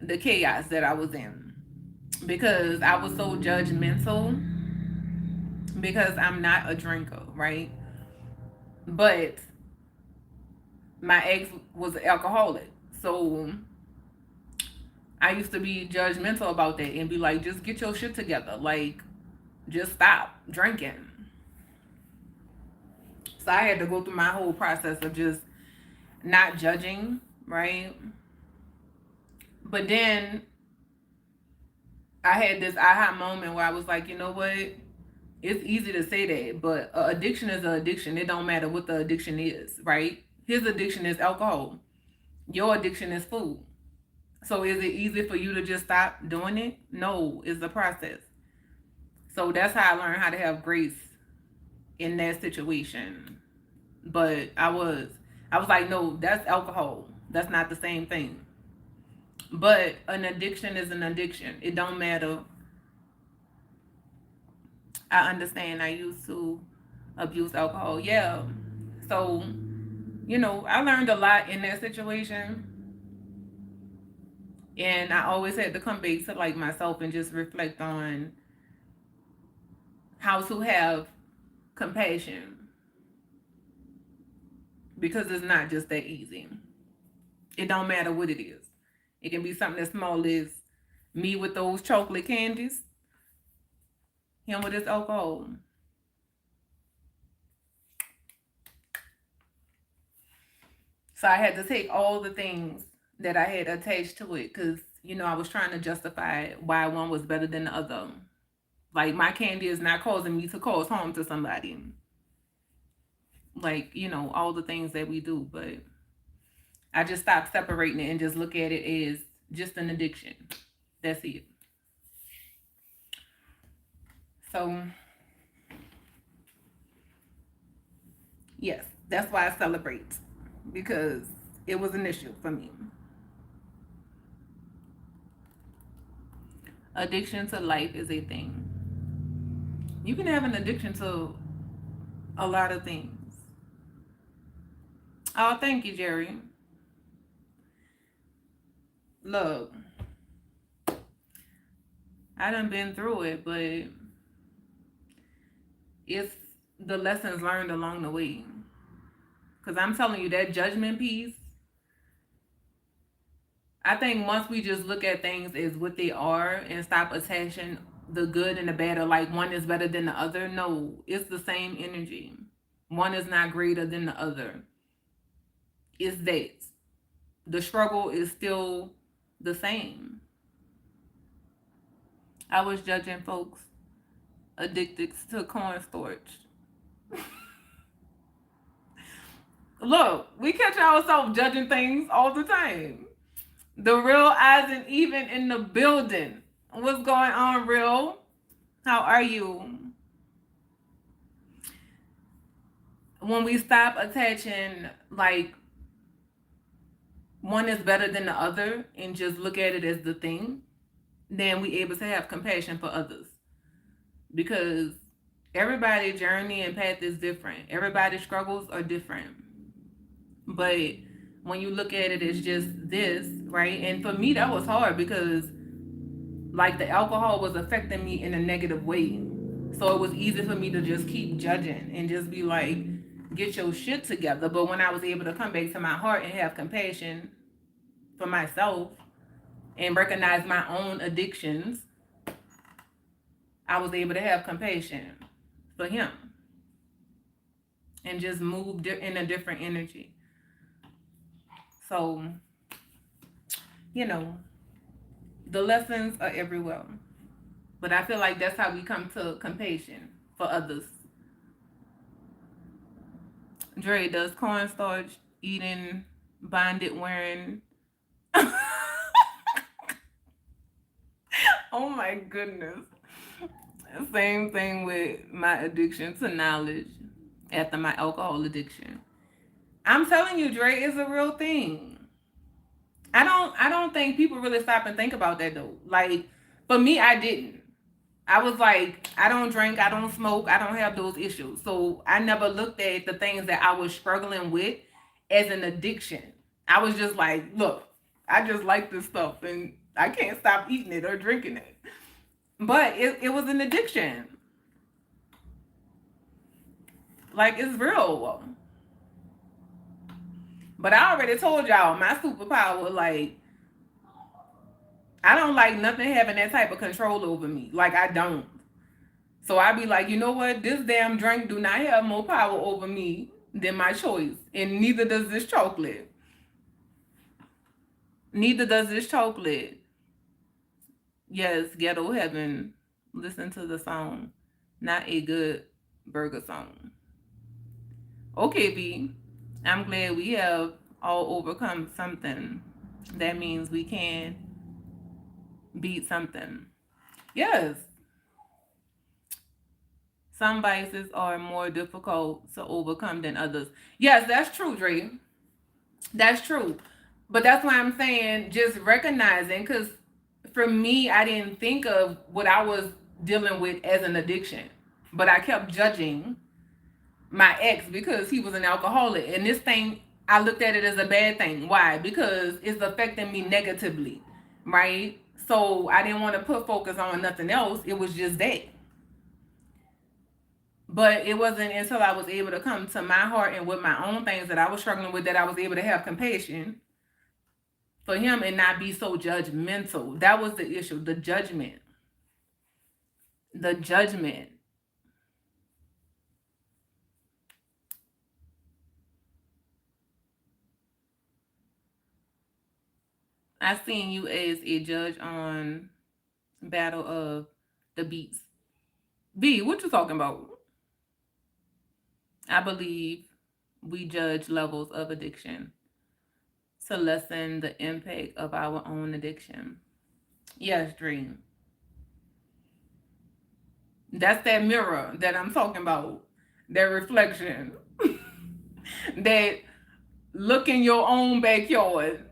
the chaos that I was in, because I was so judgmental, because I'm not a drinker, right? But my ex was an alcoholic. So I used to be judgmental about that and be like, just get your shit together. Like, just stop drinking. So I had to go through my whole process of just not judging, right? But then I had this aha moment where I was like, you know what? It's easy to say that, but addiction is an addiction. It don't matter what the addiction is, right? His addiction is alcohol. Your addiction is food. So is it easy for you to just stop doing it? No, it's a process. So that's how I learned how to have grace in that situation. But I was like, no, that's alcohol. That's not the same thing. But an addiction is an addiction. It don't matter. I understand I used to abuse alcohol. Yeah. So, I learned a lot in that situation. And I always had to come back to like myself and just reflect on how to have compassion, because it's not just that easy. It don't matter what it is. It can be something as small as me with those chocolate candies, him with his alcohol. So I had to take all the things that I had attached to it, because, I was trying to justify why one was better than the other. Like, my candy is not causing me to cause harm to somebody. Like, all the things that we do. But I just stopped separating it and just look at it as just an addiction. That's it. So, yes, that's why I celebrate, because it was an issue for me. Addiction to life is a thing. You can have an addiction to a lot of things. Oh, thank you, Jerry. Look, I done been through it, but it's the lessons learned along the way. Because I'm telling you, that judgment piece, I think once we just look at things as what they are and stop attaching the good and the bad, or like one is better than the other. No, it's the same energy. One is not greater than the other. It's that. The struggle is still the same. I was judging folks addicted to cornstarch. Look, we catch ourselves judging things all the time. The real eyes and even in the building. What's going on, real? How are you? When we stop attaching like one is better than the other and just look at it as the thing, then we able to have compassion for others. Because everybody's journey and path is different. Everybody's struggles are different. But when you look at it as just this, right? And for me, that was hard because like the alcohol was affecting me in a negative way. So it was easy for me to just keep judging and just be like, get your shit together. But when I was able to come back to my heart and have compassion for myself and recognize my own addictions, I was able to have compassion for him and just move in a different energy. So, the lessons are everywhere. But I feel like that's how we come to compassion for others. Dre, does cornstarch eating, bonded wearing? Oh my goodness. Same thing with my addiction to knowledge after my alcohol addiction. I'm telling you, Dre, is a real thing. I don't think people really stop and think about that though. Like for me, I didn't. I was like, I don't drink, I don't smoke, I don't have those issues. So I never looked at the things that I was struggling with as an addiction. I was just like, look, I just like this stuff and I can't stop eating it or drinking it. But it was an addiction. Like it's real. But I already told y'all my superpower, like, I don't like nothing having that type of control over me. Like I don't. So I be like, you know what? This damn drink do not have more power over me than my choice. And neither does this chocolate. Neither does this chocolate. Yes, Ghetto Heaven. Listen to the song. Not a good burger song. Okay, B. I'm glad we have all overcome something. That means we can beat something. Yes. Some vices are more difficult to overcome than others. Yes, that's true, Dre. That's true. But that's why I'm saying just recognizing, because for me, I didn't think of what I was dealing with as an addiction. But I kept judging my ex because he was an alcoholic. And this thing, I looked at it as a bad thing. Why? Because it's affecting me negatively, right? So I didn't want to put focus on nothing else. It was just that. But it wasn't until I was able to come to my heart and with my own things that I was struggling with that I was able to have compassion for him and not be so judgmental. That was the issue, the judgment. The judgment. I seen you as a judge on Battle of the Beats. B, what you talking about? I believe we judge levels of addiction to lessen the impact of our own addiction. Yes, Dream. That's that mirror that I'm talking about. That reflection. That look in your own backyard.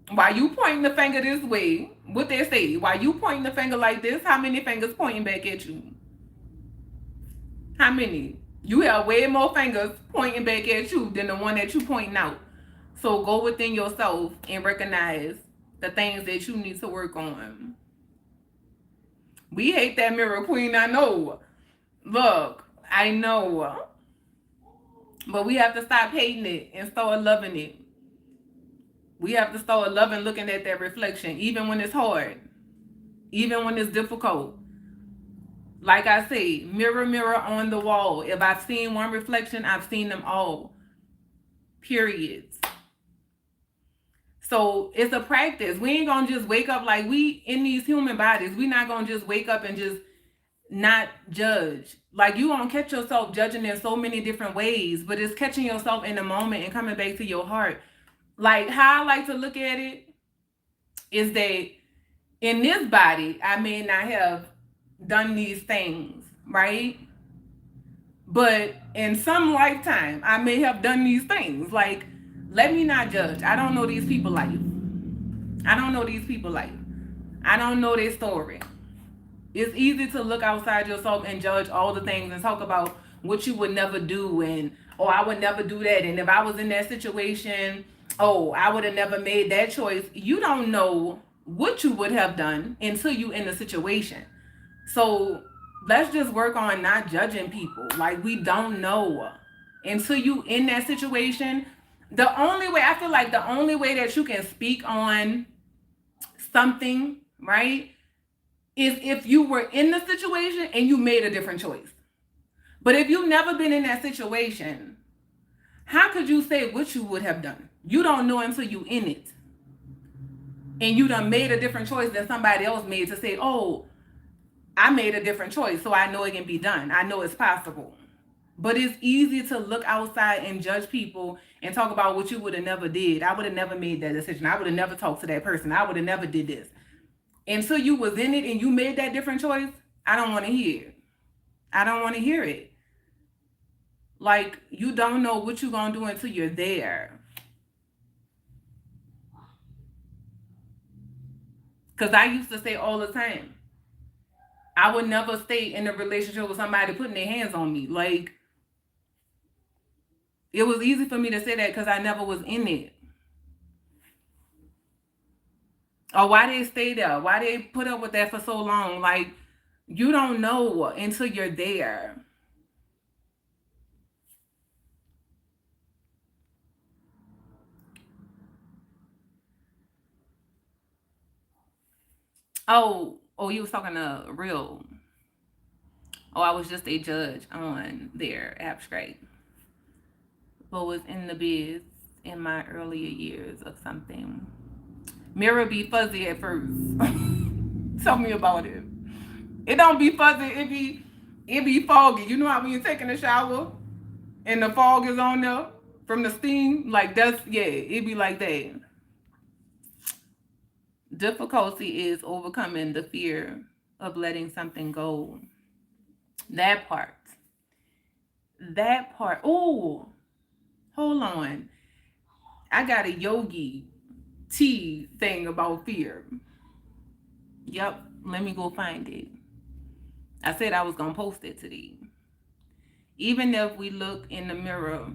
While you pointing the finger this way, what they say, while you pointing the finger like this, how many fingers pointing back at you? How many? You have way more fingers pointing back at you than the one that you pointing out. So go within yourself and recognize the things that you need to work on. We hate that mirror, Queen, I know. Look, I know. But we have to stop hating it and start loving it. We have to start loving looking at that reflection, even when it's hard, even when it's difficult. Like I say, mirror, mirror on the wall. If I've seen one reflection, I've seen them all. Periods. So it's a practice. We ain't gonna just wake up like we in these human bodies. We not gonna just wake up and just not judge. Like you gonna catch yourself judging in so many different ways, but it's catching yourself in the moment and coming back to your heart. Like how I like to look at it is that in this body, I may not have done these things, right? But in some lifetime, I may have done these things. Like, let me not judge. I don't know these people's life. I don't know these people's life. I don't know their story. It's easy to look outside yourself and judge all the things and talk about what you would never do and, oh, I would never do that. And if I was in that situation, oh, I would have never made that choice. You don't know what you would have done until you in the situation. So let's just work on not judging people. Like, we don't know until you in that situation. The only way, I feel like the only way that you can speak on something, right, is if you were in the situation and you made a different choice. But if you've never been in that situation, how could you say what you would have done? You don't know until you in it. And you done made a different choice than somebody else made to say, oh, I made a different choice, so I know it can be done. I know it's possible. But it's easy to look outside and judge people and talk about what you would have never did. I would have never made that decision. I would have never talked to that person. I would have never did this. Until you was in it and you made that different choice, I don't want to hear it. I don't want to hear it. Like, you don't know what you're going to do until you're there. Because I used to say all the time, I would never stay in a relationship with somebody putting their hands on me. Like, it was easy for me to say that because I never was in it. Or why they stay there? Why they put up with that for so long? Like, you don't know until you're there. Oh, you was talking to Real. Oh, I was just a judge on their abstract. But was in the biz in my earlier years of something. Mirror be fuzzy at first. Tell me about it. It don't be fuzzy, it be foggy. You know how when you're taking a shower and the fog is on there from the steam? Like, that's, yeah, it be like that. Difficulty is overcoming the fear of letting something go. That part. Oh, hold on. I got a yogi tea thing about fear. Yep, let me go find it. I said I was going to post it today. Even if we look in the mirror,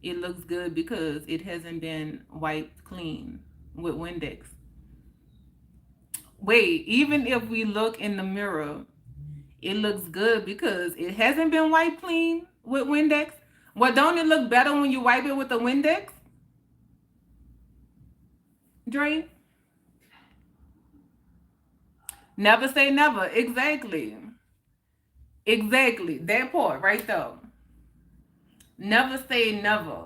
it looks good because it hasn't been wiped clean with Windex. Wait, even if we look in the mirror, it looks good because it hasn't been wiped clean with Windex. Well, don't it look better when you wipe it with the Windex? Dre? Never say never. Exactly. Exactly. That part right there. Never say never.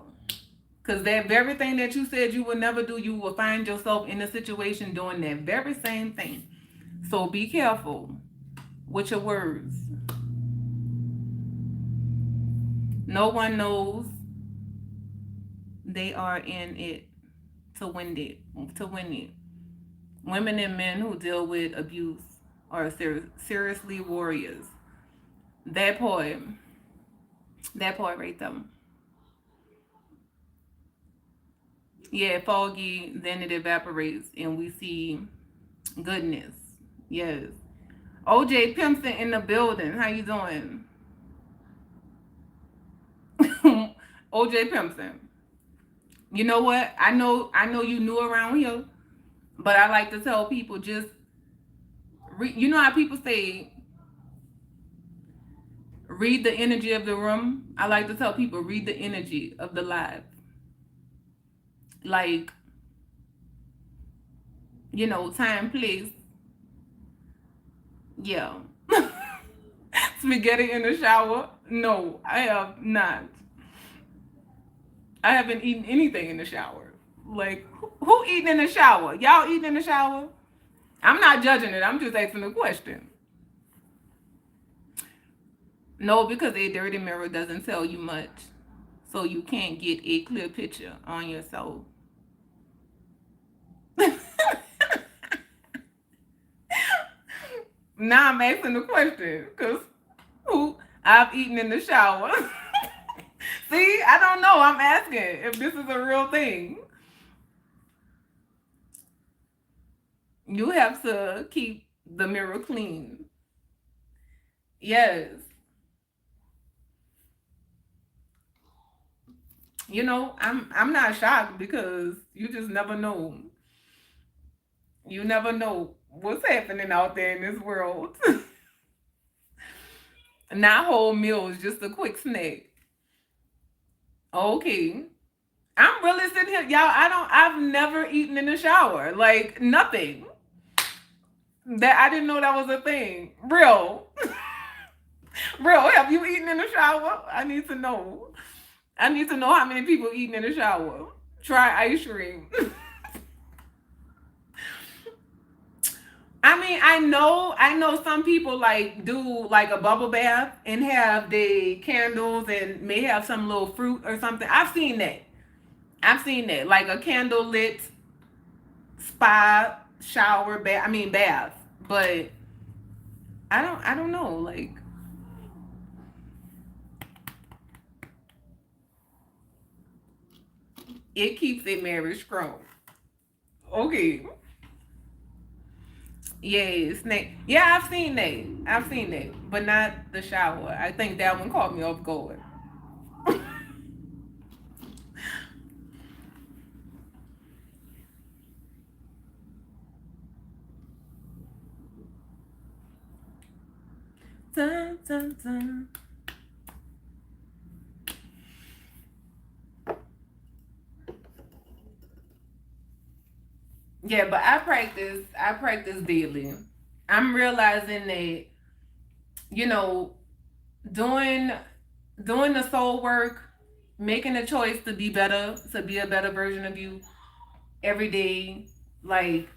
Because that very thing that you said you would never do, you will find yourself in a situation doing that very same thing. So be careful with your words. No one knows they are in it to win it. Women and men who deal with abuse are seriously warriors. That part right there. Yeah, foggy, then it evaporates and we see goodness. Yes. OJ Pimpson in the building. How you doing? OJ Pimpson. You know what? I know you new around here, but I like to tell people just you know how people say read the energy of the room? I like to tell people read the energy of the live. Like, you know, time, place. Yeah. Spaghetti in the shower? No, I have not. I haven't eaten anything in the shower. Like, who eating in the shower? Y'all eating in the shower? I'm not judging it. I'm just asking a question. No, because a dirty mirror doesn't tell you much. So you can't get a clear picture on yourself. Now I'm asking the question. Because who I've eaten in the shower. See, I don't know. I'm asking if this is a real thing. You have to keep the mirror clean. Yes. I'm not shocked because you just never know. You never know what's happening out there in this world. Not whole meals, just a quick snack. Okay. I'm really sitting here, y'all. I've never eaten in the shower. Like nothing. That I didn't know that was a thing. Real. Real. Have you eaten in the shower? I need to know. I need to know how many people eating in the shower. Try ice cream. I mean, I know some people like do like a bubble bath and have the candles and may have some little fruit or something. I've seen that. I've seen that. Like a candle lit spa shower bath. I mean bath. But I don't know. Like it keeps it marriage strong. Okay. Yeah, snake. Yeah, I've seen that. I've seen that. But not the shower. I think that one caught me off guard. Dun, dun, dun. Yeah, but I practice daily. I'm realizing that, you know, doing doing the soul work, making a choice to be better, to be a better version of you every day, like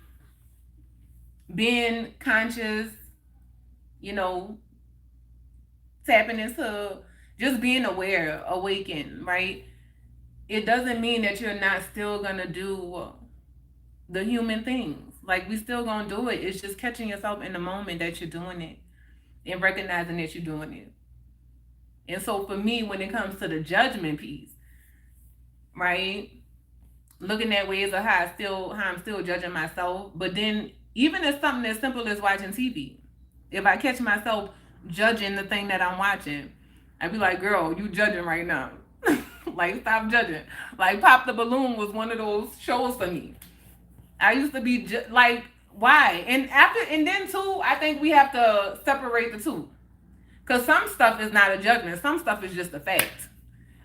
being conscious, you know, tapping into just being aware, awakened, right? It doesn't mean that you're not still gonna do the human things. Like we still gonna do it. It's just catching yourself in the moment that you're doing it and recognizing that you're doing it. And so for me, when it comes to the judgment piece, right? Looking at ways of how I'm still judging myself. But then even if something as simple as watching TV, if I catch myself judging the thing that I'm watching, I'd be like, girl, you judging right now. Like stop judging. Like Pop the Balloon was one of those shows for me. I used to be like, why? And then too, I think we have to separate the two. Cause some stuff is not a judgment. Some stuff is just a fact.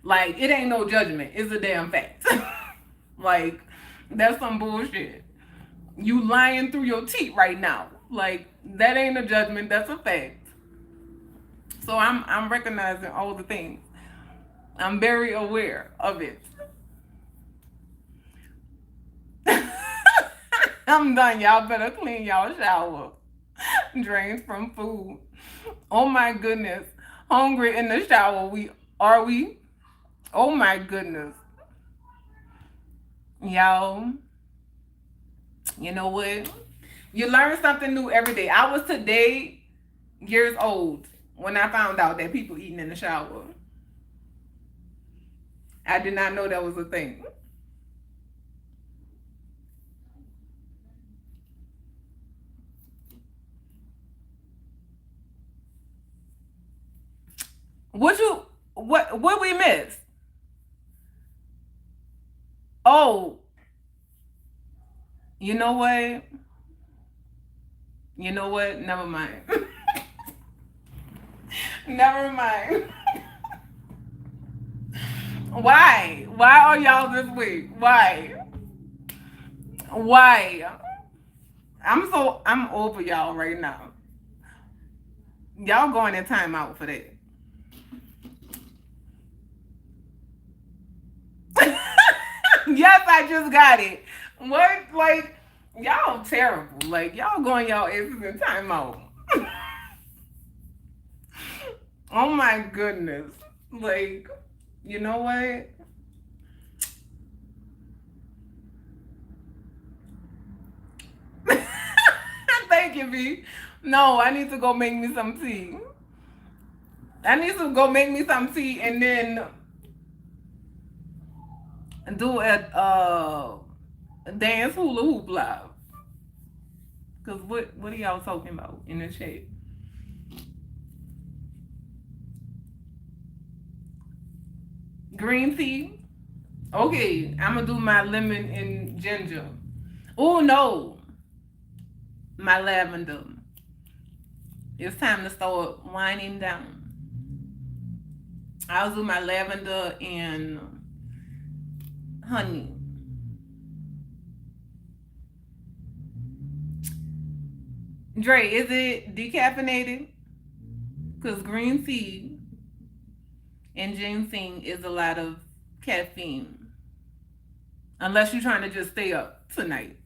Like it ain't no judgment. It's a damn fact. Like that's some bullshit. You lying through your teeth right now. Like that ain't a judgment. That's a fact. So I'm recognizing all the things. I'm very aware of it. I'm done. Y'all better clean y'all shower. Drains from food. Oh my goodness. Hungry in the shower. We? Oh my goodness. Y'all, you know what? You learn something new every day. I was today years old when I found out that people eating in the shower. I did not know that was a thing. What we miss? Oh, you know what? You know what? Never mind. Never mind. Why? Why are y'all this way? Why? Why? I'm over y'all right now. Y'all going in timeout for that. Yes, I just got it. What? Like, y'all terrible. Like, y'all going y'all asses in timeout. Oh my goodness. Like, you know what? Thank you, V. No, I need to go make me some tea. I need to go make me some tea and then do a dance hula hoop live. Cause what are y'all talking about in the chat? Green tea. Okay, I'm gonna do my lemon and ginger. Oh no, my lavender. It's time to start winding down. I'll do my lavender and honey. Dre, is it decaffeinated? Because green tea and ginseng is a lot of caffeine. Unless you're trying to just stay up tonight.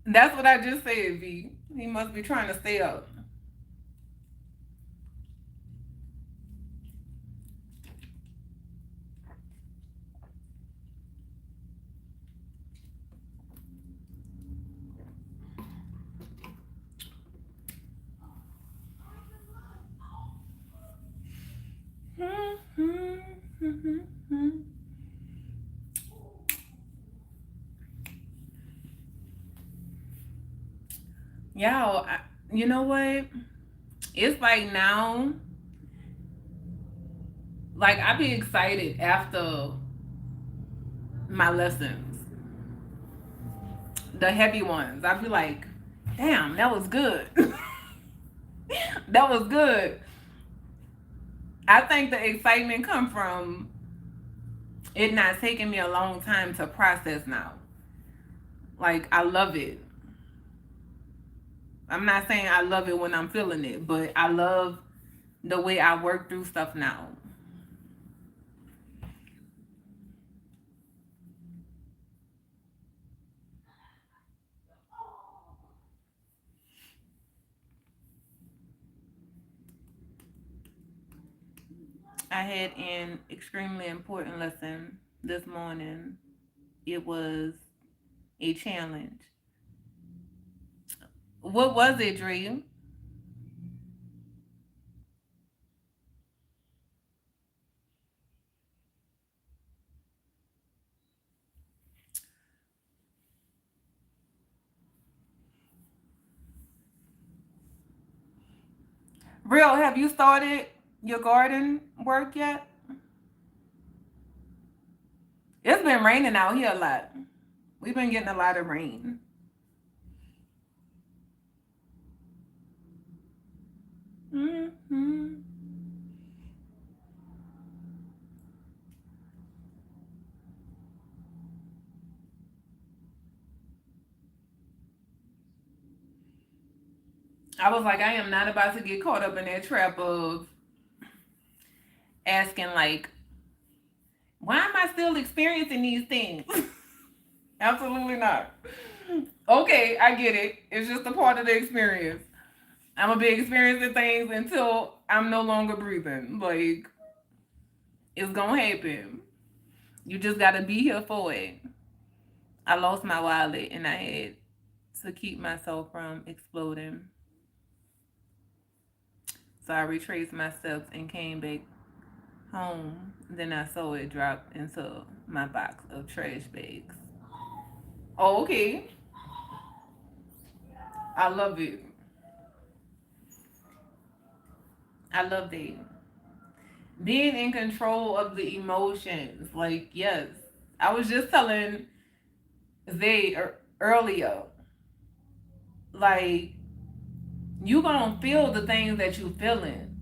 That's what I just said, V. He must be trying to stay up. Y'all, you know what? It's like now, like I be excited after my lessons, the heavy ones. I be like, damn, that was good. That was good. I think the excitement come from it not taking me a long time to process now. Like I love it. I'm not saying I love it when I'm feeling it, but I love the way I work through stuff now. I had an extremely important lesson this morning. It was a challenge. What was it, Dre? Real, have you started your garden work yet? It's been raining out here a lot. We've been getting a lot of rain. Hmm. I was like, I am not about to get caught up in that trap of asking, like, why am I still experiencing these things? Absolutely not. Okay, I get it. It's just a part of the experience. I'm gonna be experiencing things until I'm no longer breathing. Like, it's gonna happen. You just gotta be here for it. I lost my wallet and I had to keep myself from exploding. So I retraced my steps and came back home. Then I saw it drop into my box of trash bags. Oh, okay. I love it. I love that. Being in control of the emotions. Like, yes. I was just telling Zay earlier, like, you gonna feel the things that you feeling.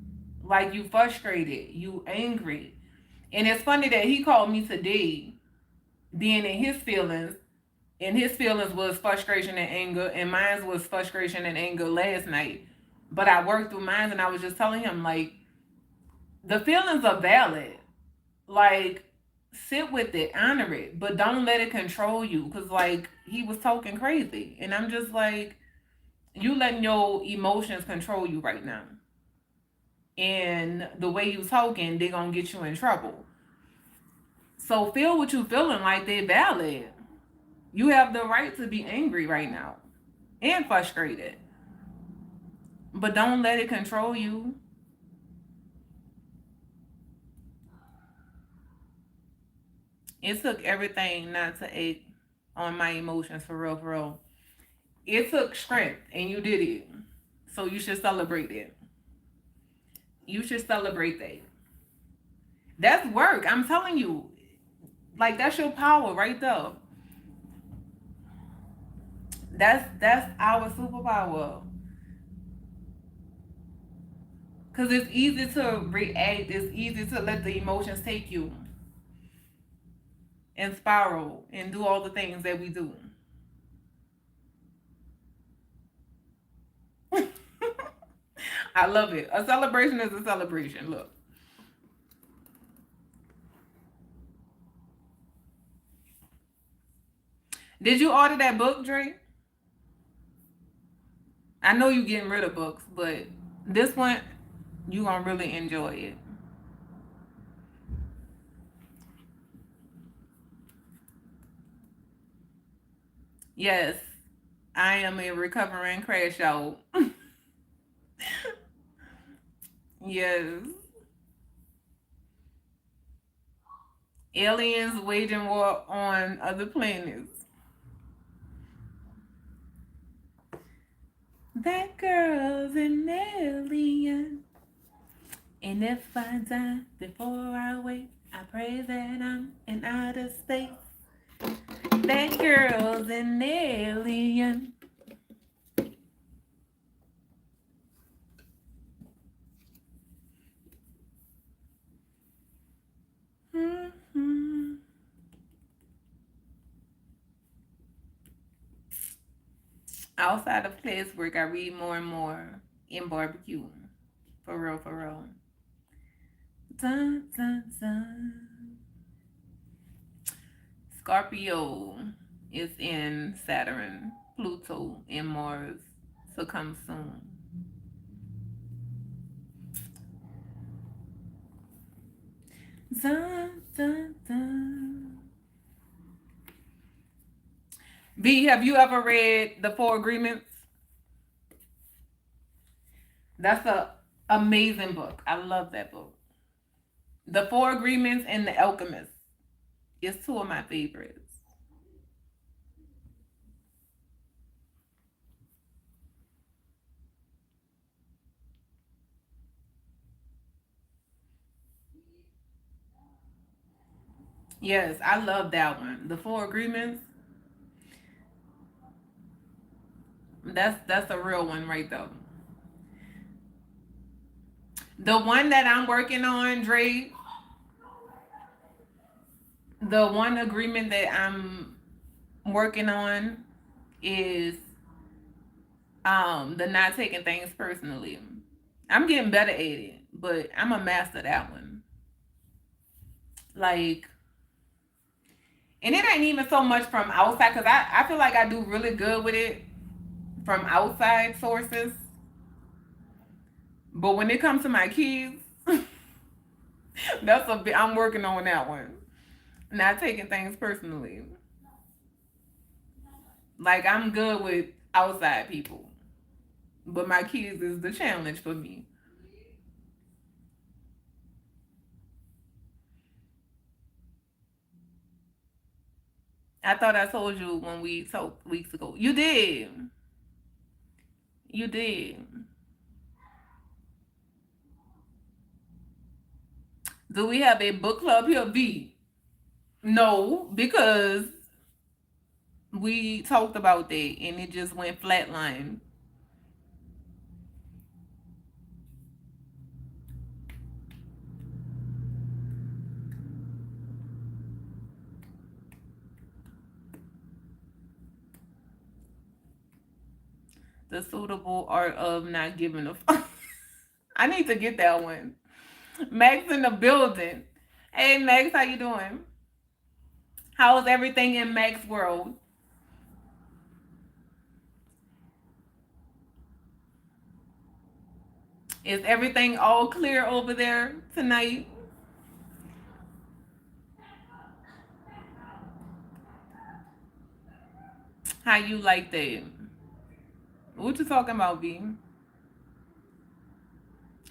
Like, you frustrated, you angry. And it's funny that he called me today being in his feelings, and his feelings was frustration and anger, and mine was frustration and anger last night. But I worked through mine, and I was just telling him, like, the feelings are valid. Like, sit with it, honor it, but don't let it control you. Because, like, he was talking crazy. And I'm just like, you letting your emotions control you right now. And the way you talking, they gonna get you in trouble. So feel what you feeling, like they're valid. You have the right to be angry right now and frustrated. But don't let it control you. It took everything not to ache on my emotions, for real, for real. It took strength and you did it. So you should celebrate it. You should celebrate that. That's work. I'm telling you. Like, that's your power right there. That's our superpower. Cause it's easy to react. It's easy to let the emotions take you and spiral and do all the things that we do. I love it. A celebration is a celebration. Look. Did you order that book, Dre? I know you getting rid of books, but this one you gonna really enjoy it. Yes, I am a recovering crash out. Yes. Aliens waging war on other planets. That girl's an alien. And if I die before I wake, I pray that I'm in outer space. That girl's an alien. Mm-hmm. Outside of classwork, I read more and more in barbecue. For real, for real. Dun, dun, dun. Scorpio is in Saturn, Pluto, and Mars to come soon. Dun, dun, dun. B, have you ever read The Four Agreements? That's a amazing book. I love that book. The Four Agreements and The Alchemist is two of my favorites. Yes, I love that one. The Four Agreements. That's a real one right though. The one that I'm working on, Dre, the one agreement that I'm working on is the not taking things personally. I'm getting better at it, but I'm a master that one. Like, and it ain't even so much from outside because I feel like I do really good with it from outside sources. But when it comes to my kids, that's a bit, I'm working on that one. Not taking things personally. Like, I'm good with outside people, but my kids is the challenge for me. I thought I told you when we talked weeks ago. You did. You did. Do we have a book club here, B? No, because we talked about that and it just went flatline. The suitable art of not giving a fuck. I need to get that one. Max in the building. Hey Max, how you doing? How's everything in Max world? Is everything all clear over there tonight? How you like that? What you talking about, B?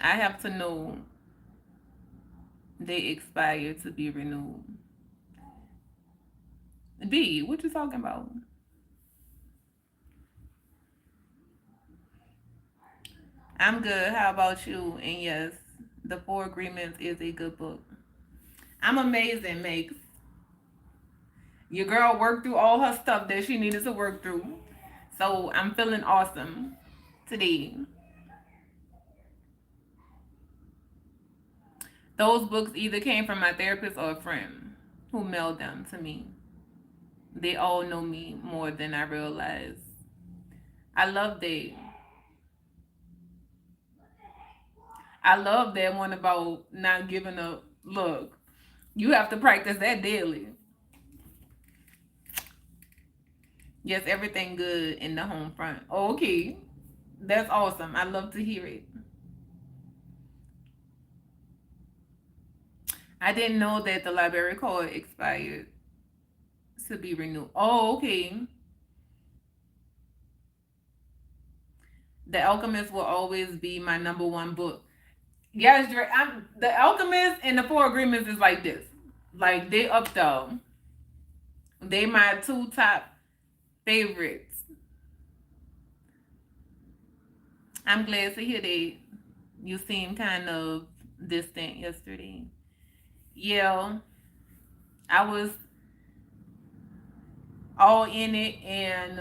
I have to know they expire to be renewed. B, what you talking about? I'm good. How about you? And yes, The Four Agreements is a good book. I'm amazing, Makes. Your girl worked through all her stuff that she needed to work through. So I'm feeling awesome today. Those books either came from my therapist or a friend who mailed them to me. They all know me more than I realize. I love that. I love that one about not giving up. Look, you have to practice that daily. Yes, everything good in the home front. Okay. That's awesome. I love to hear it. I didn't know that the library card expired to be renewed. Oh, okay. The Alchemist will always be my number one book. Yes, The Alchemist and the Four Agreements is like this. Like they up though. They my two top favorites. I'm glad to hear that you seem kind of distant yesterday. Yeah, I was all in it and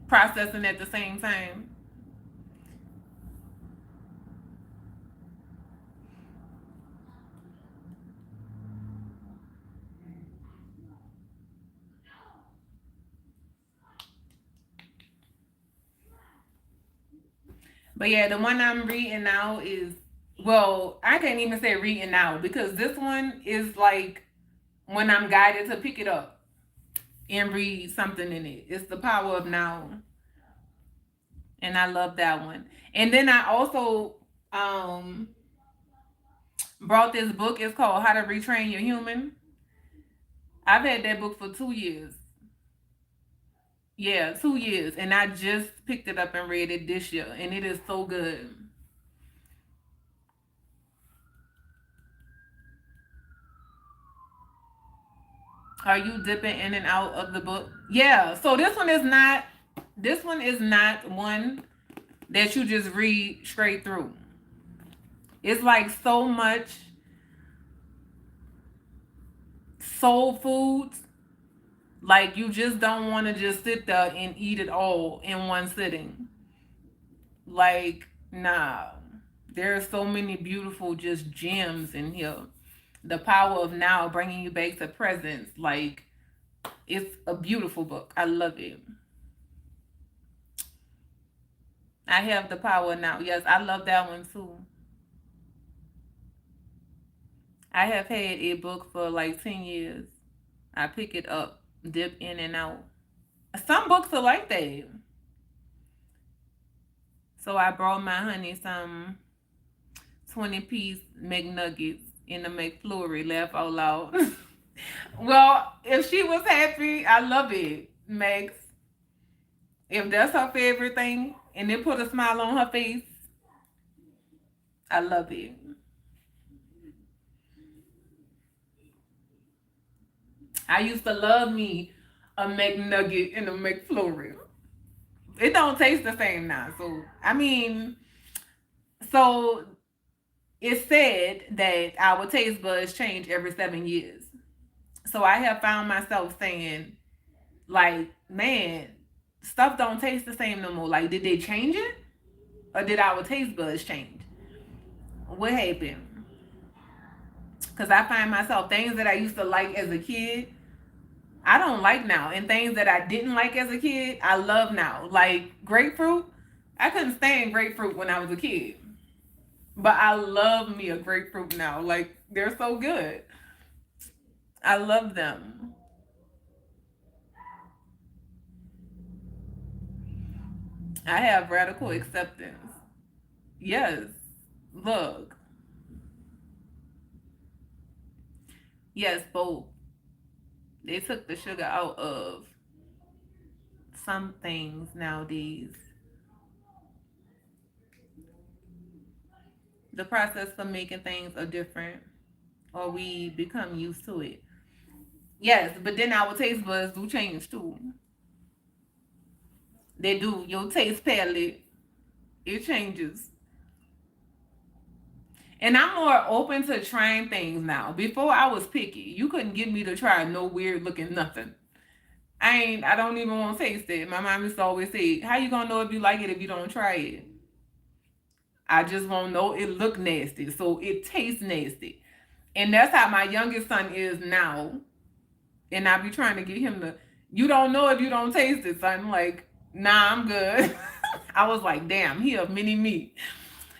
processing at the same time. But yeah, the one I'm reading now is, well, I can't even say reading now because this one is like when I'm guided to pick it up and read something in it. It's The Power of Now. And I love that one. And then I also um brought this book. It's called How to Retrain Your Human. I've had that book for 2 years. Yeah, 2 years. And I just picked it up and read it this year. And it is so good. Are you dipping in and out of the book? Yeah. So this one is not one that you just read straight through. It's like so much soul foods. Like you just don't want to just sit there and eat it all in one sitting. Like, nah. There are so many beautiful just gems in here. The Power of Now, bringing you back to presence. Like, it's a beautiful book. I love it. I have The Power Now. Yes, I love that one too. I have had a book for like 10 years. I pick it up, dip in and out. Some books are like that. So I brought my honey some 20-piece McNuggets in the McFlurry. Laugh out loud. Well, if she was happy, I love it, Max. If that's her favorite thing and it put a smile on her face, I love it. I used to love me a McNugget and a McFlurry. It don't taste the same now. So I mean, so it's said that our taste buds change every 7 years. So I have found myself saying, like, man, stuff don't taste the same no more. Like, did they change it? Or did our taste buds change? What happened? Because I find myself things that I used to like as a kid, I don't like now. And things that I didn't like as a kid, I love now. Like grapefruit, I couldn't stand grapefruit when I was a kid. But I love me a grapefruit now. Like they're so good. I love them. I have radical acceptance. Yes. Look. Yes, both. They took the sugar out of some things nowadays. The process for making things are different, or we become used to it. Yes, but then our taste buds do change too. They do. Your taste palette, it changes. And I'm more open to trying things now. Before I was picky. You couldn't get me to try no weird looking nothing. I don't even want to taste it. My mom used to always say, how you gonna know if you like it if you don't try it? I just won't know it look nasty. So it tastes nasty. And that's how my youngest son is now. And I be trying to get him to, you don't know if you don't taste it. So I'm like, nah, I'm good. I was like, damn, he a mini me.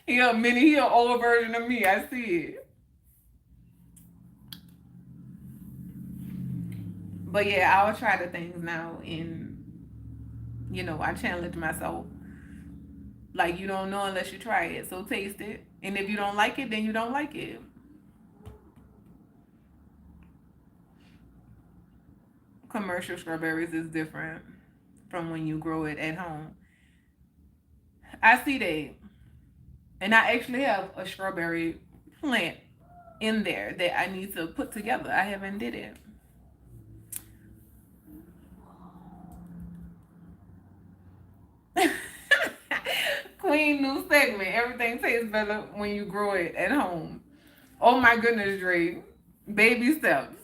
He an old version of me. I see it. But yeah, I'll try the things now and I challenge myself. Like you don't know unless you try it. So taste it. And if you don't like it, then you don't like it. Commercial strawberries is different from when you grow it at home. I see that. And I actually have a strawberry plant in there that I need to put together. I haven't did it. Queen new segment. Everything tastes better when you grow it at home. Oh my goodness, Dre. Baby steps.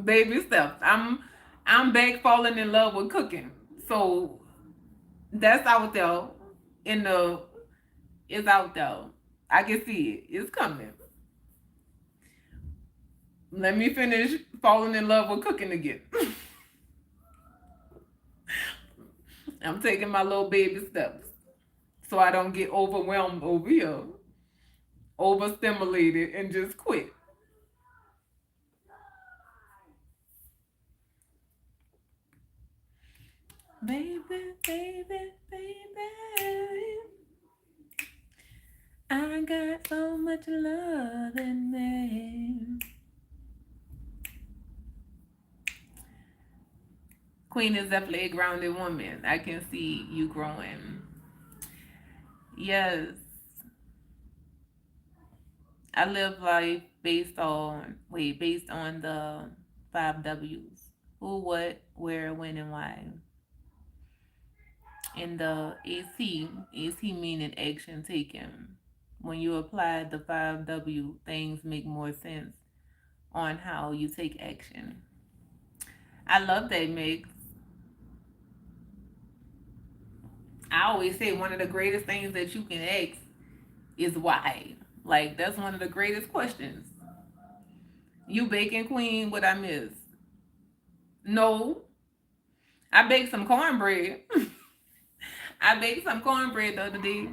Baby steps. I'm back falling in love with cooking. So that's out there in the it's out there. I can see it. It's coming. Let me finish falling in love with cooking again. I'm taking my little baby steps so I don't get overwhelmed over here, overstimulated, and just quit. Baby, baby, baby, I got so much love in me. Queen is definitely a grounded woman. I can see you growing. Yes, I live life based on the five W's: who, what, where, when, and why. And the AC meaning action taken. When you apply the five W, things make more sense on how you take action. I love that mix. I always say one of the greatest things that you can ask is why. Like that's one of the greatest questions. You baking queen, what I miss? No, I baked some cornbread. I baked some cornbread the other day.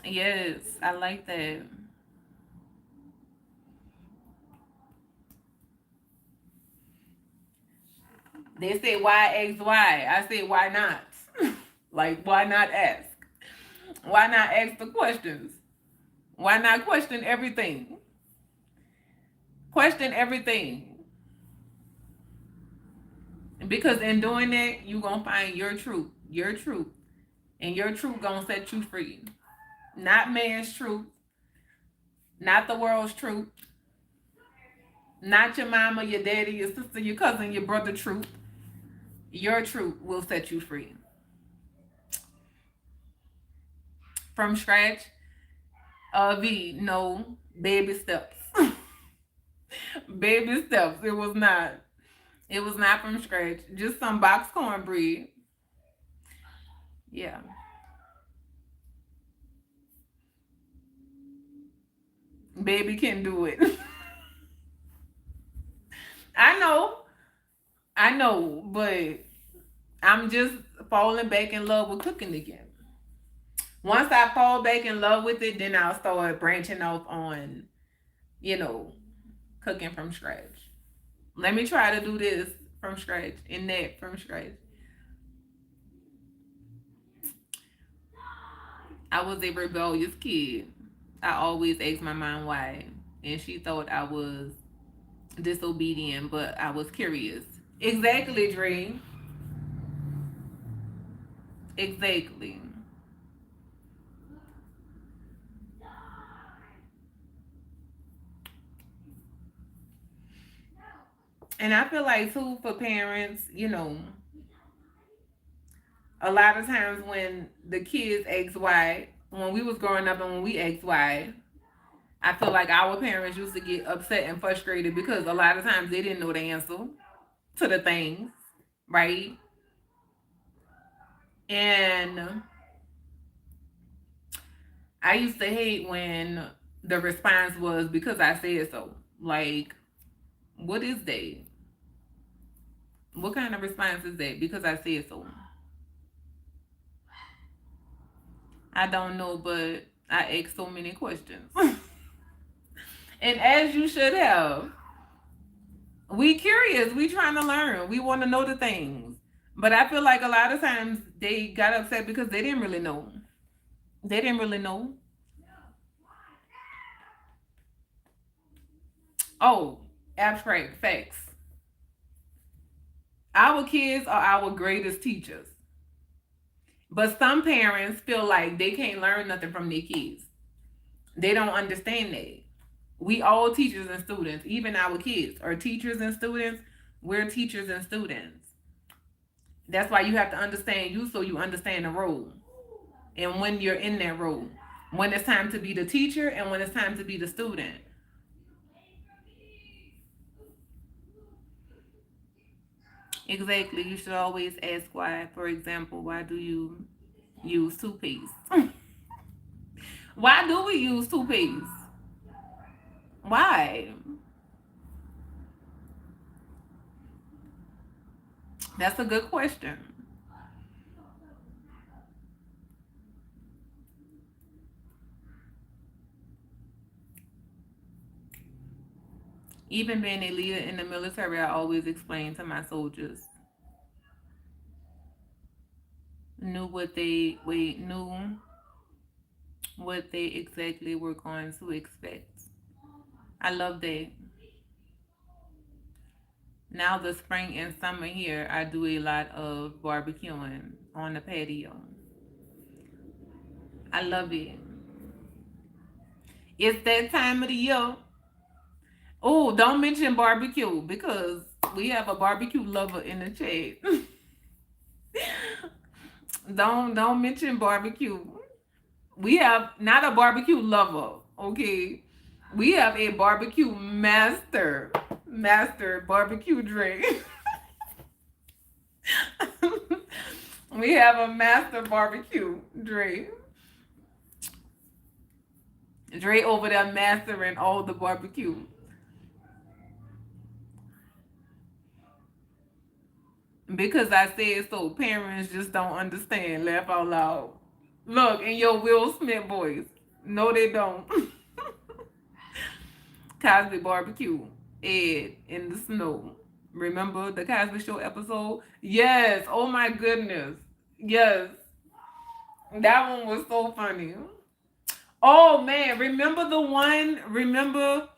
Yes, I like that. They say why ask why. I say why not? Like why not ask? Why not ask the questions? Why not question everything? Question everything. Because in doing that, you gonna find your truth, and your truth gonna set you free. Not man's truth, not the world's truth, not your mama, your daddy, your sister, your cousin, your brother truth. Your truth will set you free. From scratch, no, baby steps. Baby steps. It was not. It was not from scratch. Just some box cornbread. Yeah. Baby can do it. I know. I know, but I'm just falling back in love with cooking again. Once I fall back in love with it, then I'll start branching off on, you know, cooking from scratch. Let me try to do this from scratch and that from scratch. I was a rebellious kid. I always asked my mom why, and she thought I was disobedient, but I was curious. Exactly, Dre. Exactly. And I feel like too for parents, a lot of times when the kids ask why, when we was growing up and when we asked why, I feel like our parents used to get upset and frustrated because a lot of times they didn't know the answer to the things, right? And I used to hate when the response was because I said so. Like, what is that? What kind of response is that? Because I said so. I don't know, but I ask so many questions. And as you should have. We curious. We trying to learn. We want to know the things. But I feel like a lot of times they got upset because they didn't really know. They didn't really know. Oh, abstract facts. Our kids are our greatest teachers. But some parents feel like they can't learn nothing from their kids. They don't understand that. We all teachers and students, even our kids are teachers and students. We're teachers and students. That's why you have to understand you so you understand the role. And when you're in that role, when it's time to be the teacher and when it's time to be the student. Exactly. You should always ask why. For example, why do you use toothpaste? Why do we use toothpaste? Why? That's a good question. Even being a leader in the military, I always explain to my soldiers knew what they exactly were going to expect. I love that. Now the spring and summer here, I do a lot of barbecuing on the patio. I love it. It's that time of the year. Oh, don't mention barbecue because we have a barbecue lover in the chat. Don't mention barbecue. We have not a barbecue lover, okay? We have a barbecue master. Master barbecue Dre. We have a master barbecue Dre. Dre over there mastering all the barbecue. Because I said so, parents just don't understand. Laugh out loud. Look, in your Will Smith voice. No, they don't. Cosby barbecue. Ed in the snow. Remember the Cosby Show episode? Yes. Oh my goodness. Yes. That one was so funny. Oh man, remember the one? Remember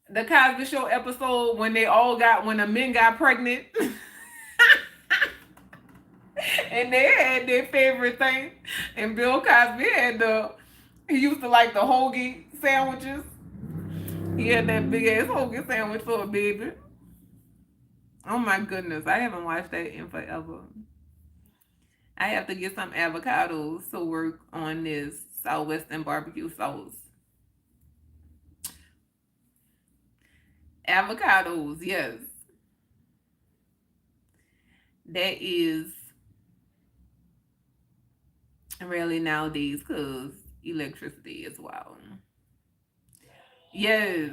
the Cosby Show episode when when the men got pregnant? And they had their favorite thing. And Bill Cosby he used to like the hoagie sandwiches. He had that big ass hoagie sandwich for a baby. Oh my goodness, I haven't watched that in forever. I have to get some avocados to work on this Southwestern barbecue sauce. Avocados, yes. That is really nowadays because electricity as well. Yes,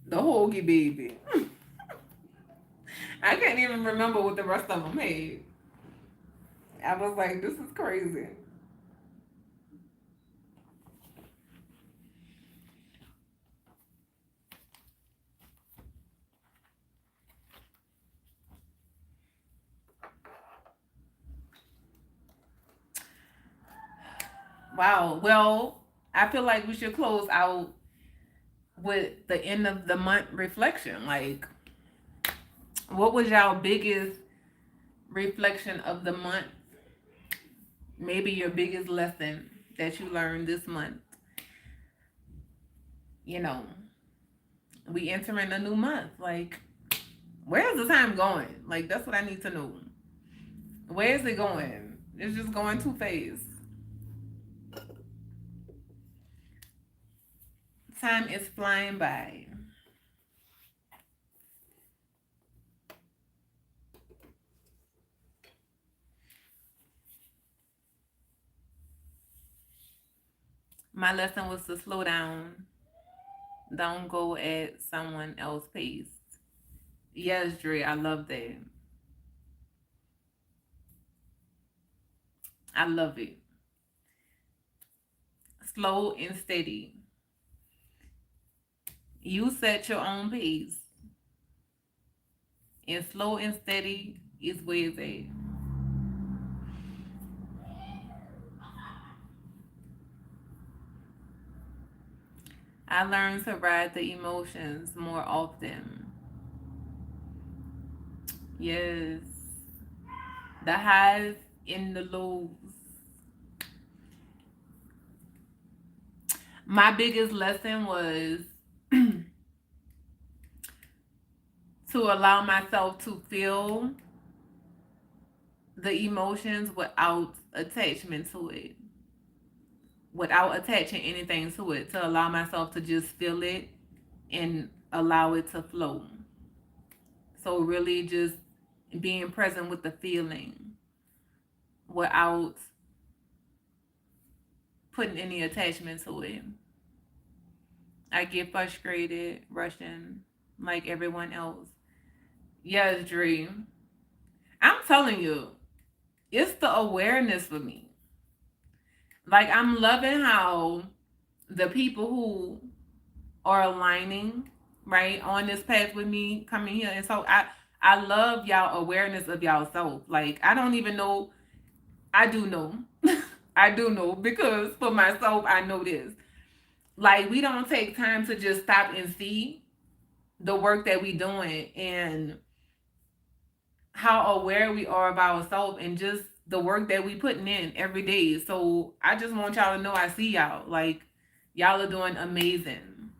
the hoagie baby. I can't even remember what the rest of them had. I was like, this is crazy. Wow. Well, I feel like we should close out with the end of the month reflection. Like, what was y'all biggest reflection of the month? Maybe your biggest lesson that you learned this month. You know, we entering a new month. Like, Where's the time going? Like, that's what I need to know. Where is it going? It's just going too fast. Time is flying by. My lesson was to slow down. Don't go at someone else's pace. Yes, Dre, I love that. I love it. Slow and steady. You set your own pace. And slow and steady is where it's at. I learned to ride the emotions more often. Yes. The highs and the lows. My biggest lesson was to allow myself to feel the emotions without attachment to it, without attaching anything to it, to allow myself to just feel it and allow it to flow. So really just being present with the feeling without putting any attachment to it. I get frustrated, rushing like everyone else. Yes, Dream. I'm telling you, it's the awareness for me. Like, I'm loving how the people who are aligning, right, on this path with me coming here. And so I love y'all awareness of y'all self. Like, I don't even know. I do know. I do know because for myself, I know this. Like, we don't take time to just stop and see the work that we doing and how aware we are of ourselves and just the work that we putting in every day. So I just want y'all to know I see y'all. Like, y'all are doing amazing.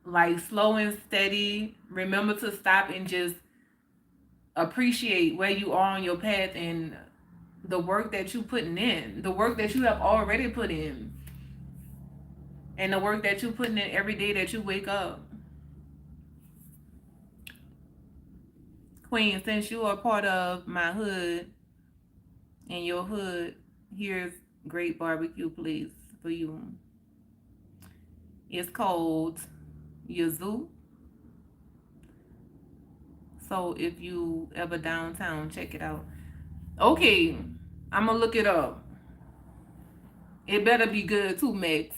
Like, slow and steady. Remember to stop and just appreciate where you are on your path and the work that you putting in, the work that you have already put in, and the work that you putting in every day that you wake up. Queen, since you are part of my hood and your hood, here's great barbecue place for you. It's called Yazoo. So if you ever downtown, check it out. Okay, I'm gonna look it up. It better be good too, Max.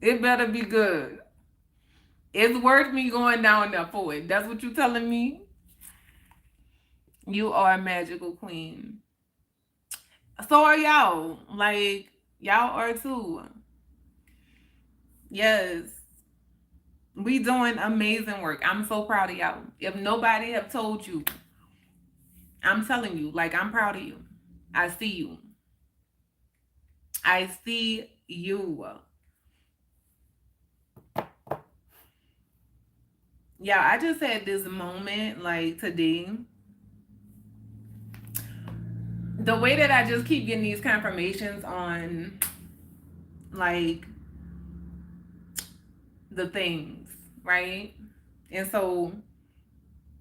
It better be good. It's worth me going down there for it. That's what you telling me? You are a magical queen. So are y'all. Like, y'all are too. Yes. We doing amazing work. I'm so proud of y'all. If nobody have told you, I'm telling you, like, I'm proud of you. I see you. I see you. Yeah, I just had this moment like today. The way that I just keep getting these confirmations on like the things, right? And so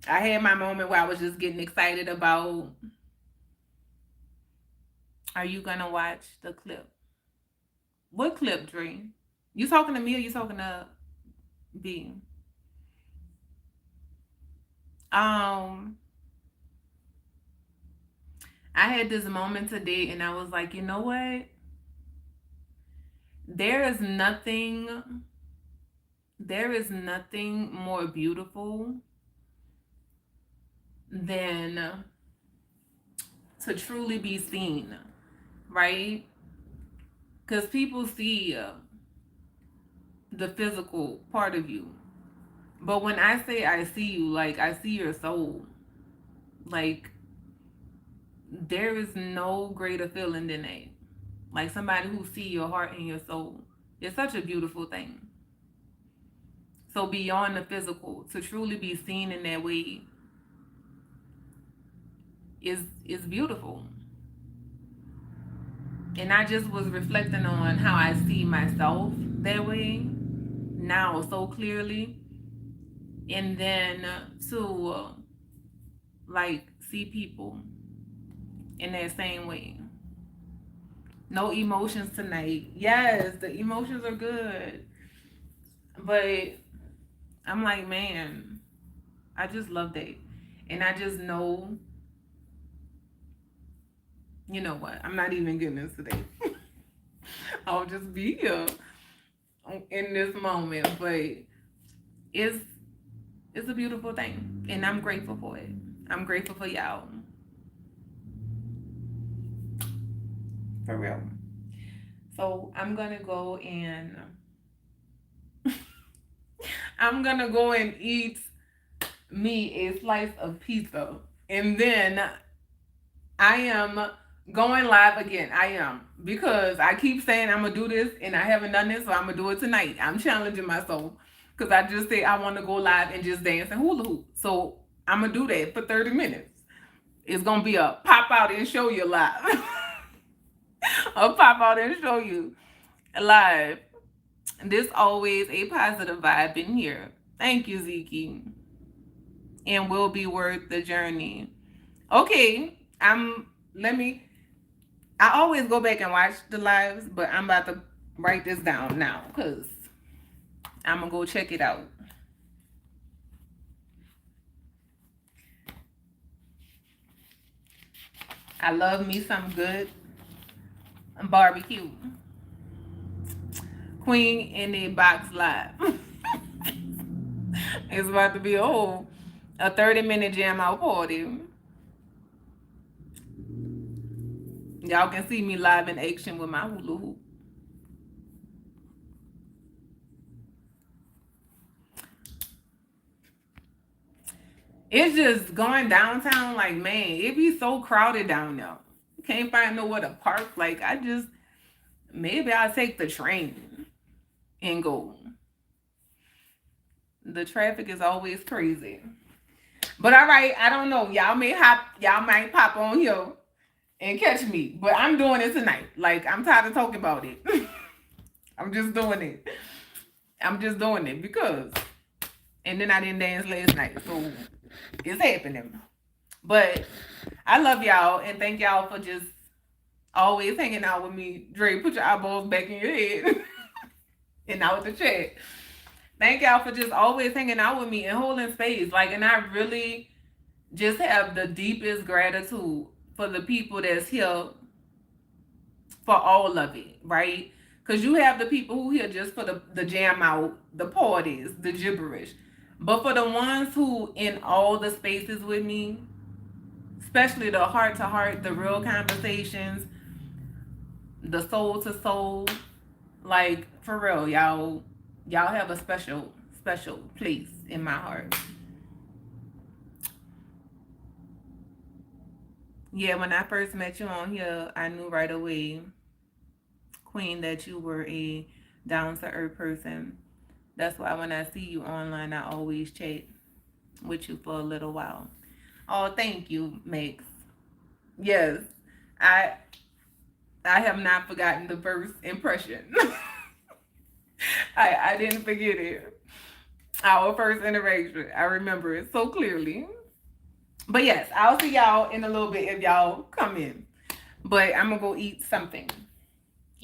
I had my moment where I was just getting excited about, are you gonna watch the clip? What clip, Dream? You talking to me or you talking to B? Um, I had this moment today and I was like, you know what? There is nothing more beautiful than to truly be seen, right? Because people see the physical part of you. But when I say I see you, like, I see your soul. Like, there is no greater feeling than that. Like, somebody who see your heart and your soul. It's such a beautiful thing. So beyond the physical, to truly be seen in that way is beautiful. And I just was reflecting on how I see myself that way now so clearly. And then to like see people in that same way. No emotions tonight. Yes, the emotions are good. But I'm like, man, I just love that. And I just know, you know what? I'm not even getting this today. I'll just be here in this moment. But it's it's a beautiful thing. And I'm grateful for it. I'm grateful for y'all. For real. So I'm gonna go and I'm gonna go and eat me a slice of pizza. And then I am going live again. I am. Because I keep saying I'm gonna do this and I haven't done this, so I'm gonna do it tonight. I'm challenging myself. Because I just say I want to go live and just dance and hula hoop. So I'm gonna do that for 30 minutes. It's gonna be a pop out and show you live. A pop out and show you live. This always a positive vibe in here. Thank you, Zeke. And will be worth the journey. Okay, I always go back and watch the lives, but I'm about to write this down now because I'm gonna go check it out. I love me some good barbecue. Queen in a box live. It's about to be a 30-minute jam out party. Y'all can see me live in action with my hula hoop. It's just going downtown, like, man, it be so crowded down there. Can't find nowhere to park. Like, maybe I'll take the train and go. The traffic is always crazy. But all right, I don't know. Y'all might pop on here and catch me. But I'm doing it tonight. Like, I'm tired of talking about it. I'm just doing it. I'm just doing it because. And then I didn't dance last night. So it's happening. But I love y'all and thank y'all for just always hanging out with me. Dre, put your eyeballs back in your head. And out with the chat. Thank y'all for just always hanging out with me and holding space. Like, and I really just have the deepest gratitude for the people that's here for all of it, right? Because you have the people who here just for the jam out, the parties, the gibberish. But for the ones who in all the spaces with me, especially the heart to heart, the real conversations, the soul to soul, like for real, y'all have a special place in my heart. Yeah, when I first met you on here, I knew right away, Queen, that you were a down to earth person. That's why when I see you online, I always chat with you for a little while. Oh, thank you, Max. Yes, I have not forgotten the first impression. I didn't forget it. Our first interaction. I remember it so clearly. But yes, I'll see y'all in a little bit if y'all come in. But I'm gonna go eat something.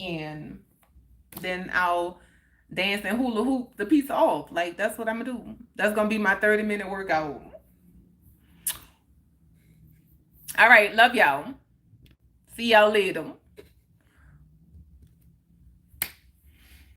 And then I'll dance and hula hoop the pizza off. Like, that's what I'm gonna do. That's gonna be my 30-minute workout. All right, love y'all. See y'all later.